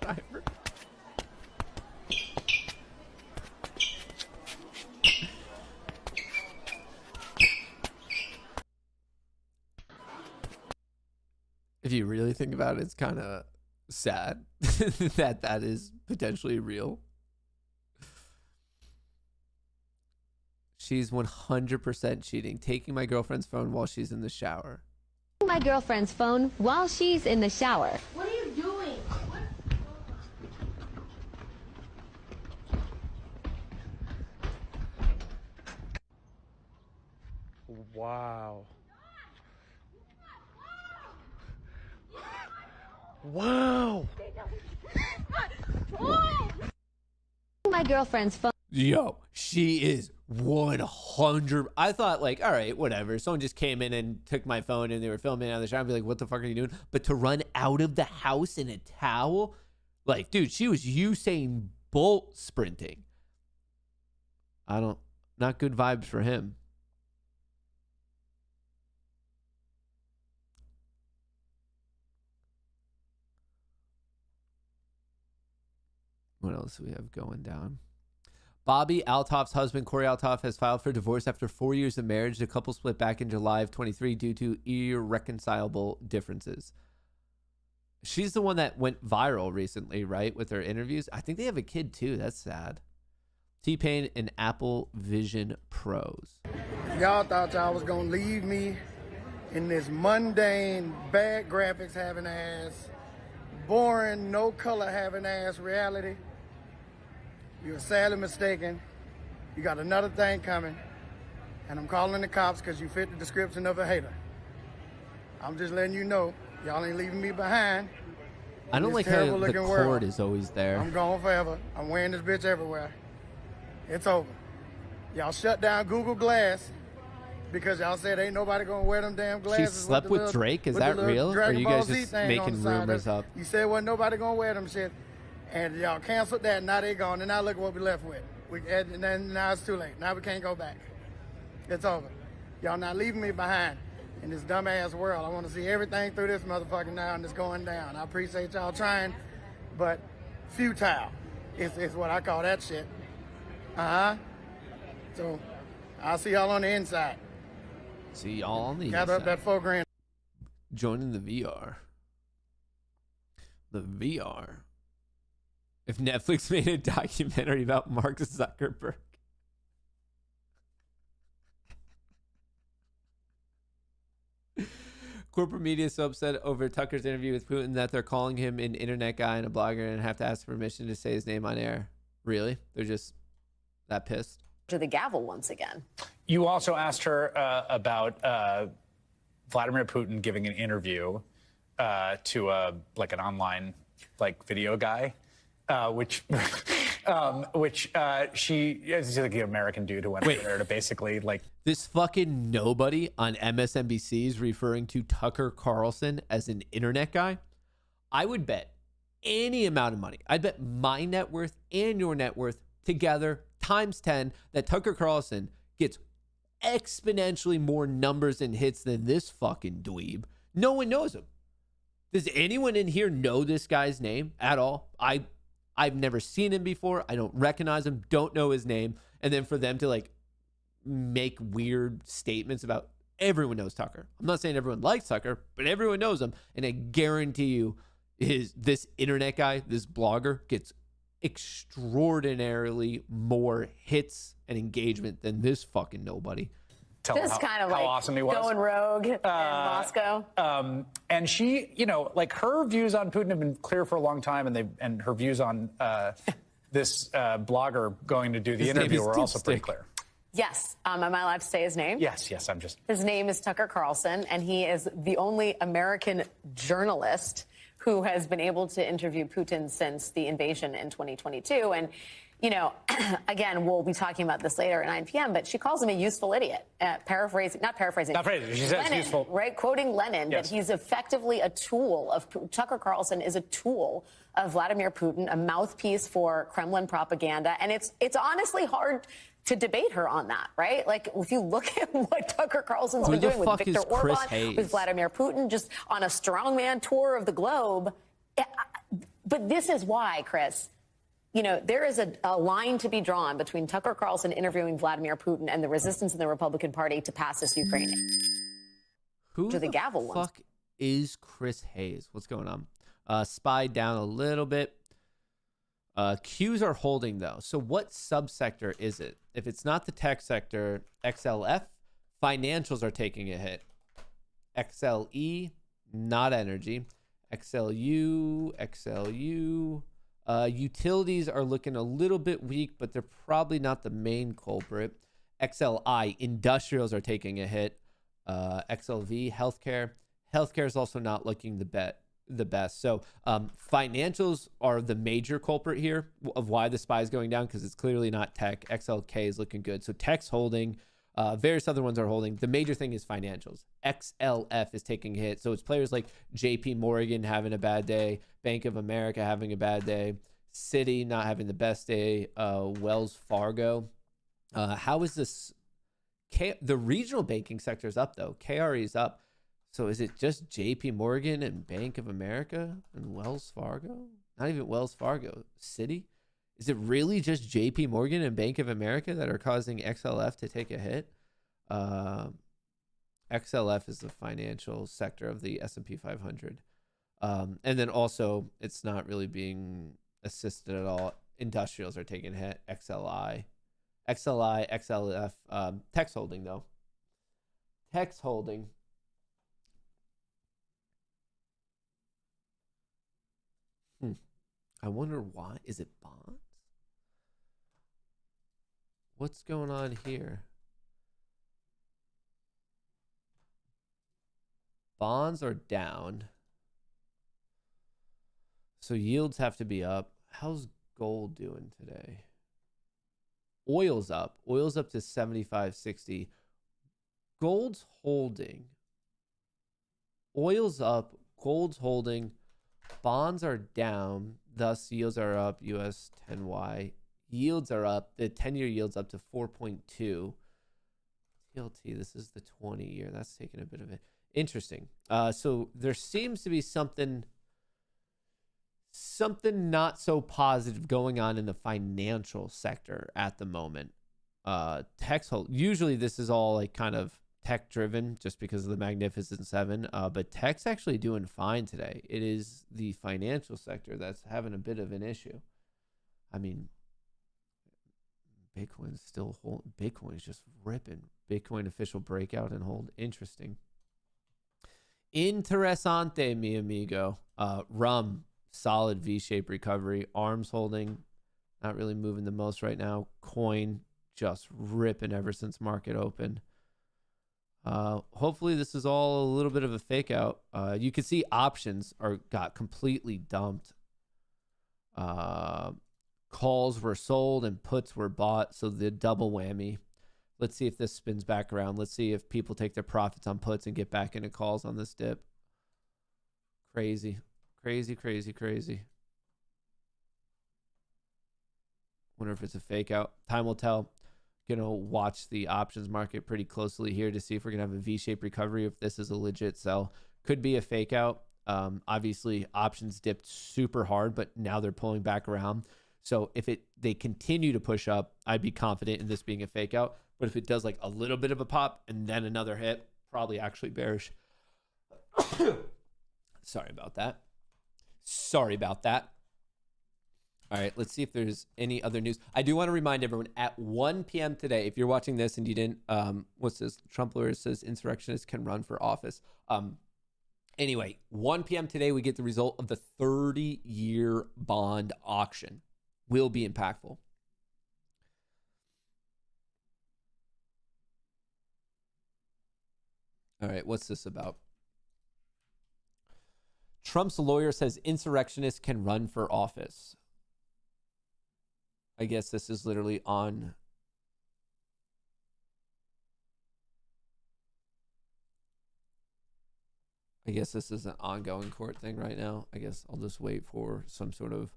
Driver. If you really think about it, it's kind of sad that is potentially real. She's 100% cheating, taking my girlfriend's phone while she's in the shower. My girlfriend's phone while she's in the shower. What are you doing? Wow. Wow. My girlfriend's phone. Yo, she is 100. I thought like, all right, whatever. Someone just came in and took my phone and they were filming out of the shot. I'd be like, what the fuck are you doing? But to run out of the house in a towel, like, dude, she was Usain Bolt sprinting. Not good vibes for him. What else do we have going down? Bobby Altoff's husband, Corey Altoff, has filed for divorce after 4 years of marriage. The couple split back in July of 23 due to irreconcilable differences. She's the one that went viral recently, right? With her interviews. I think they have a kid too. That's sad. T-Pain and Apple Vision Pros. Y'all thought y'all was gonna leave me in this mundane, bad graphics having ass, boring, no color having ass reality. You're sadly mistaken. You got another thing coming, and I'm calling the cops because you fit the description of a hater. I'm just letting you know, y'all ain't leaving me behind. I don't like how the cord is always there. I'm gone forever. I'm wearing this bitch everywhere. It's over. Y'all shut down Google Glass because y'all said ain't nobody gonna wear them damn glasses. She slept with Drake? Is that real? Or are you guys just making rumors up? You said wasn't nobody gonna wear them shit. And y'all canceled that, and now they gone, and now look what we left with. And then now it's too late. Now we can't go back. It's over. Y'all not leaving me behind in this dumbass world. I want to see everything through this motherfucker now, and it's going down. I appreciate y'all trying, but futile is what I call that shit. So I'll see y'all on the inside. See y'all on the Gather inside. up that $4,000. Joining the VR. The VR. If Netflix made a documentary about Mark Zuckerberg. Corporate media is so upset over Tucker's interview with Putin that they're calling him an internet guy and a blogger and have to ask permission to say his name on air. Really? They're just that pissed? To the gavel once again. You also asked her about Vladimir Putin giving an interview to an online video guy. Which she is like an American dude who went over there to basically this fucking nobody on MSNBC is referring to Tucker Carlson as an internet guy. I would bet any amount of money. I'd bet my net worth and your net worth together times 10 that Tucker Carlson gets exponentially more numbers and hits than this fucking dweeb. No one knows him. Does anyone in here know this guy's name at all? I've never seen him before. I don't recognize him, don't know his name. And then for them to make weird statements about everyone knows Tucker. I'm not saying everyone likes Tucker, but everyone knows him. And I guarantee you this internet guy, this blogger gets extraordinarily more hits and engagement than this fucking nobody. This kind of awesome he was. Going rogue in Moscow. And she, her views on Putin have been clear for a long time, and her views on this blogger going to do the interview were also pretty clear. Yes. Am I allowed to say his name? Yes, I'm just... His name is Tucker Carlson, and he is the only American journalist who has been able to interview Putin since the invasion in 2022. And again, we'll be talking about this later at 9 p.m., but she calls him a useful idiot. Not paraphrasing. She says Lenin, useful. right? Quoting Lenin, yes. That he's effectively a tool of, Tucker Carlson is a tool of Vladimir Putin, a mouthpiece for Kremlin propaganda. And it's honestly hard to debate her on that, right? If you look at what Tucker Carlson's been doing with Viktor Orban, with Vladimir Putin, just on a strongman tour of the globe. But this is why, Chris, there is a line to be drawn between Tucker Carlson interviewing Vladimir Putin and the resistance in the Republican Party to pass this Ukraine. Who to the gavel fuck is Chris Hayes? What's going on? Spied down a little bit. Qs are holding, though. So what subsector is it? If it's not the tech sector, XLF, financials are taking a hit. XLE, not energy. XLU, utilities are looking a little bit weak, but they're probably not the main culprit. XLI, industrials are taking a hit. XLV, healthcare. Healthcare is also not looking the the best. So financials are the major culprit here of why the SPY is going down, because it's clearly not tech. XLK is looking good. So tech's holding. Various other ones are holding. The major thing is financials. XLF is taking a hit. So it's players like JP Morgan having a bad day, Bank of America having a bad day, Citi not having the best day, Wells Fargo. How is this? The regional banking sector is up, though. KRE is up. So is it just JP Morgan and Bank of America and Wells Fargo? Not even Wells Fargo. Citi? Is it really just JP Morgan and Bank of America that are causing XLF to take a hit? XLF is the financial sector of the S&P 500. And then also, it's not really being assisted at all. Industrials are taking a hit. XLI, XLF. Tech's holding, though. Tech's holding. I wonder why. Is it bonds? What's going on here? Bonds are down. So yields have to be up. How's gold doing today? Oil's up. Oil's up to 75.60. Gold's holding. Oil's up. Gold's holding. Bonds are down. Thus, yields are up. US 10Y. Yields are up. The 10-year yield's up to 4.2. TLT, this is the 20-year. That's taking a bit of it. Interesting. So there seems to be something not so positive going on in the financial sector at the moment. Tech's hold. Usually this is all like kind of tech driven just because of the Magnificent Seven. But tech's actually doing fine today. It is the financial sector that's having a bit of an issue. I mean, Bitcoin's still holding. Bitcoin's just ripping. Bitcoin official breakout and hold. Interesting. Interessante, mi amigo. Rum, solid V-shaped recovery. Arms holding, not really moving the most right now. Coin just ripping ever since market open. Hopefully this is all a little bit of a fake out. You can see options got completely dumped. Calls were sold and puts were bought, so the double whammy. Let's see if this spins back around. Let's see if people take their profits on puts and get back into calls on this dip. Crazy. Crazy, crazy, crazy. Wonder if it's a fake out. Time will tell. Gonna watch the options market pretty closely here to see if we're gonna have a V-shaped recovery, if this is a legit sell. Could be a fake out. Obviously options dipped super hard, but now they're pulling back around. So if they continue to push up, I'd be confident in this being a fake out. But if it does like a little bit of a pop and then another hit, probably actually bearish. Sorry about that. All right, let's see if there's any other news. I do want to remind everyone at 1 p.m. today, if you're watching this and you didn't, what's this? Trump lawyer says insurrectionists can run for office. Anyway, 1 p.m. today, we get the result of the 30-year bond auction. Will be impactful. All right, what's this about? Trump's lawyer says insurrectionists can run for office. I guess this is literally on. I guess this is an ongoing court thing right now. I guess I'll just wait for some sort of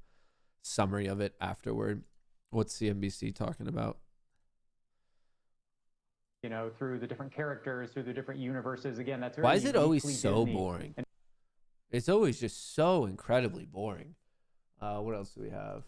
summary of it afterward. What's CNBC talking about? You know, through the different characters, through the different universes. Again, that's very Why is it always uniquely so Disney. boring? It's always just so incredibly boring. What else do we have?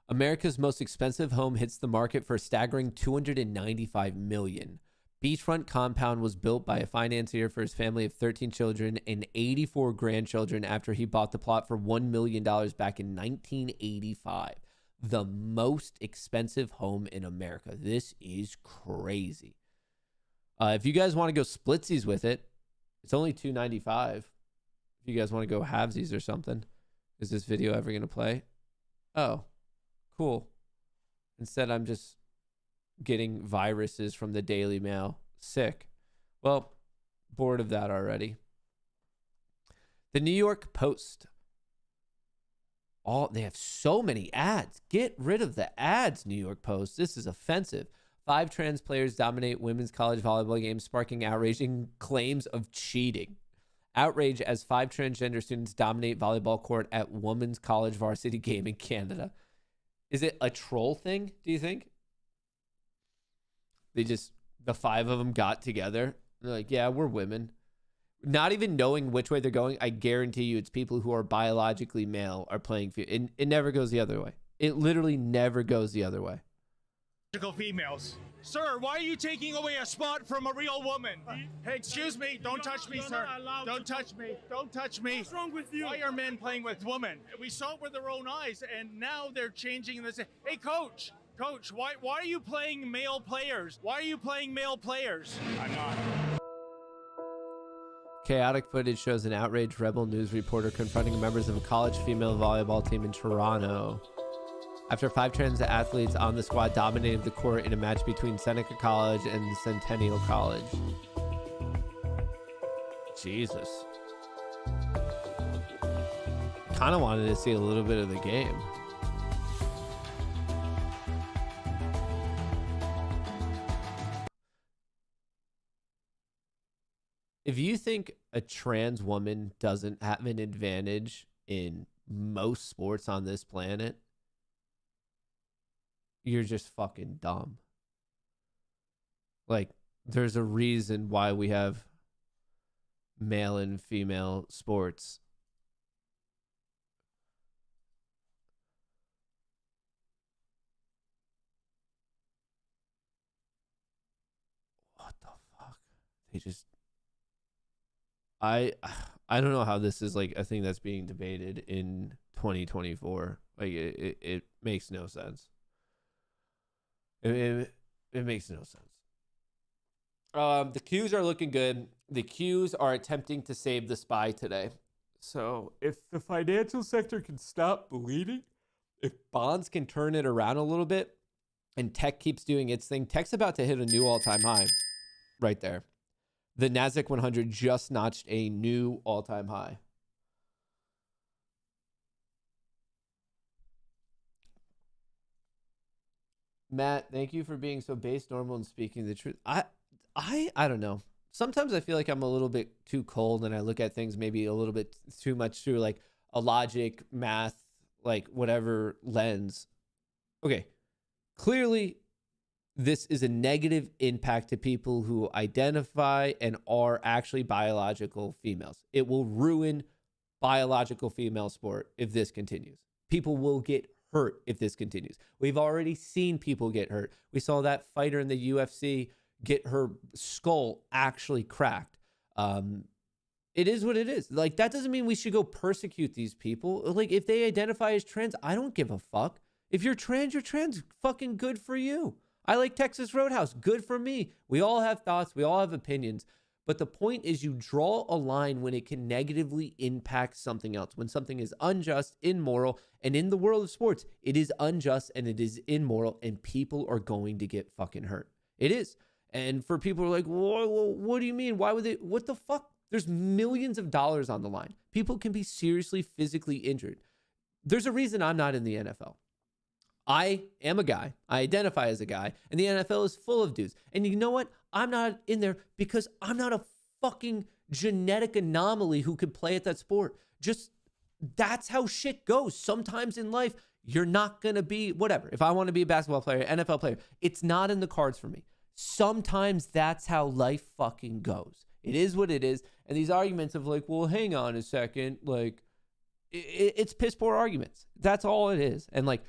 America's most expensive home hits the market for a staggering $295 million. Beachfront compound was built by a financier for his family of 13 children and 84 grandchildren after he bought the plot for $1 million back in 1985. The most expensive home in America. This is crazy. If you guys want to go splitsies with it, it's only $295. If you guys want to go halvesies or something. Is this video ever going to play? Oh, cool. Instead, I'm just getting viruses from the Daily Mail. Sick. Well, Bored of that already. The New York Post. They have so many ads. Get rid of the ads, New York Post. This is offensive. 5 trans players dominate women's college volleyball games, sparking outraging claims of cheating. Outrage as 5 transgender students dominate volleyball court at women's college varsity game in Canada. Is it a troll thing, do you think? The 5 of them got together. They're like, yeah, we're women. Not even knowing which way they're going, I guarantee you it's people who are biologically male are playing. It never goes the other way. It literally never goes the other way. Females. Sir, why are you taking away a spot from a real woman? Hey, excuse me. Don't touch me, sir. Don't touch me. Don't touch me. What's wrong with you? Why are men playing with women? We saw it with our own eyes, and now they're changing this. Hey, coach. Coach, why are you playing male players? Why are you playing male players? I'm not. Chaotic footage shows an outraged Rebel News reporter confronting members of a college female volleyball team in Toronto after 5 trans athletes on the squad dominated the court in a match between Seneca College and Centennial College. Jesus. Kind of wanted to see a little bit of the game. If you think a trans woman doesn't have an advantage in most sports on this planet, you're just fucking dumb. Like, there's a reason why we have male and female sports. What the fuck? They just... I don't know how this is like a thing that's being debated in 2024. Like it makes no sense. It makes no sense. The Qs are looking good. The Qs are attempting to save the SPY today. So if the financial sector can stop bleeding, if bonds can turn it around a little bit, and tech keeps doing its thing, tech's about to hit a new all-time high right there. The Nasdaq 100 just notched a new all-time high. Matt, thank you for being so base, normal, and speaking the truth. I don't know. Sometimes I feel like I'm a little bit too cold and I look at things maybe a little bit too much through like a logic, math, like whatever lens. Okay, clearly this is a negative impact to people who identify and are actually biological females. It will ruin biological female sport if this continues. People will get hurt if this continues. We've already seen people get hurt. We saw that fighter in the UFC get her skull actually cracked. It is what it is. Like, that doesn't mean we should go persecute these people. Like, if they identify as trans, I don't give a fuck. If you're trans, you're trans. Fucking good for you. I like Texas Roadhouse. Good for me. We all have thoughts. We all have opinions. But the point is you draw a line when it can negatively impact something else. When something is unjust, immoral, and in the world of sports, it is unjust and it is immoral, and people are going to get fucking hurt. It is. And for people who are like, whoa, what do you mean? Why would they? What the fuck? There's millions of dollars on the line. People can be seriously physically injured. There's a reason I'm not in the NFL. I am a guy. I identify as a guy. And the NFL is full of dudes. And you know what? I'm not in there because I'm not a fucking genetic anomaly who could play at that sport. Just, that's how shit goes. Sometimes in life, you're not going to be whatever. If I want to be a basketball player, NFL player, it's not in the cards for me. Sometimes that's how life fucking goes. It is what it is. And these arguments of like, well, hang on a second. Like, it's piss poor arguments. That's all it is. And like,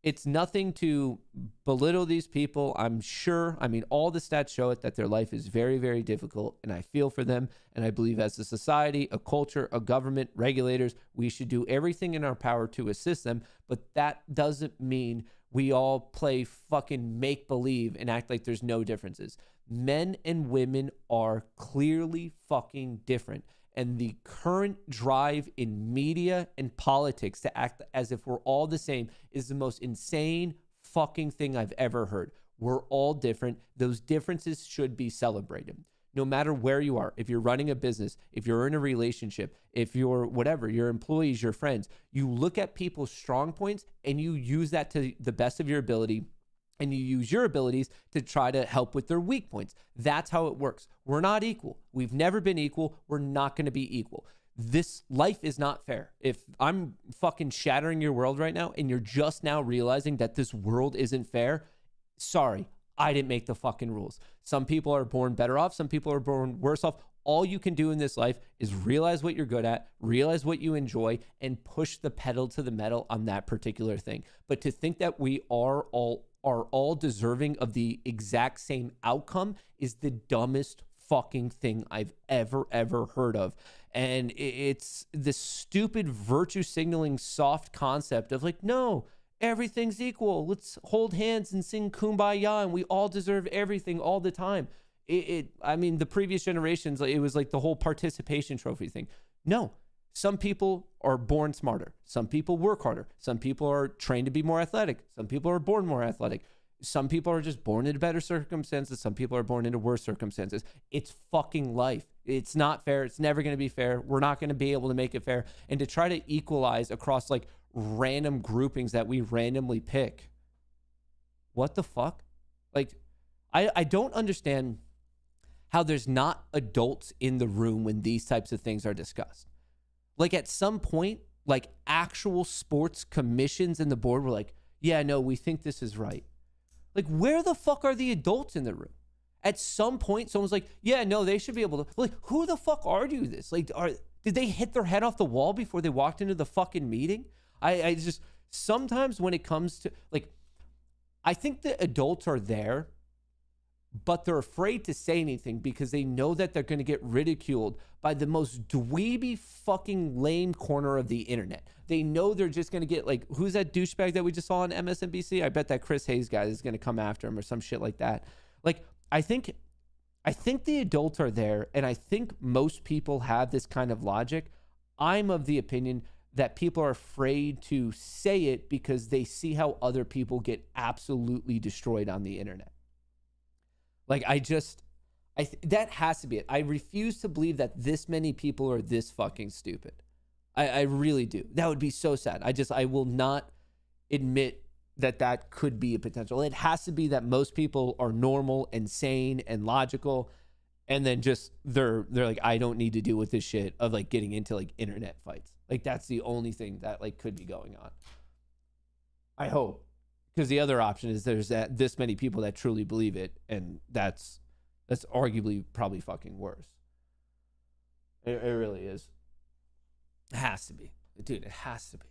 it's nothing to belittle these people. I'm sure. I mean, all the stats show it that their life is very, very difficult. And I feel for them. And I believe as a society, a culture, a government, regulators, we should do everything in our power to assist them. But that doesn't mean we all play fucking make-believe and act like there's no differences. Men and women are clearly fucking different. And the current drive in media and politics to act as if we're all the same is the most insane fucking thing I've ever heard. We're all different. Those differences should be celebrated. no matter where you are, if you're running a business, if you're in a relationship, if you're whatever, your employees, your friends, you look at people's strong points and you use that to the best of your ability, and you use your abilities to try to help with their weak points. That's how it works. We're not equal. We've never been equal. We're not going to be equal. This life is not fair. If I'm fucking shattering your world right now and you're just now realizing that this world isn't fair, sorry, I didn't make the fucking rules. Some people are born better off. Some people are born worse off. All you can do in this life is realize what you're good at, realize what you enjoy, and push the pedal to the metal on that particular thing. But to think that we are all deserving of the exact same outcome is the dumbest fucking thing I've ever heard of. And it's this stupid virtue signaling soft concept of like, no, everything's equal. Let's hold hands and sing Kumbaya, and we all deserve everything all the time. I mean, the previous generations, it was like the whole participation trophy thing. No, some people are born smarter. Some people work harder. Some people are trained to be more athletic. Some people are born more athletic. Some people are just born into better circumstances. Some people are born into worse circumstances. It's fucking life. It's not fair. It's never going to be fair. We're not going to be able to make it fair. And to try to equalize across like random groupings that we randomly pick. What the fuck? Like, I don't understand how there's not adults in the room when these types of things are discussed. Like at some point, like actual sports commissions and the board were like, yeah, no, we think this is right. Like, where the fuck are the adults in the room? At some point, someone's like, yeah, no, they should be able to. Like, who the fuck argued this? Like, did they hit their head off the wall before they walked into the fucking meeting? I just, sometimes when it comes to, like, I think the adults are there, but they're afraid to say anything because they know that they're going to get ridiculed by the most dweeby fucking lame corner of the internet. They know they're just going to get like, who's that douchebag that we just saw on MSNBC? I bet that Chris Hayes guy is going to come after him or some shit like that. Like, I think the adults are there, and I think most people have this kind of logic. I'm of the opinion that people are afraid to say it because they see how other people get absolutely destroyed on the internet. Like, that has to be it. I refuse to believe that this many people are this fucking stupid. I really do. That would be so sad. I will not admit that could be a potential. It has to be that most people are normal and sane and logical, and then just they're like, I don't need to deal with this shit of like getting into like internet fights. Like, that's the only thing that like could be going on. I hope. Because the other option is there's this many people that truly believe it, and that's arguably probably fucking worse. It really is. It has to be. Dude, it has to be.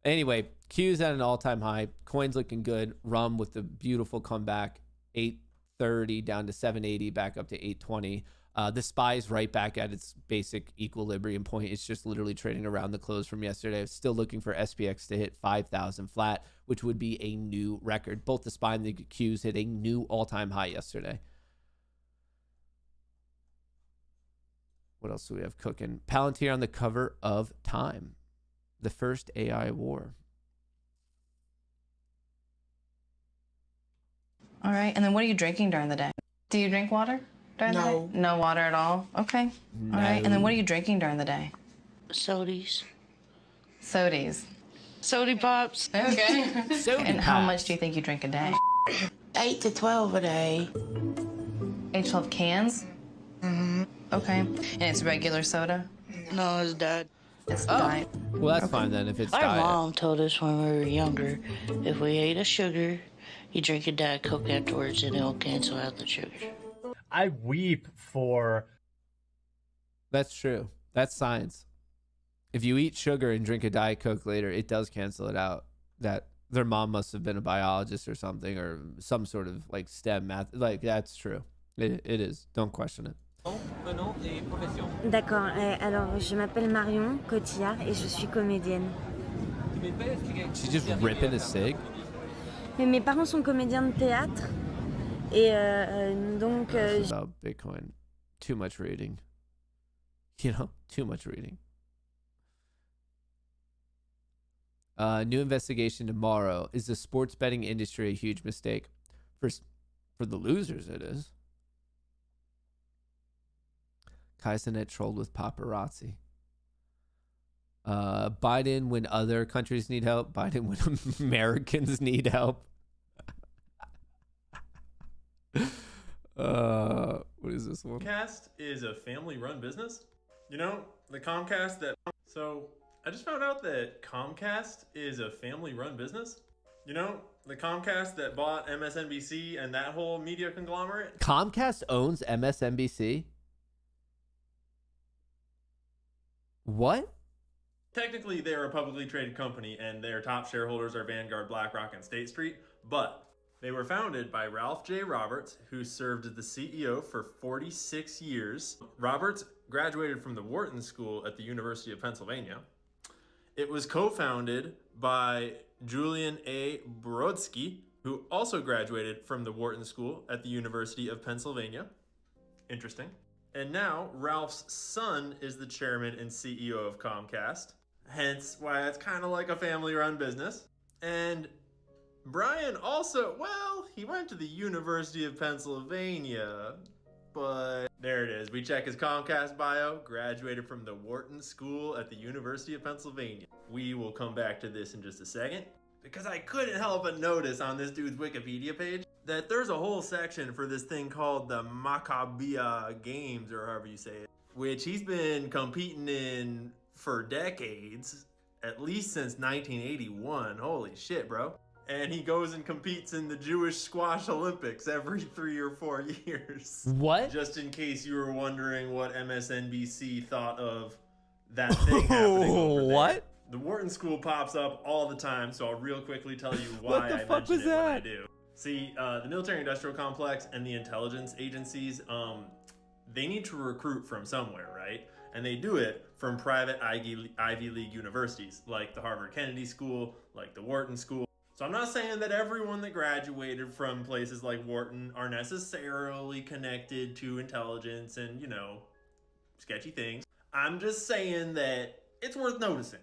Anyway, Q's at an all-time high. Coin's looking good. Rum with the beautiful comeback. 830 down to 780, back up to 820. The SPY's right back at its basic equilibrium point. It's just literally trading around the close from yesterday. I'm still looking for SPX to hit 5,000 flat, which would be a new record. Both the SPY and the Qs hit a new all-time high yesterday. What else do we have cooking? Palantir on the cover of Time. The first AI war. All right. And then what are you drinking during the day? Do you drink water during the day? No water at all? Okay. No. All right. And then what are you drinking during the day? Sodies. Sodies. Sody pops. Okay. And how pops. much do you think you drink a day? 8 to 12 a day. 8 to 12 cans? Mm-hmm. Okay. And it's regular soda? No, it's diet. It's diet. Well, that's fine then if it's Our diet. mom told us when we were younger, if we ate a sugar, you drink a Diet Coke afterwards and it'll cancel out the sugar. I weep for... That's true. That's science. If you eat sugar and drink a Diet Coke later, it does cancel it out. That their mom must have been a biologist or something, or some sort of like STEM math. Like, that's true. It is. Don't question it. D'accord. Alors, je m'appelle Marion Cotillard et je suis comédienne. She's just ripping a cig? Mais mes parents sont comédiens de théâtre et donc... About Bitcoin. Too much reading. You know, too much reading. New investigation tomorrow. Is the sports betting industry a huge mistake? For the losers, it is. Kaisenet trolled with paparazzi. Biden when other countries need help. Biden when Americans need help. What is this one? Comcast is a family-run business. You know, the Comcast that... So, I just found out that Comcast is a family-run business. You know, the Comcast that bought MSNBC and that whole media conglomerate. Comcast owns MSNBC? What? Technically, they're a publicly traded company, and their top shareholders are Vanguard, BlackRock, and State Street, but they were founded by Ralph J. Roberts, who served as the CEO for 46 years. Roberts graduated from the Wharton School at the University of Pennsylvania. It was co-founded by Julian A. Brodsky, who also graduated from the Wharton School at the University of Pennsylvania. Interesting. And now, Ralph's son is the chairman and CEO of Comcast, hence why it's kind of like a family-run business. And Brian also, well, he went to the University of Pennsylvania, but there it is. We check his Comcast bio, graduated from the Wharton School at the University of Pennsylvania. We will come back to this in just a second, because I couldn't help but notice on this dude's Wikipedia page that there's a whole section for this thing called the Maccabia Games, or however you say it, which he's been competing in for decades, at least since 1981. Holy shit, bro. And he goes and competes in the Jewish Squash Olympics every 3 or 4 years. What? Just in case you were wondering what MSNBC thought of that thing happening over there. What? The Wharton School pops up all the time, so I'll real quickly tell you What why the I fuck mention was it when I that? do. See, the military-industrial complex and the intelligence agencies, they need to recruit from somewhere, right? And they do it from private Ivy League universities, like the Harvard Kennedy School, like the Wharton School. So I'm not saying that everyone that graduated from places like Wharton are necessarily connected to intelligence and, you know, sketchy things. I'm just saying that it's worth noticing.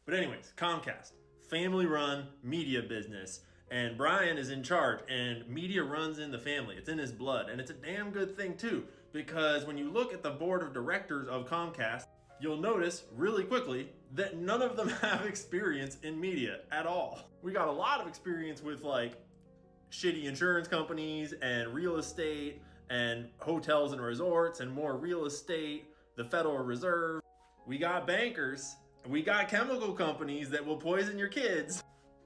But anyways, Comcast, family-run media business. And Brian is in charge, and media runs in the family. It's in his blood, and it's a damn good thing too, because when you look at the board of directors of Comcast, you'll notice really quickly that none of them have experience in media at all. We got a lot of experience with like shitty insurance companies and real estate and hotels and resorts and more real estate, the Federal Reserve. We got bankers. We got chemical companies that will poison your kids.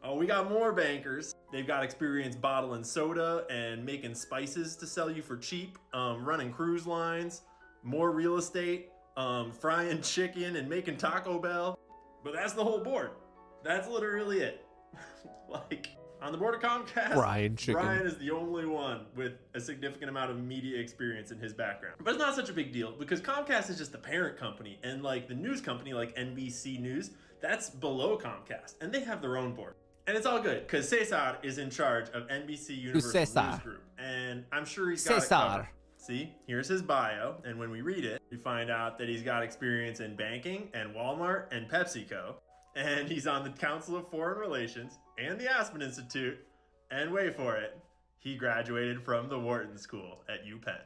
Oh, we got more bankers. They've got experience bottling soda and making spices to sell you for cheap, running cruise lines, more real estate, frying chicken and making Taco Bell. But that's the whole board. That's literally it. Like, on the board of Comcast, Frying chicken. Brian is the only one with a significant amount of media experience in his background. But it's not such a big deal because Comcast is just the parent company, and like the news company like NBC News, that's below Comcast, and they have their own board. And it's all good because Cesar is in charge of NBC Universal News Group, and I'm sure he's got it covered. See, here's his bio, and when we read it, we find out that he's got experience in banking and Walmart and PepsiCo, and he's on the Council of Foreign Relations and the Aspen Institute, and wait for it, he graduated from the Wharton School at UPenn.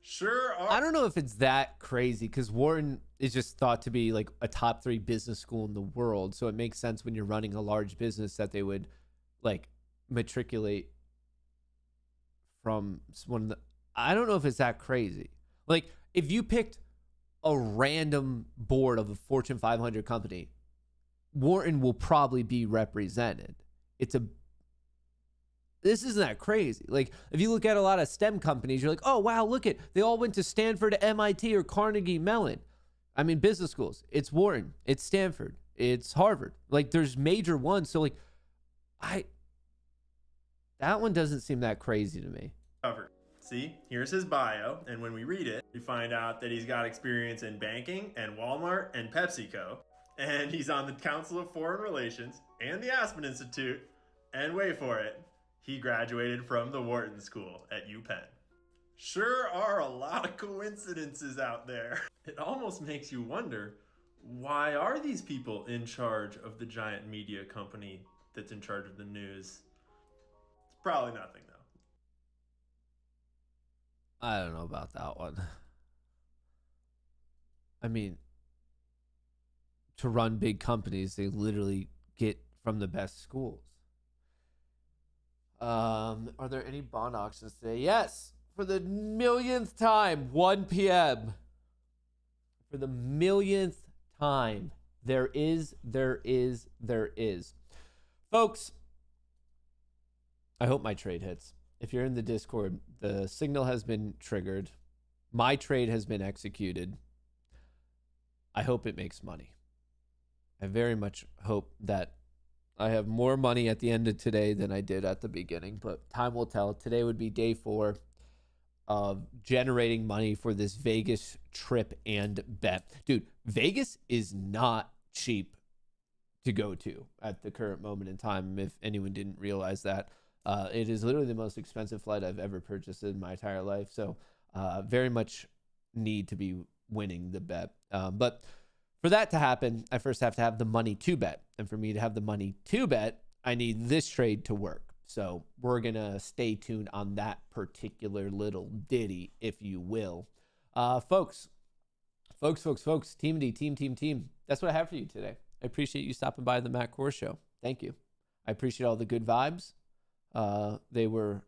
Sure are. I don't know if it's that crazy because Wharton is just thought to be like a top 3 business school in the world. So it makes sense when you're running a large business that they would like matriculate from one of the, I don't know if it's that crazy. Like if you picked a random board of a Fortune 500 company, Wharton will probably be represented. This isn't that crazy. Like, if you look at a lot of STEM companies, you're like, oh, wow, look at, they all went to Stanford, MIT, or Carnegie Mellon. I mean, business schools. It's Wharton. It's Stanford. It's Harvard. Like, there's major ones. So, like, that one doesn't seem that crazy to me. Covered. See, here's his bio, and when we read it, we find out that he's got experience in banking and Walmart and PepsiCo, and he's on the Council of Foreign Relations and the Aspen Institute, and wait for it, he graduated from the Wharton School at UPenn. Sure are a lot of coincidences out there. It almost makes you wonder, why are these people in charge of the giant media company that's in charge of the news? It's probably nothing, though. I don't know about that one. I mean, to run big companies, they literally get from the best schools. Are there any bond auctions today? Yes, for the millionth time, 1 p.m. For the millionth time, there is. Folks, I hope my trade hits. If you're in the Discord, the signal has been triggered. My trade has been executed. I hope it makes money. I very much hope that I have more money at the end of today than I did at the beginning, but time will tell. Today would be day 4 of generating money for this Vegas trip and bet. Dude, Vegas is not cheap to go to at the current moment in time, if anyone didn't realize that. It is literally the most expensive flight I've ever purchased in my entire life, so very much need to be winning the bet. But for that to happen, I first have to have the money to bet. And for me to have the money to bet, I need this trade to work. So we're going to stay tuned on that particular little ditty, if you will. Folks, team D, team. That's what I have for you today. I appreciate you stopping by the Matt Kohrs Show. Thank you. I appreciate all the good vibes. They were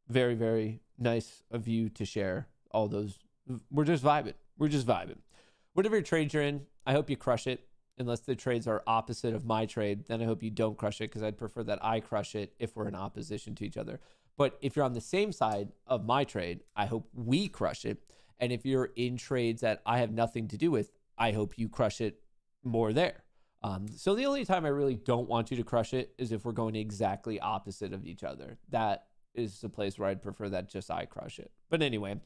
very, very nice of you to share all those. We're just vibing. Whatever your trades you're in, I hope you crush it. Unless the trades are opposite of my trade, then I hope you don't crush it, because I'd prefer that I crush it if we're in opposition to each other. But if you're on the same side of my trade, I hope we crush it. And if you're in trades that I have nothing to do with, I hope you crush it more there. So the only time I really don't want you to crush it is if we're going exactly opposite of each other. That is the place where I'd prefer that just I crush it. But anyway,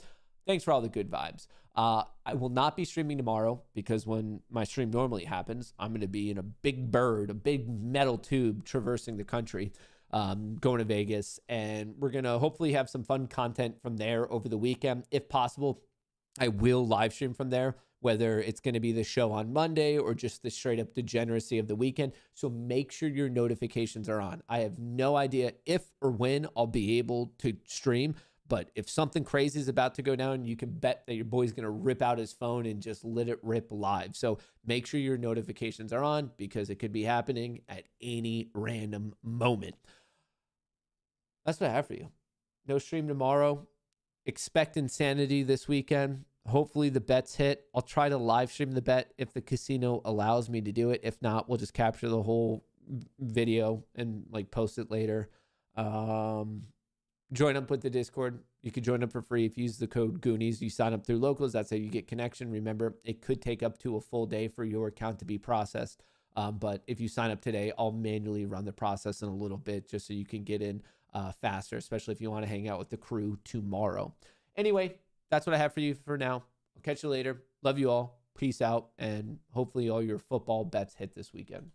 thanks for all the good vibes. I will not be streaming tomorrow, because when my stream normally happens, I'm going to be in a big bird, a big metal tube traversing the country, going to Vegas. And we're going to hopefully have some fun content from there over the weekend. If possible, I will live stream from there, whether it's going to be the show on Monday or just the straight up degeneracy of the weekend. So make sure your notifications are on. I have no idea if or when I'll be able to stream, but if something crazy is about to go down, you can bet that your boy's going to rip out his phone and just let it rip live. So make sure your notifications are on, because it could be happening at any random moment. That's what I have for you. No stream tomorrow. Expect insanity this weekend. Hopefully the bets hit. I'll try to live stream the bet if the casino allows me to do it. If not, we'll just capture the whole video and post it later. Join up with the Discord. You can join up for free if you use the code Goonies. You sign up through Locals. That's how you get connection. Remember, it could take up to a full day for your account to be processed. But if you sign up today, I'll manually run the process in a little bit just so you can get in faster, especially if you want to hang out with the crew tomorrow. Anyway, that's what I have for you for now. I'll catch you later. Love you all. Peace out. And hopefully all your football bets hit this weekend.